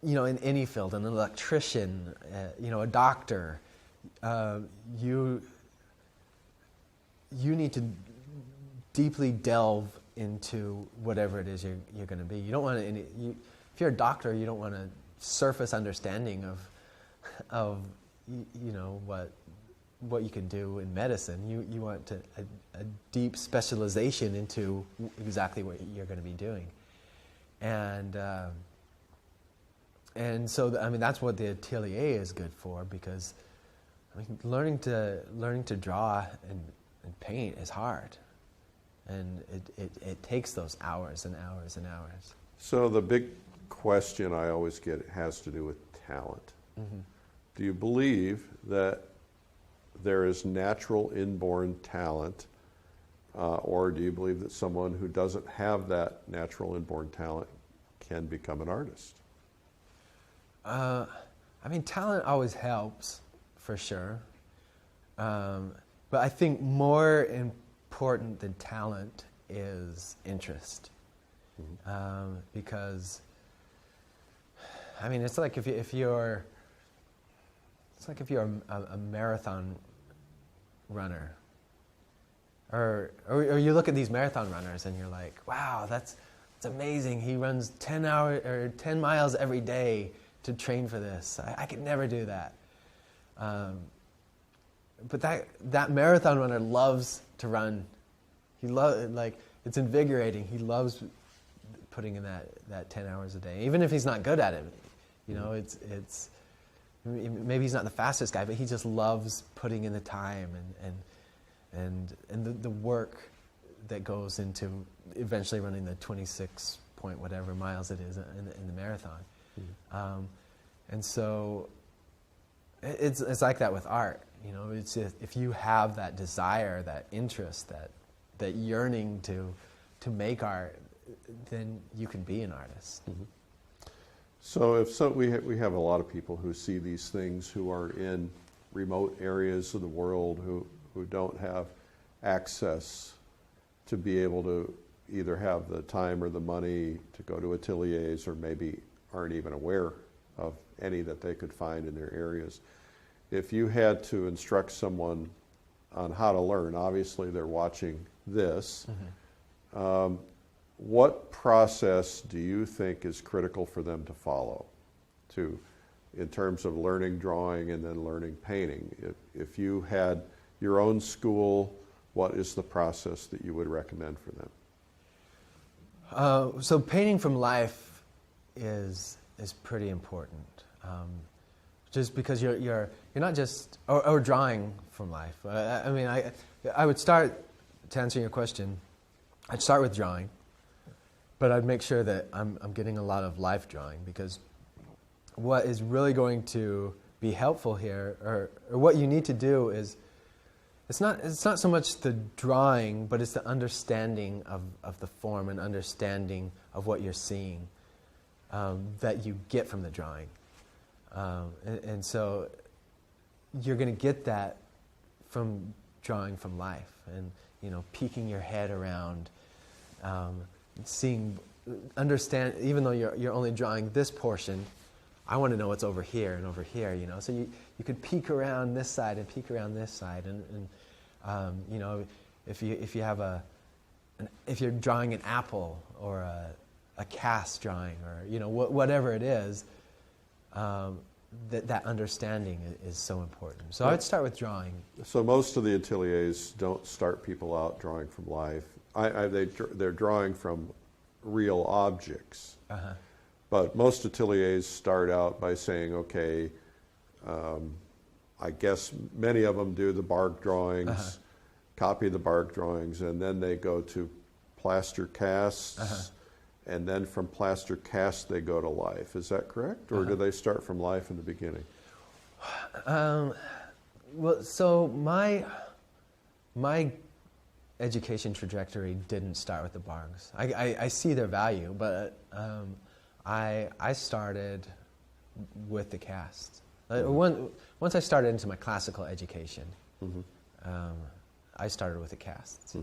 in any field, an electrician, a doctor, you need to deeply delve into whatever it is you're going to be. You don't want to. If you're a doctor, you don't want a surface understanding of what you can do in medicine. You want a deep specialization into exactly what you're going to be doing, and so that's what the atelier is good for, because learning to draw and paint is hard, and it takes those hours and hours and hours. So the big question I always get has to do with talent. Mm-hmm. Do you believe that there is natural inborn talent, or do you believe that someone who doesn't have that natural inborn talent can become an artist? Talent always helps, for sure. But I think more important than talent is interest. Mm-hmm. Because, it's like if you're a marathon runner, or you look at these marathon runners and you're like, wow, that's amazing. He runs 10 miles every day to train for this. I could never do that. But that marathon runner loves to run. It's invigorating. He loves putting in that 10 hours a day, even if he's not good at it. It's maybe he's not the fastest guy, but he just loves putting in the time and the work that goes into eventually running the 26 point whatever miles it is in the marathon. Mm-hmm. And so it's like that with art. It's just, if you have that desire, that interest, that yearning to make art, then you can be an artist. Mm-hmm. So we have a lot of people who see these things who are in remote areas of the world who don't have access to be able to either have the time or the money to go to ateliers, or maybe aren't even aware of any that they could find in their areas. If you had to instruct someone on how to learn, obviously they're watching this, mm-hmm. What process do you think is critical for them to follow in terms of learning drawing and then learning painting? If you had your own school, what is the process that you would recommend for them? So painting from life is pretty important. Just because you're not just or drawing from life. I would start, to answer your question, I'd start with drawing, but I'd make sure that I'm getting a lot of life drawing, because what is really going to be helpful here, or what you need to do is, it's not so much the drawing, but it's the understanding of the form and understanding of what you're seeing that you get from the drawing. And so you're going to get that from drawing from life, and peeking your head around, understand. Even though you're only drawing this portion, I want to know what's over here and over here. So you could peek around this side and peek around this side, and if you're drawing an apple or a cast drawing, or whatever it is. That understanding is so important. So I would start with drawing. So most of the ateliers don't start people out drawing from life. They're drawing from real objects. Uh-huh. But most ateliers start out by saying, okay, I guess many of them do the bark drawings, uh-huh. copy the bark drawings, and then they go to plaster casts. Uh-huh. And then from plaster cast they go to life. Is that correct? Or do they start from life in the beginning? Well, so My education trajectory didn't start with the Bargs. I see their value, but I started with the cast. Once I started into my classical education, I started with the casts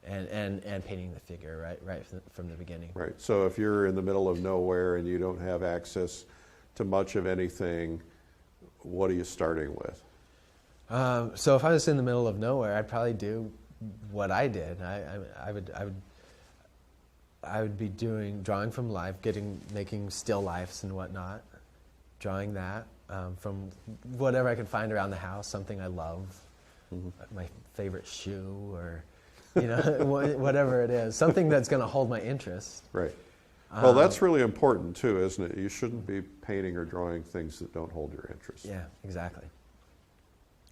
and painting the figure right from the beginning. Right. So if you're in the middle of nowhere and you don't have access to much of anything, what are you starting with? So if I was in the middle of nowhere, I'd probably do what I did. I would be drawing from life, making still lifes and whatnot, drawing that from whatever I could find around the house, something I love, my favorite shoe, or whatever it is, something that's going to hold my interest. Right. Well, that's really important too, isn't it? You shouldn't be painting or drawing things that don't hold your interest. Yeah, exactly.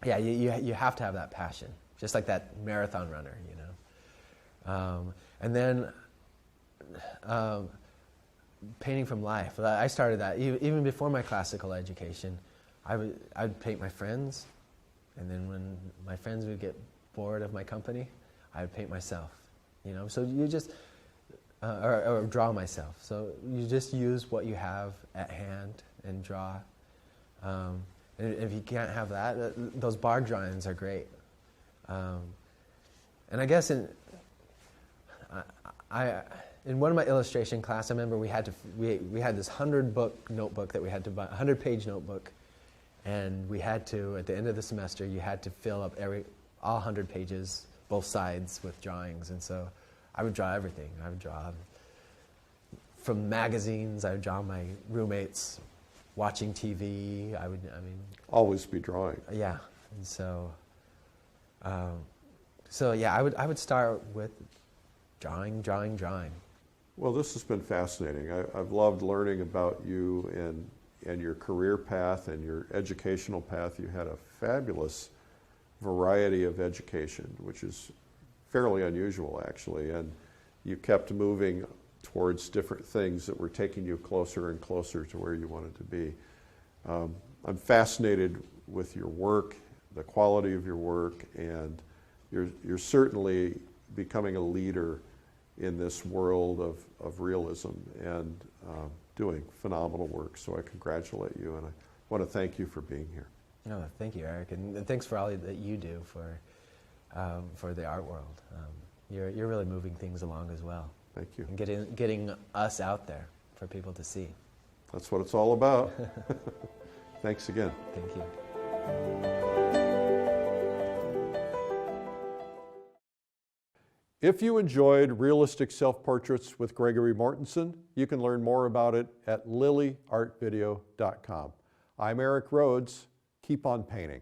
Yeah, you have to have that passion, just like that marathon runner, and then painting from life. I started that even before my classical education. I'd paint my friends, and then when my friends would get bored of my company, I would paint myself. So you just or draw myself. So you just use what you have at hand and draw. And if you can't have that, those Barg drawings are great. And I guess in one of my illustration class, I remember we had this 100-book notebook that we had to buy, 100-page notebook, and we had to, at the end of the semester, you had to fill up all 100 pages, both sides, with drawings. And so I would draw everything. I would draw from magazines. I would draw my roommates watching TV. Always be drawing. Yeah, and so yeah, I would start with drawing. Well, this has been fascinating. I've loved learning about you and your career path and your educational path. You had a fabulous variety of education, which is fairly unusual, actually, and you kept moving towards different things that were taking you closer and closer to where you wanted to be. I'm fascinated with your work, the quality of your work, and you're certainly becoming a leader in this world of realism and doing phenomenal work. So I congratulate you, and I want to thank you for being here. No, thank you, Eric, and thanks for all that you do for the art world. You're really moving things along as well. Thank you. And getting us out there for people to see. That's what it's all about. Thanks again. Thank you. If you enjoyed Realistic Self-Portraits with Gregory Mortenson, you can learn more about it at lilyartvideo.com. I'm Eric Rhodes. Keep on painting.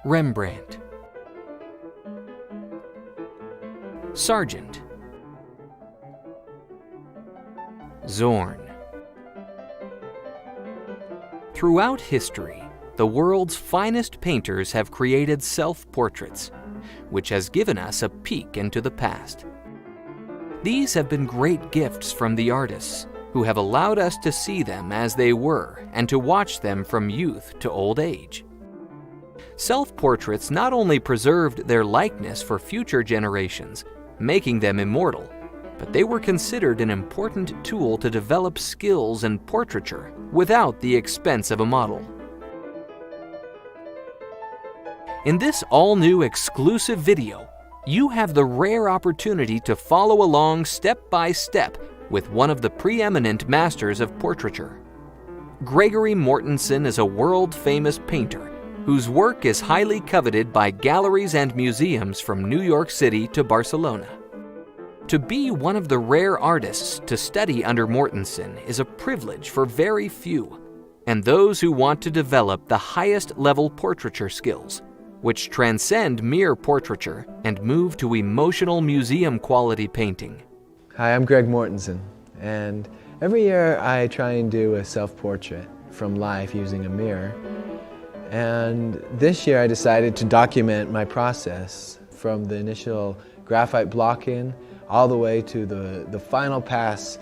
Rembrandt, Sargent, Zorn. Throughout history, the world's finest painters have created self-portraits, which has given us a peek into the past. These have been great gifts from the artists, who have allowed us to see them as they were and to watch them from youth to old age. Self-portraits not only preserved their likeness for future generations, making them immortal, but they were considered an important tool to develop skills in portraiture without the expense of a model. In this all-new exclusive video, you have the rare opportunity to follow along step by step with one of the preeminent masters of portraiture. Gregory Mortenson is a world-famous painter whose work is highly coveted by galleries and museums from New York City to Barcelona. To be one of the rare artists to study under Mortenson is a privilege for very few, and those who want to develop the highest level portraiture skills, which transcend mere portraiture and move to emotional museum quality painting. Hi, I'm Greg Mortenson, and every year I try and do a self-portrait from life using a mirror. And this year I decided to document my process from the initial graphite block-in all the way to the final pass.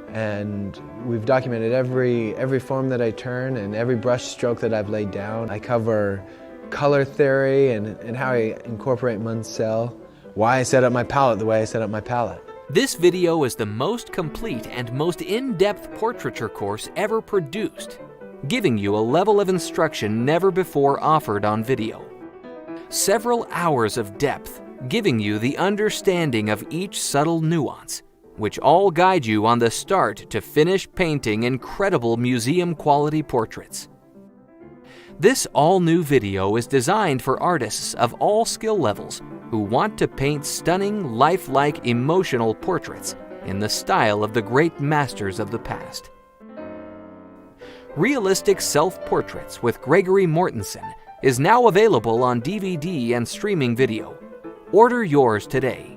And we've documented every form that I turn and every brush stroke that I've laid down. I cover color theory and how I incorporate Munsell, why I set up my palette the way I set up my palette. This video is the most complete and most in-depth portraiture course ever produced, giving you a level of instruction never before offered on video. Several hours of depth, giving you the understanding of each subtle nuance, which all guide you on the start to finish painting incredible museum-quality portraits. This all-new video is designed for artists of all skill levels who want to paint stunning, lifelike, emotional portraits in the style of the great masters of the past. Realistic Self-Portraits with Gregory Mortenson is now available on DVD and streaming video. Order yours today.